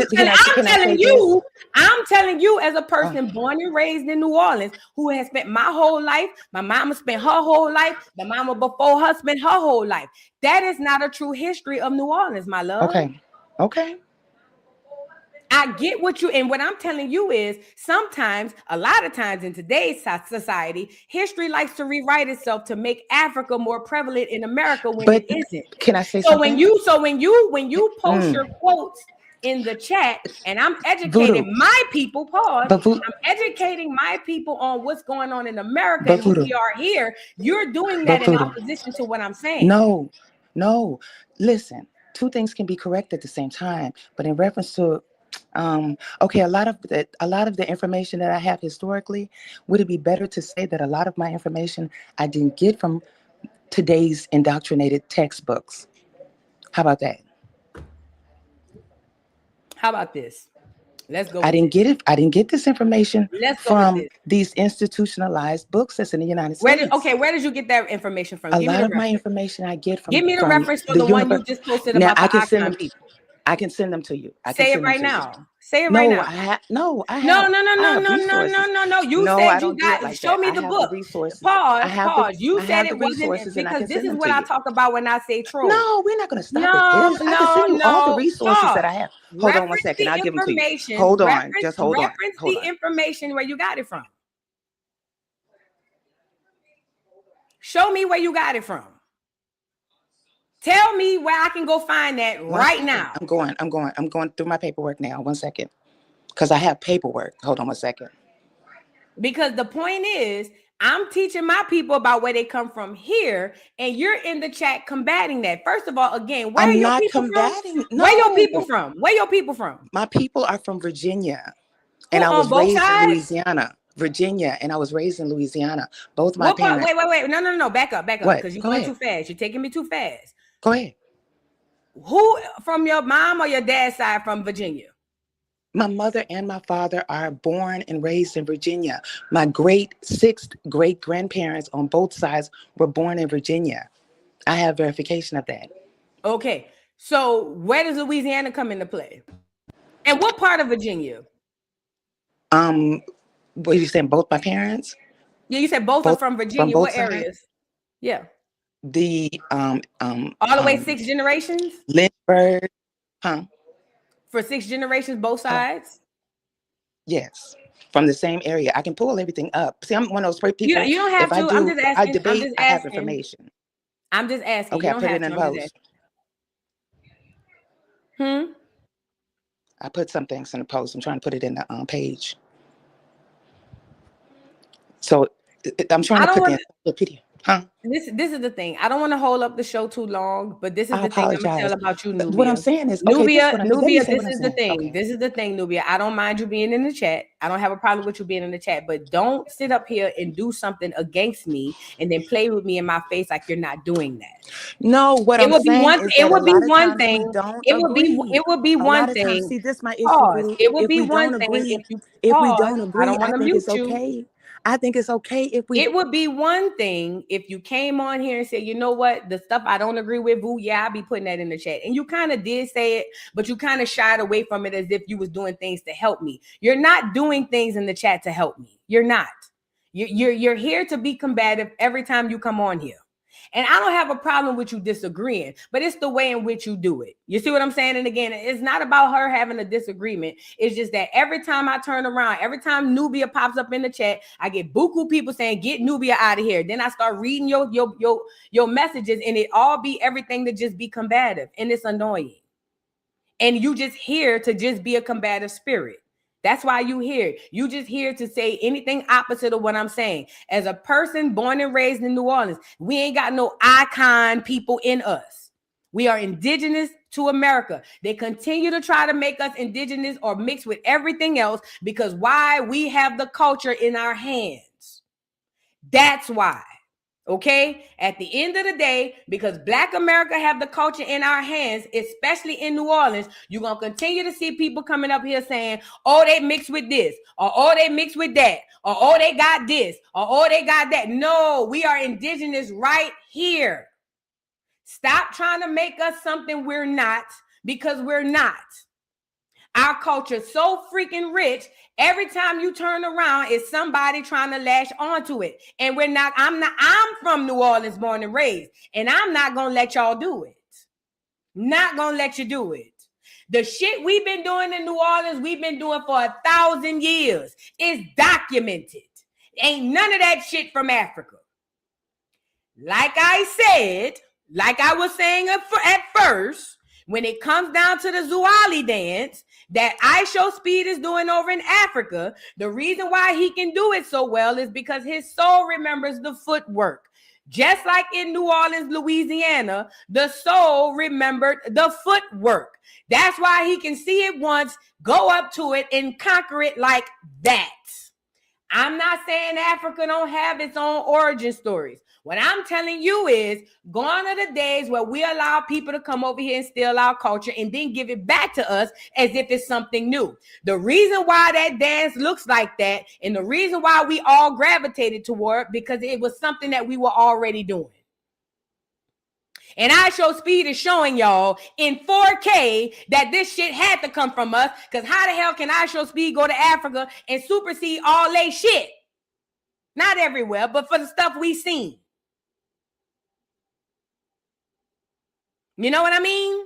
telling you as a person born and raised in New Orleans who has spent my whole life, my mama spent her whole life, the mama before her spent her whole life. That is not a true history of New Orleans, my love. Okay. I get what you, and what I'm telling you is sometimes, a lot of times in today's society, history likes to rewrite itself to make Africa more prevalent in America when it isn't. Can I say something? When you post your quotes in the chat, and I'm educating my people, I'm educating my people on what's going on in America and who we are here. You're doing that in opposition to what I'm saying. No. Listen, two things can be correct at the same time, but in reference to a lot of the information that I have historically, would it be better to say that a lot of my information I didn't get from today's indoctrinated textbooks? How about that? How about this? Let's go. I didn't get this information from these institutionalized books that's in the United States. Where did you get that information from? A lot of my information I get from. Give me the reference for the one you just posted about the Icon people. I can send them to you. Say it right now. Say it right now. No. You said you got. Show me the book. Pause. You said it wasn't because this is what I talk about when I say troll. No, we're not going to stop it. I can send you all the resources that I have. Hold on 1 second. I'll give them to you. Hold on. Just hold on. Reference the information where you got it from. Show me where you got it from. Tell me where I can go find that right now. I'm going through my paperwork now. 1 second. Because I have paperwork. Hold on 1 second. Because the point is, I'm teaching my people about where they come from here, and you're in the chat combating that. First of all, again, where are your people from? No. Where your people from? Where your people from? My people are from Virginia. And I was raised in Louisiana. Virginia, and I was raised in Louisiana. Both my parents. Wait. No. Back up. Because you're going too fast. You're taking me too fast. Go ahead. Who from your mom or your dad's side from Virginia? My mother and my father are born and raised in Virginia. My sixth great grandparents on both sides were born in Virginia. I have verification of that. Okay. So where does Louisiana come into play? And what part of Virginia? What you saying? Both my parents? Yeah, you said both are from Virginia. What areas? Yeah. The all the way 6 generations? Lynchburg, For 6 generations, both sides? Yes. From the same area. I can pull everything up. See, I'm one of those people. You don't have to. I'm just asking. I debate, I have information. I'm just asking. Okay, I put it in post. I put some things in the post. I'm trying to put it in the page. So I'm trying to put the encyclopedia. This is the thing. I don't want to hold up the show too long, but this is the thing I'm gonna tell about you, Nubia. What I'm saying is, Nubia, this is the thing. This is the thing, Nubia. I don't mind you being in the chat. I don't have a problem with you being in the chat, but don't sit up here and do something against me and then play with me in my face like you're not doing that. No, what I'm saying is it would be one thing. It would be one thing. See, this is my issue. It would be one thing if we don't agree. I don't want to mute you. Okay. I think it's okay if we. It would be one thing if you came on here and said, you know what, the stuff I don't agree with, I'll be putting that in the chat. And you kind of did say it, but you kind of shied away from it as if you was doing things to help me. You're not doing things in the chat to help me. You're not. You're here to be combative every time you come on here. And I don't have a problem with you disagreeing, but it's the way in which you do it. You see what I'm saying? And again, it's not about her having a disagreement. It's just that every time I turn around, every time Nubia pops up in the chat, I get buku people saying, get Nubia out of here. Then I start reading your messages, and it all be everything to just be combative. And it's annoying. And you just here to just be a combative spirit. That's why you here. You just here to say anything opposite of what I'm saying. As a person born and raised in New Orleans, we ain't got no icon people in us. We are indigenous to America. They continue to try to make us indigenous or mixed with everything else because why? We have the culture in our hands. That's why. Okay, at the end of the day, because Black America have the culture in our hands, especially in New Orleans, you're going to continue to see people coming up here saying, oh, they mixed with this, or oh, they mixed with that, or oh, they got this, or oh, they got that. No, we are indigenous right here. Stop trying to make us something we're not, because we're not. Our culture is so freaking rich. Every time you turn around, it's somebody trying to lash onto it. And I'm from New Orleans, born and raised, and I'm not going to let y'all do it. Not going to let you do it. The shit we've been doing in New Orleans, we've been doing for 1,000 years. It's documented. Ain't none of that shit from Africa. Like I said, like I was saying at first, when it comes down to the Zaouli dance that Ishowspeed is doing over in Africa, the reason why he can do it so well is because his soul remembers the footwork. Just like in New Orleans, Louisiana, the soul remembered the footwork. That's why he can see it once, go up to it, and conquer it like that. I'm not saying Africa don't have its own origin stories. What I'm telling you is, gone are the days where we allow people to come over here and steal our culture and then give it back to us as if it's something new. The reason why that dance looks like that, and the reason why we all gravitated toward, because it was something that we were already doing. And Ishowspeed is showing y'all in 4K that this shit had to come from us, because how the hell can Ishowspeed go to Africa and supersede all they shit? Not everywhere, but for the stuff we seen. You know what I mean?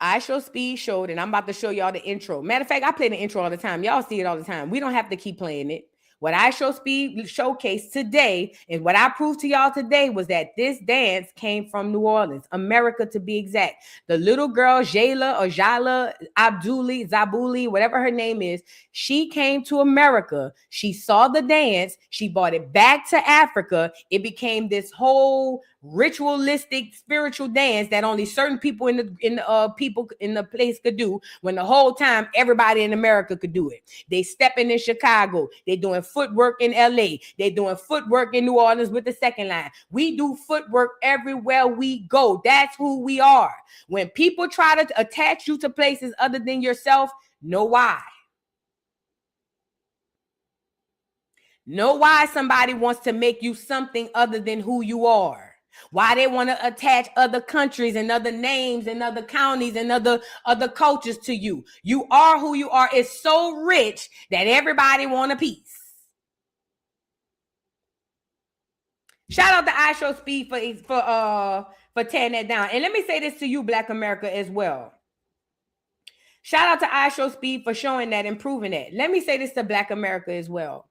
Ishowspeed showed, and I'm about to show y'all the intro. Matter of fact, I play the intro all the time. Y'all see it all the time. We don't have to keep playing it. What Ishowspeed showcased today, and what I proved to y'all today, was that this dance came from New Orleans, America to be exact. The little girl, Jala Zaouli, whatever her name is, she came to America. She saw the dance. She brought it back to Africa. It became this whole ritualistic spiritual dance that only certain people in the place could do, when the whole time everybody in America could do it. They stepping in Chicago. They doing footwork in LA. They doing footwork in New Orleans with the second line. We do footwork everywhere we go. That's who we are. When people try to attach you to places other than yourself, know why. Know why somebody wants to make you something other than who you are. Why they want to attach other countries and other names and other counties and other cultures to you. You are who you are. It's so rich that everybody want a piece. Shout out to Ishowspeed for tearing that down. And let me say this to you, Black America, as well. Shout out to Ishowspeed for showing that and proving that. Let me say this to Black America as well.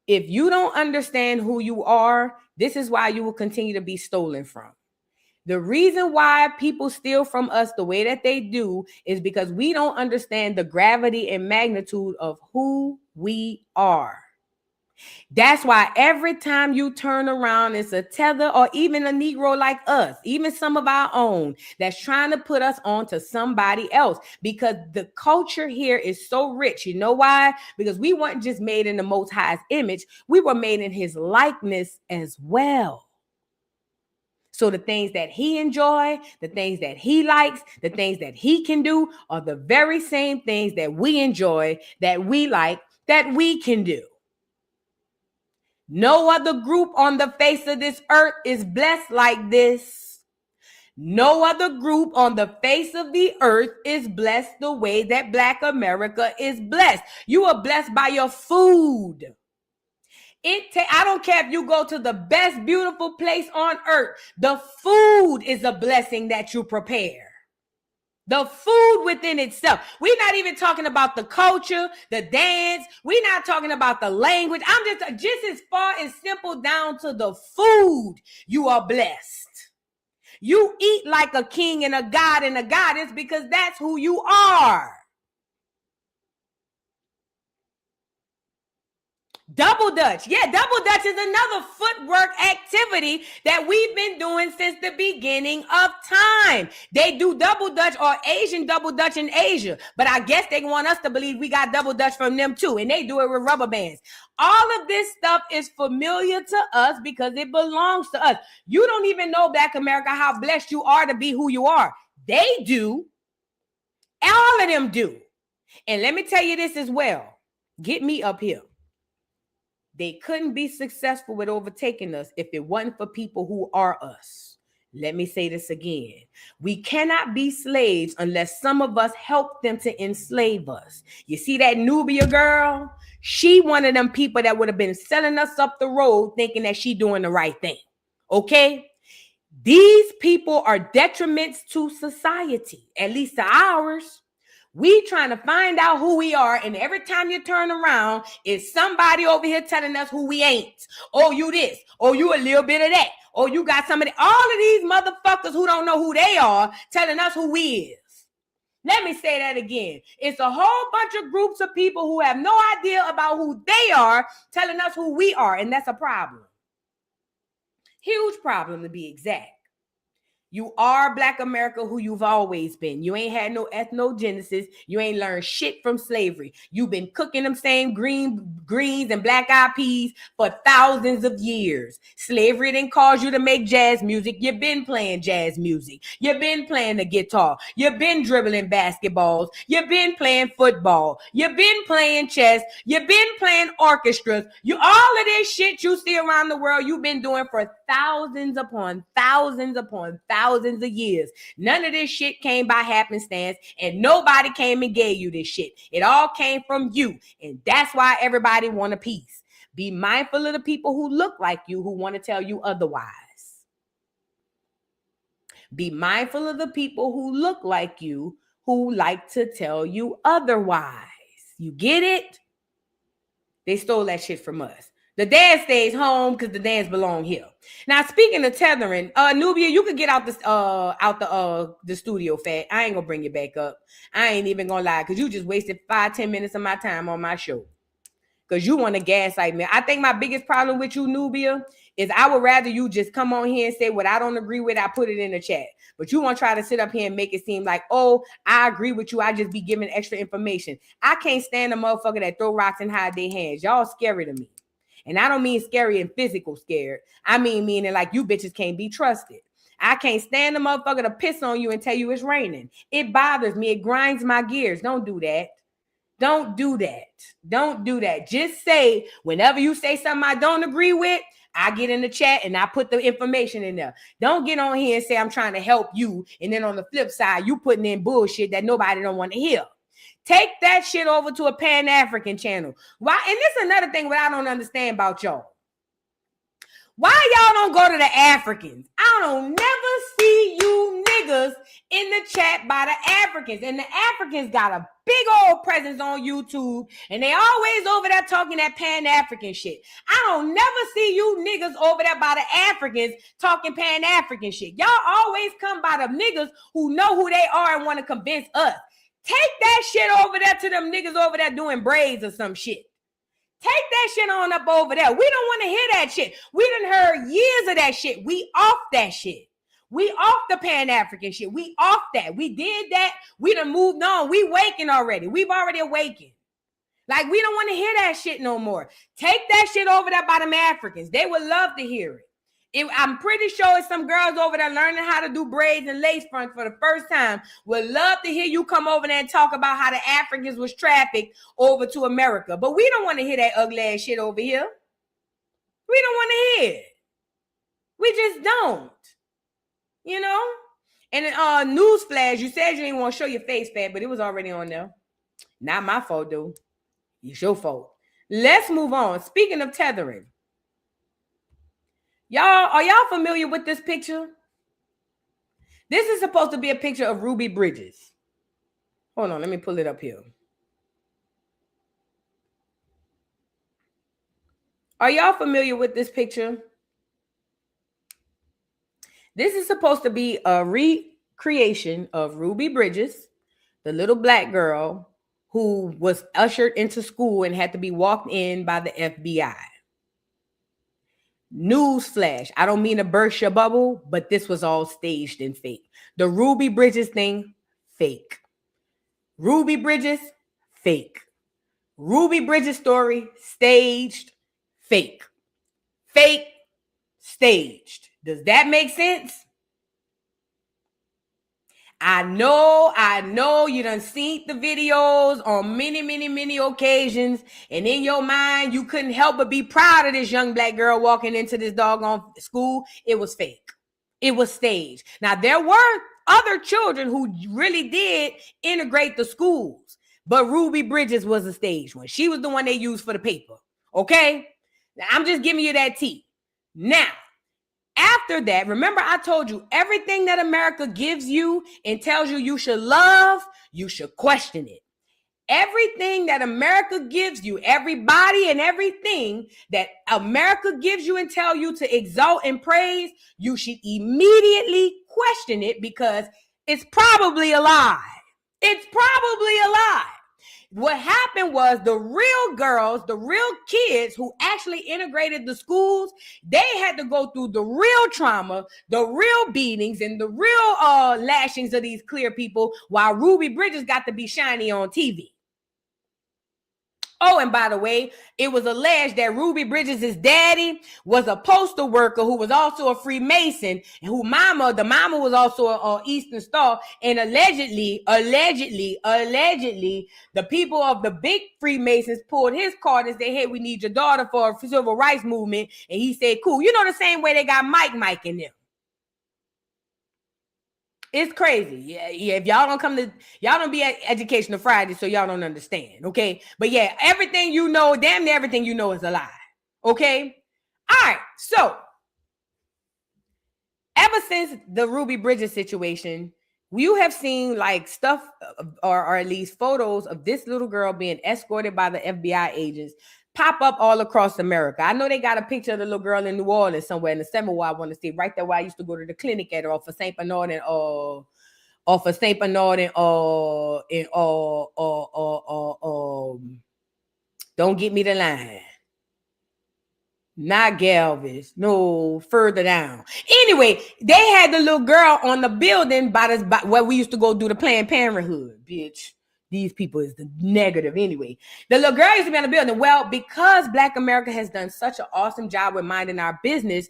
If you don't understand who you are, this is why you will continue to be stolen from. The reason why people steal from us the way that they do is because we don't understand the gravity and magnitude of who we are. That's why every time you turn around, it's a tether or even a Negro like us, even some of our own, that's trying to put us on to somebody else, because the culture here is so rich. You know why? Because we weren't just made in the Most High's image. We were made in his likeness as well. So the things that he enjoys, the things that he likes, the things that he can do are the very same things that we enjoy, that we like, that we can do. No other group on the face of this earth is blessed like this. No other group on the face of the earth is blessed the way that Black America is blessed. You are blessed by your food. I don't care if you go to the best, beautiful place on earth. The food is a blessing that you prepare. The food within itself. We're not even talking about the culture, the dance. We're not talking about the language. I'm just as far as simple down to the food. You are blessed. You eat like a king and a god and a goddess because that's who you are. Double Dutch. Yeah, Double Dutch is another footwork activity that we've been doing since the beginning of time. They do Double Dutch or Asian Double Dutch in Asia, but I guess they want us to believe we got Double Dutch from them too, and they do it with rubber bands. All of this stuff is familiar to us because it belongs to us. You don't even know, Black America, how blessed you are to be who you are. They do. All of them do. And let me tell you this as well. Get me up here. They couldn't be successful with overtaking us if it wasn't for people who are us. Let me say this again. We cannot be slaves unless some of us help them to enslave us. You see that Nubia girl? She one of them people that would have been selling us up the road thinking that she doing the right thing. Okay? These people are detriments to society, at least to ours. We trying to find out who we are, and every time you turn around, it's somebody over here telling us who we ain't. Oh, you this. Oh, you a little bit of that. Oh, you got somebody. All of these motherfuckers who don't know who they are telling us who we is. Let me say that again. It's a whole bunch of groups of people who have no idea about who they are telling us who we are, and that's a problem. Huge problem, to be exact. You are Black America who you've always been. You ain't had no ethnogenesis. You ain't learned shit from slavery. You've been cooking them same greens and black-eyed peas for thousands of years. Slavery didn't cause you to make jazz music. You've been playing jazz music. You've been playing the guitar. You've been dribbling basketballs. You've been playing football. You've been playing chess. You've been playing orchestras. All of this shit you see around the world, you've been doing for thousands upon thousands upon thousands of years. None of this shit came by happenstance, and nobody came and gave you this shit. It all came from you, and that's why everybody want a piece. Be mindful of the people who look like you, who want to tell you otherwise. Be mindful of the people who look like you, who like to tell you otherwise. You get it? They stole that shit from us. The dance stays home because the dance belong here. Now, speaking of tethering, Nubia, you could get out the studio, fat. I ain't gonna bring you back up. I ain't even gonna lie, because you just wasted 5-10 minutes of my time on my show. Because you want to gaslight me. I think my biggest problem with you, Nubia, is I would rather you just come on here and say what I don't agree with, I put it in the chat. But you want to try to sit up here and make it seem like, oh, I agree with you, I just be giving extra information. I can't stand a motherfucker that throw rocks and hide their hands. Y'all scary to me. And I don't mean scary and physical scared. I meaning like you bitches can't be trusted. I can't stand a motherfucker to piss on you and tell you it's raining. It bothers me. It grinds my gears. Don't do that. Don't do that. Don't do that. Just say, whenever you say something I don't agree with, I get in the chat and I put the information in there. Don't get on here and say I'm trying to help you, and then on the flip side, you putting in bullshit that nobody don't want to hear. Take that shit over to a Pan-African channel. Why? And this is another thing what I don't understand about y'all. Why y'all don't go to the Africans? I don't never see you niggas in the chat by the Africans. And the Africans got a big old presence on YouTube, and they always over there talking that Pan-African shit. I don't never see you niggas over there by the Africans talking Pan-African shit. Y'all always come by the niggas who know who they are and want to convince us. Take that shit over there to them niggas over there doing braids or some shit. Take that shit on up over there. We don't want to hear that shit. We done heard years of that shit. We off that shit. We off the Pan-African shit. We off that. We did that. We done moved on. We waking already. We've already awakened. Like, we don't want to hear that shit no more. Take that shit over there by them Africans. They would love to hear it. I'm pretty sure it's some girls over there learning how to do braids and lace fronts for the first time would love to hear you come over there and talk about how the Africans was trafficked over to America. But we don't want to hear that ugly ass shit over here. We don't want to hear it. We just don't. You know? And newsflash, you said you didn't want to show your face, fat, but it was already on there. Not my fault, though. It's your fault. Let's move on. Speaking of tethering. Y'all, are y'all familiar with this picture? This is supposed to be a picture of Ruby Bridges. Hold on, let me pull it up here. Are y'all familiar with this picture? This is supposed to be a recreation of Ruby Bridges, the little black girl who was ushered into school and had to be walked in by the FBI. Newsflash, I don't mean to burst your bubble, but this was all staged and fake. The Ruby Bridges thing, fake. Ruby Bridges, fake. Ruby Bridges story, staged, fake. Fake, staged. Does that make sense? I know you done seen the videos on many occasions, and in your mind, you couldn't help but be proud of this young black girl walking into this doggone school. It was fake. It was staged. Now, there were other children who really did integrate the schools, but Ruby Bridges was a staged one. She was the one they used for the paper, okay? Now, I'm just giving you that tea. Now, after that, remember I told you everything that America gives you and tells you you should love, you should question it. Everything that America gives you, everybody and everything that America gives you and tell you to exalt and praise, you should immediately question it because it's probably a lie. It's probably a lie. What happened was the real girls, the real kids who actually integrated the schools, they had to go through the real trauma, the real beatings, and the real lashings of these clear people while Ruby Bridges got to be shiny on TV. Oh, and by the way, it was alleged that Ruby Bridges' daddy was a postal worker who was also a Freemason, and the mama was also an Eastern Star. And allegedly, the people of the big Freemasons pulled his card and said, hey, we need your daughter for a civil rights movement. And he said, cool. You know, the same way they got Mike in them. It's crazy. Yeah. If y'all don't be at Educational Friday, so y'all don't understand. Okay. But yeah, everything you know, damn near everything you know is a lie. Okay. All right. So ever since the Ruby Bridges situation, you have seen like stuff or at least photos of this little girl being escorted by the FBI agents pop up all across America. I know they got a picture of the little girl in New Orleans somewhere in the summer where I want to see, right there where I used to go to the clinic at, off of St. Bernard and don't get me the line. Not Galvez, no, further down. Anyway, they had the little girl on the building by where we used to go do the Planned Parenthood, bitch. These people is the negative anyway. The little girl used to be on the building. Well, because Black America has done such an awesome job with minding our business,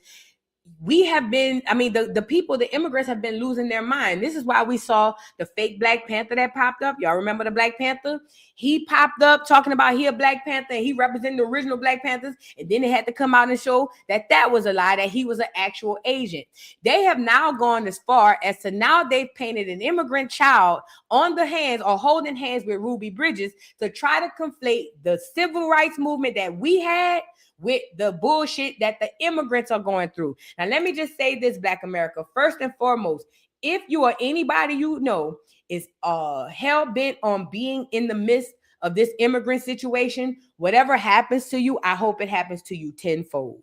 we have been, the immigrants have been losing their mind. This is why we saw the fake Black Panther that popped up. Y'all remember the Black Panther? He popped up talking about he a Black Panther and he represented the original Black Panthers. And then they had to come out and show that was a lie, that he was an actual agent. They have now gone as far as to now they've painted an immigrant child on the hands or holding hands with Ruby Bridges to try to conflate the civil rights movement that we had with the bullshit that the immigrants are going through. Now, let me just say this, Black America. First and foremost, if you or anybody you know is hell-bent on being in the midst of this immigrant situation, whatever happens to you, I hope it happens to you tenfold.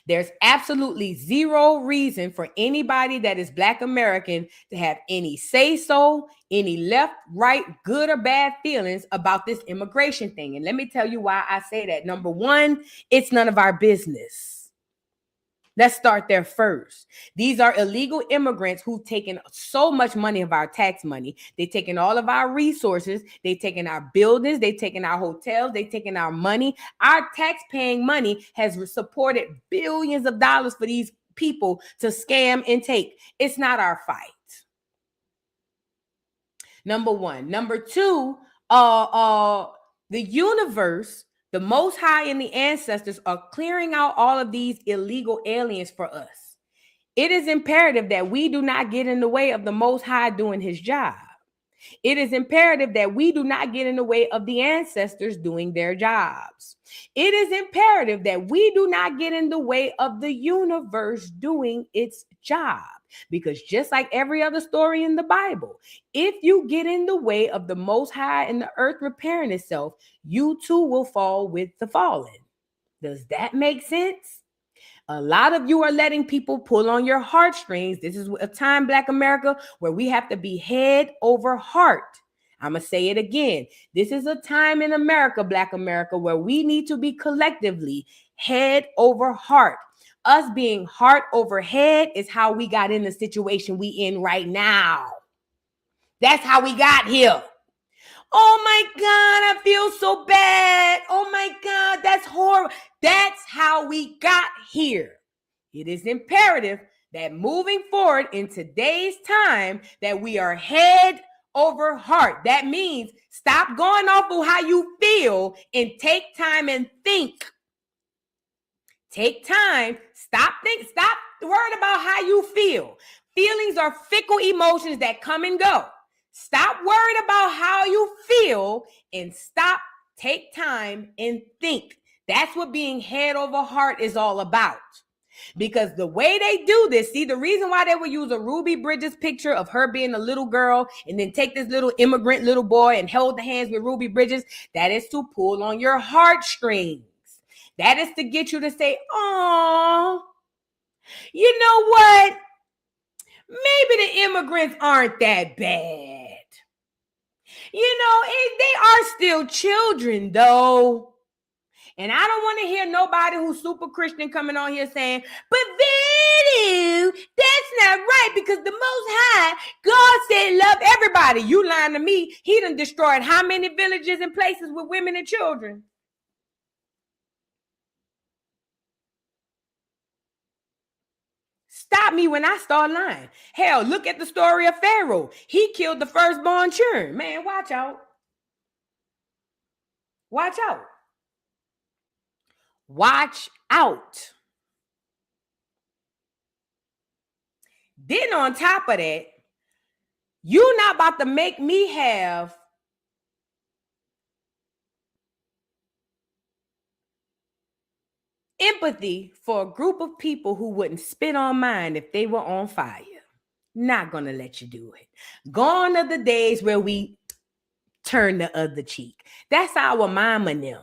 There's absolutely zero reason for anybody that is Black American to have any say-so, any left, right, good or bad feelings about this immigration thing. And let me tell you why I say that. Number one, it's none of our business. Let's start there first. These are illegal immigrants who've taken so much money of our tax money. They've taken all of our resources. They've taken our buildings. They've taken our hotels. They've taken our money. Our tax-paying money has supported billions of dollars for these people to scam and take. It's not our fight. Number one. Number two, the universe, the Most High and the ancestors are clearing out all of these illegal aliens for us. It is imperative that we do not get in the way of the Most High doing his job. It is imperative that we do not get in the way of the ancestors doing their jobs. It is imperative that we do not get in the way of the universe doing its job. Because just like every other story in the Bible, if you get in the way of the Most High and the earth repairing itself, you too will fall with the fallen. Does that make sense? A lot of you are letting people pull on your heartstrings. This is a time, Black America, where we have to be head over heart. I'm going to say it again. This is a time in America, Black America, where we need to be collectively head over heart. Us being heart over head is how we got in the situation we in right now. That's how we got here. Oh my God, I feel so bad. Oh my God, that's horrible. That's how we got here. It is imperative that moving forward in today's time that we are head over heart. That means stop going off of how you feel and take time and think. Take time. Stop worrying about how you feel. Feelings are fickle emotions that come and go. Stop worrying about how you feel and take time and think. That's what being head over heart is all about. Because the way they do this, see, the reason why they would use a Ruby Bridges picture of her being a little girl and then take this little immigrant little boy and hold the hands with Ruby Bridges, that is to pull on your heartstrings. That is to get you to say, oh, you know what? Maybe the immigrants aren't that bad. You know, they are still children, though. And I don't want to hear nobody who's super Christian coming on here saying, but Voodoo, that's not right because the Most High, God said love everybody. You lying to me. He done destroyed how many villages and places with women and children? Stop me when I start lying. Hell, look at the story of Pharaoh. He killed the firstborn children. Man, watch out. Watch out. Watch out. Then on top of that, you're not about to make me have empathy for a group of people who wouldn't spit on mine if they were on fire. Not gonna let you do it. Gone are the days where we turn the other cheek. That's our mama and them.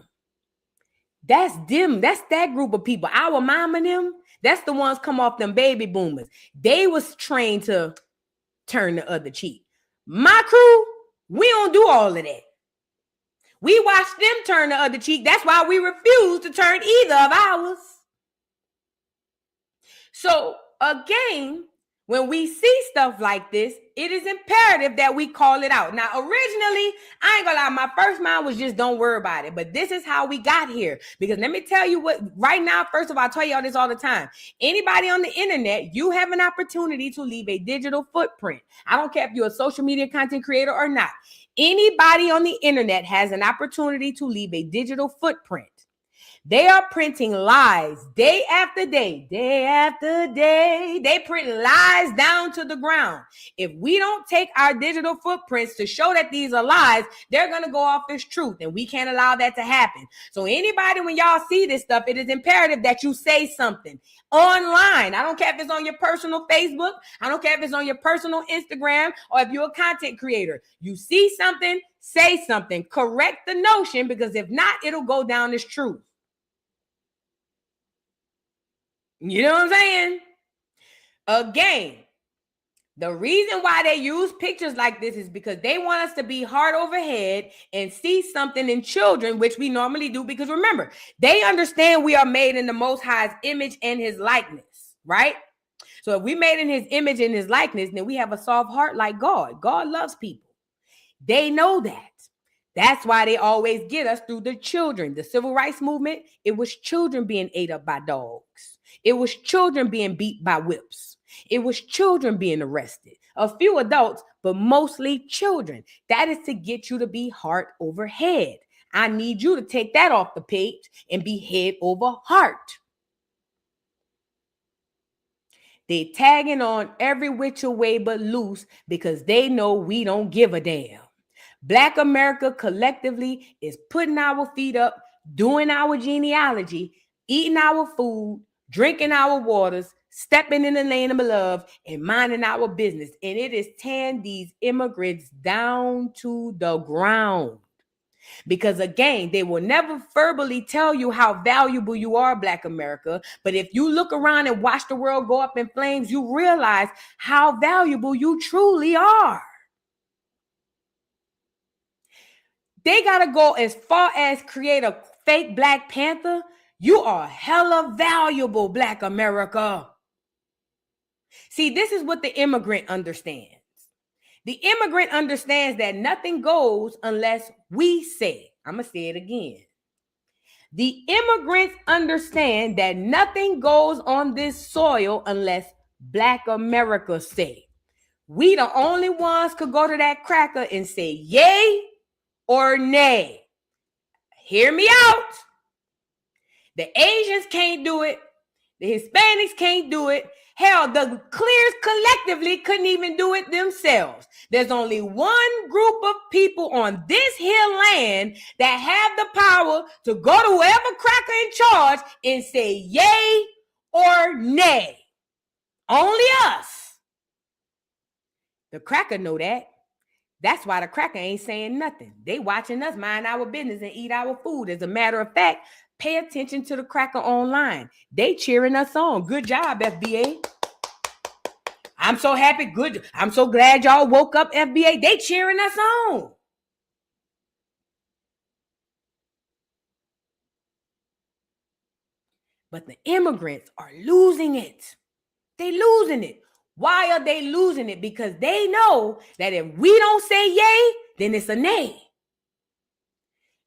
That's them. That's that group of people. Our mama and them, that's the ones come off them baby boomers. They was trained to turn the other cheek. My crew, we don't do all of that. We watch them turn the other cheek. That's why we refuse to turn either of ours. So again, when we see stuff like this, it is imperative that we call it out. Now, originally, I ain't gonna lie, my first mind was just don't worry about it. But this is how we got here. Because let me tell you what, right now, first of all, I tell y'all this all the time. Anybody on the internet, you have an opportunity to leave a digital footprint. I don't care if you're a social media content creator or not. Anybody on the internet has an opportunity to leave a digital footprint. They are printing lies day after day, day after day. They print lies down to the ground. If we don't take our digital footprints to show that these are lies, they're going to go off as truth, and we can't allow that to happen. So anybody, when y'all see this stuff, it is imperative that you say something online. I don't care if it's on your personal Facebook. I don't care if it's on your personal Instagram or if you're a content creator. You see something, say something. Correct the notion, because if not, it'll go down as truth. You know what I'm saying? Again, the reason why they use pictures like this is because they want us to be heart over head and see something in children, which we normally do. Because remember, they understand we are made in the Most High's image and his likeness, right? So if we made in his image and his likeness, then we have a soft heart like God. God loves people. They know that. That's why they always get us through the children. The civil rights movement, it was children being ate up by dogs. It was children being beat by whips. It was children being arrested. A few adults, but mostly children. That is to get you to be heart over head. I need you to take that off the page and be head over heart. They tagging on every which way but loose because they know we don't give a damn. Black America collectively is putting our feet up, doing our genealogy, eating our food, drinking our waters, stepping in the lane of love, and minding our business. And it is tearing these immigrants down to the ground. Because again, they will never verbally tell you how valuable you are, Black America. But if you look around and watch the world go up in flames, you realize how valuable you truly are. they got to go as far as create a fake Black Panther. You are hella valuable, Black America. See, this is what the immigrant understands. The immigrant understands that nothing goes unless we say. I'm going to say it again. The immigrants understand that nothing goes on this soil unless Black America say. We the only ones could go to that cracker and say yay or nay. Hear me out. The Asians can't do it. The Hispanics can't do it. Hell, the Clears collectively couldn't even do it themselves. There's only one group of people on this here land that have the power to go to whoever cracker in charge and say yay or nay. Only us. The cracker know that. That's why the cracker ain't saying nothing. They watching us mind our business and eat our food. As a matter of fact, pay attention to the cracker online. They cheering us on. Good job, FBA. I'm so happy. Good. I'm so glad y'all woke up, FBA. They cheering us on. But the immigrants are losing it. They losing it. Why are they losing it? Because they know that if we don't say yay, then it's a nay.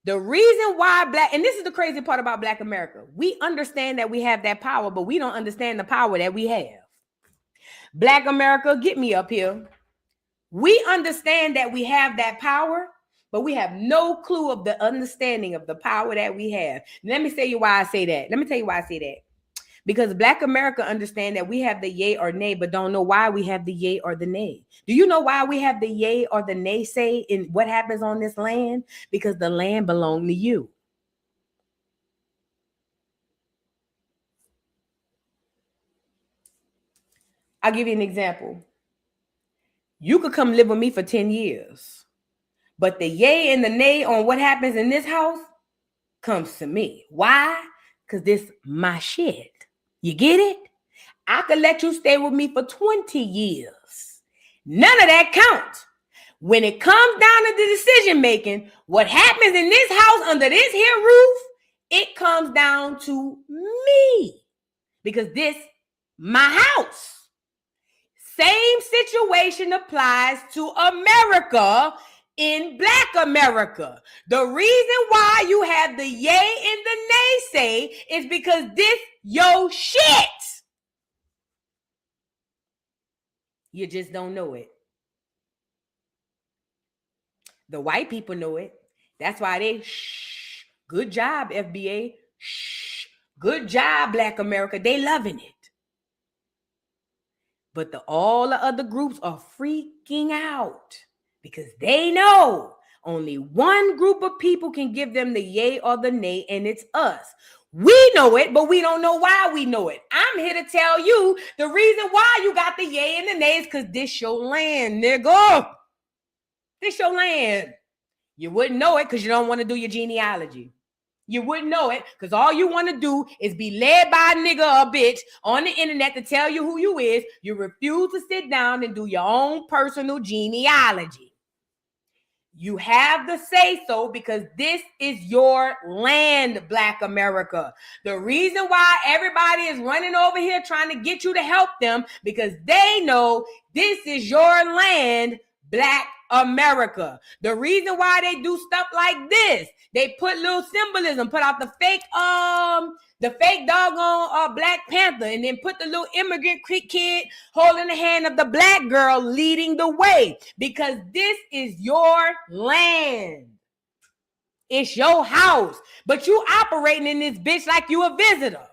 The reason why and this is the crazy part about Black America. We understand that we have that power, but we don't understand the power that we have. Black America, get me up here. We understand that we have that power, but we have no clue of the understanding of the power that we have. Let me tell you why I say that. Let me tell you why I say that. Because Black America understand that we have the yay or nay, but don't know why we have the yay or the nay. Do you know why we have the yay or the nay say in what happens on this land? Because the land belongs to you. I'll give you an example. You could come live with me for 10 years, but the yay and the nay on what happens in this house comes to me. Why? Because this my shit. You get it? I could let you stay with me for 20 years. None of that counts. When it comes down to the decision making, what happens in this house under this here roof, it comes down to me. Because this my house. Same situation applies to America in Black America. The reason why you have the yay and the nay say is because this your shit. You just don't know it. The white people know it. That's why they shh. Good job, FBA. Shh. Good job, Black America. They loving it. But all the other groups are freaking out because they know only one group of people can give them the yay or the nay, and it's us. We know it, but we don't know why we know it. I'm here to tell you the reason why you got the yay and the nay is because this your land, nigga. This your land. You wouldn't know it because you don't want to do your genealogy. You wouldn't know it because all you want to do is be led by a nigga or a bitch on the internet to tell you who you is. You refuse to sit down and do your own personal genealogy. You have the say so because this is your land, Black America. The reason why everybody is running over here trying to get you to help them because they know this is your land, Black America. The reason why they do stuff like this, they put little symbolism, put out the fake doggone Black Panther, and then put the little immigrant kid holding the hand of the Black girl leading the way because this is your land. It's your house, but you operating in this bitch like you a visitor.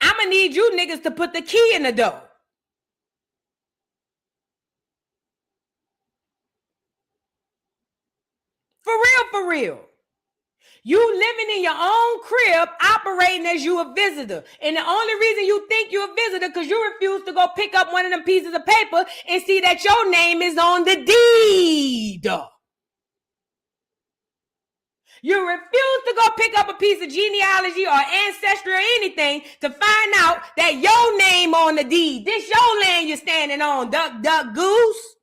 I'm going to need you niggas to put the key in the door. For real. You living in your own crib, operating as you a visitor. And the only reason you think you're a visitor because you refuse to go pick up one of them pieces of paper and see that your name is on the deed. You refuse to go pick up a piece of genealogy or ancestry or anything to find out that your name on the deed. This your land you're standing on, duck, duck, goose.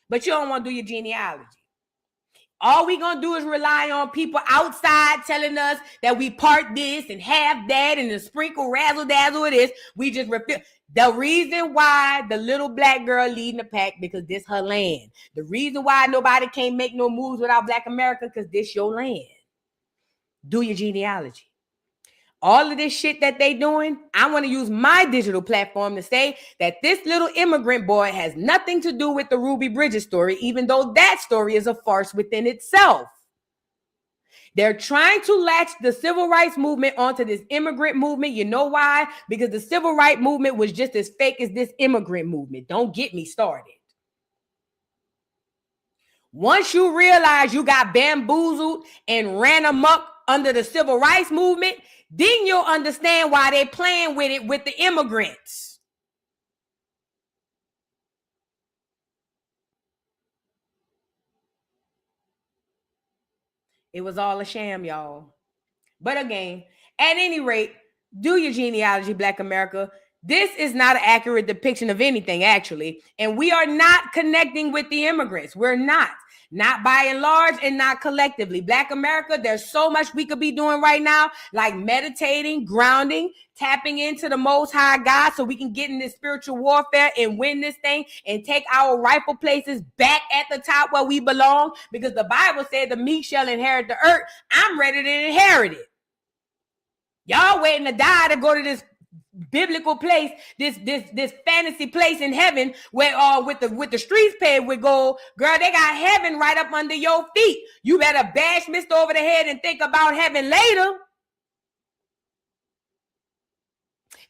But you don't want to do your genealogy. All we gonna do is rely on people outside telling us that we part this and have that and the sprinkle razzle dazzle it is. We just refuse. The reason why the little black girl leading the pack, because this her land. The reason why nobody can't make no moves without Black America, because this your land. Do your genealogy. All of this shit that they doing, I want to use my digital platform to say that this little immigrant boy has nothing to do with the Ruby Bridges story, even though that story is a farce within itself. They're trying to latch the civil rights movement onto this immigrant movement. You know why? Because the civil rights movement was just as fake as this immigrant movement. Don't get me started. Once you realize you got bamboozled and ran amok under the civil rights movement, then you'll understand why they're playing with it with the immigrants. It was all a sham, y'all. But again, at any rate, do your genealogy, Black America. This is not an accurate depiction of anything, actually. And we are not connecting with the immigrants. We're not. Not by and large and not collectively. Black America, there's so much we could be doing right now, like meditating, grounding, tapping into the Most High God so we can get in this spiritual warfare and win this thing and take our rightful places back at the top where we belong, because the Bible said the meek shall inherit the earth. I'm ready to inherit it. Y'all waiting to die to go to this biblical place, this fantasy place in heaven where with the streets paved with gold. Girl, they got heaven right up under your feet. You better bash Mr. over the head and think about heaven later.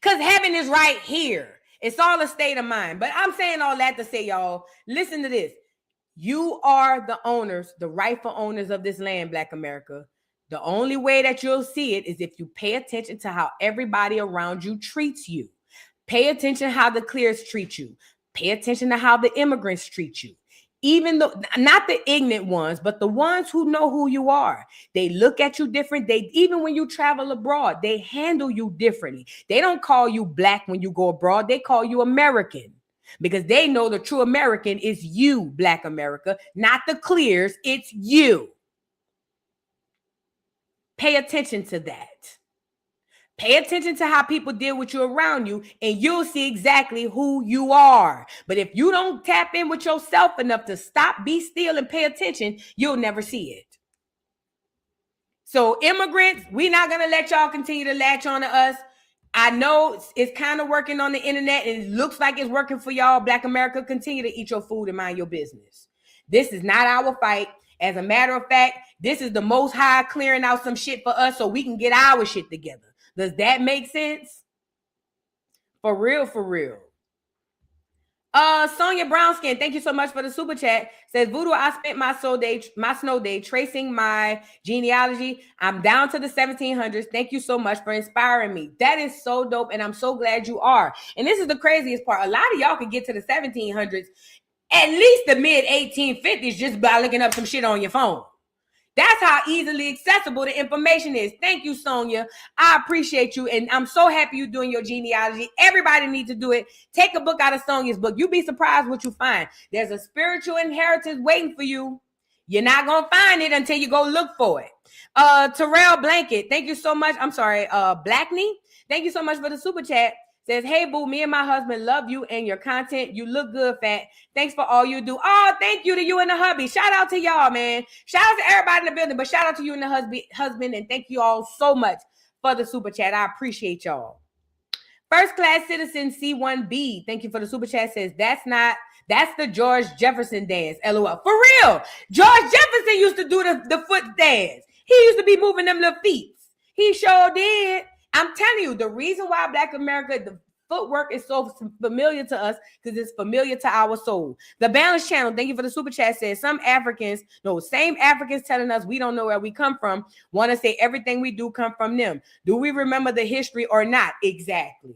Because heaven is right here. It's all a state of mind. But I'm saying all that to say, y'all, listen to this. You are the owners, the rightful owners of this land, Black America. The only way that you'll see it is if you pay attention to how everybody around you treats you. Pay attention how the clears treat you. Pay attention to how the immigrants treat you. Even though, not the ignorant ones, but the ones who know who you are. They look at you different. Even when you travel abroad, they handle you differently. They don't call you Black when you go abroad. They call you American, because they know the true American is you, Black America, not the clears. It's you. Pay attention to that. Pay attention to how people deal with you around you, and you'll see exactly who you are. But if you don't tap in with yourself enough to stop, be still, and pay attention, you'll never see it. So immigrants, we're not going to let y'all continue to latch on to us. I know it's kind of working on the internet, and it looks like it's working for y'all. Black America, continue to eat your food and mind your business. This is not our fight. As a matter of fact, this is the Most High clearing out some shit for us so we can get our shit together. Does that make sense? For real, for real. Sonia Brownskin, thank you so much for the super chat. Says, Voodoo, I spent my snow day tracing my genealogy. I'm down to the 1700s. Thank you so much for inspiring me. That is so dope, and I'm so glad you are. And this is the craziest part. A lot of y'all can get to the 1700s, at least the mid 1850s, just by looking up some shit on your phone. That's how easily accessible the information is. Thank you, Sonia. I appreciate you, and I'm so happy you're doing your genealogy. Everybody needs to do it. Take a book out of Sonia's book. You'll be surprised what you find. There's a spiritual inheritance waiting for you. You're not going to find it until you go look for it. Terrell Blanket, thank you so much. I'm sorry, Blackney, thank you so much for the super chat. Says, hey, boo, me and my husband love you and your content. You look good, fat. Thanks for all you do. Oh, thank you to you and the hubby. Shout out to y'all, man. Shout out to everybody in the building, but shout out to you and the husband, and thank you all so much for the super chat. I appreciate y'all. First class citizen C1B, thank you for the super chat. Says, that's the George Jefferson dance. LOL. For real. George Jefferson used to do the foot dance. He used to be moving them little feet. He sure did. I'm telling you, the reason why Black America, the footwork is so familiar to us, because it's familiar to our soul. The Balance Channel, thank you for the super chat, says same Africans telling us we don't know where we come from, want to say everything we do come from them. Do we remember the history or not? Exactly.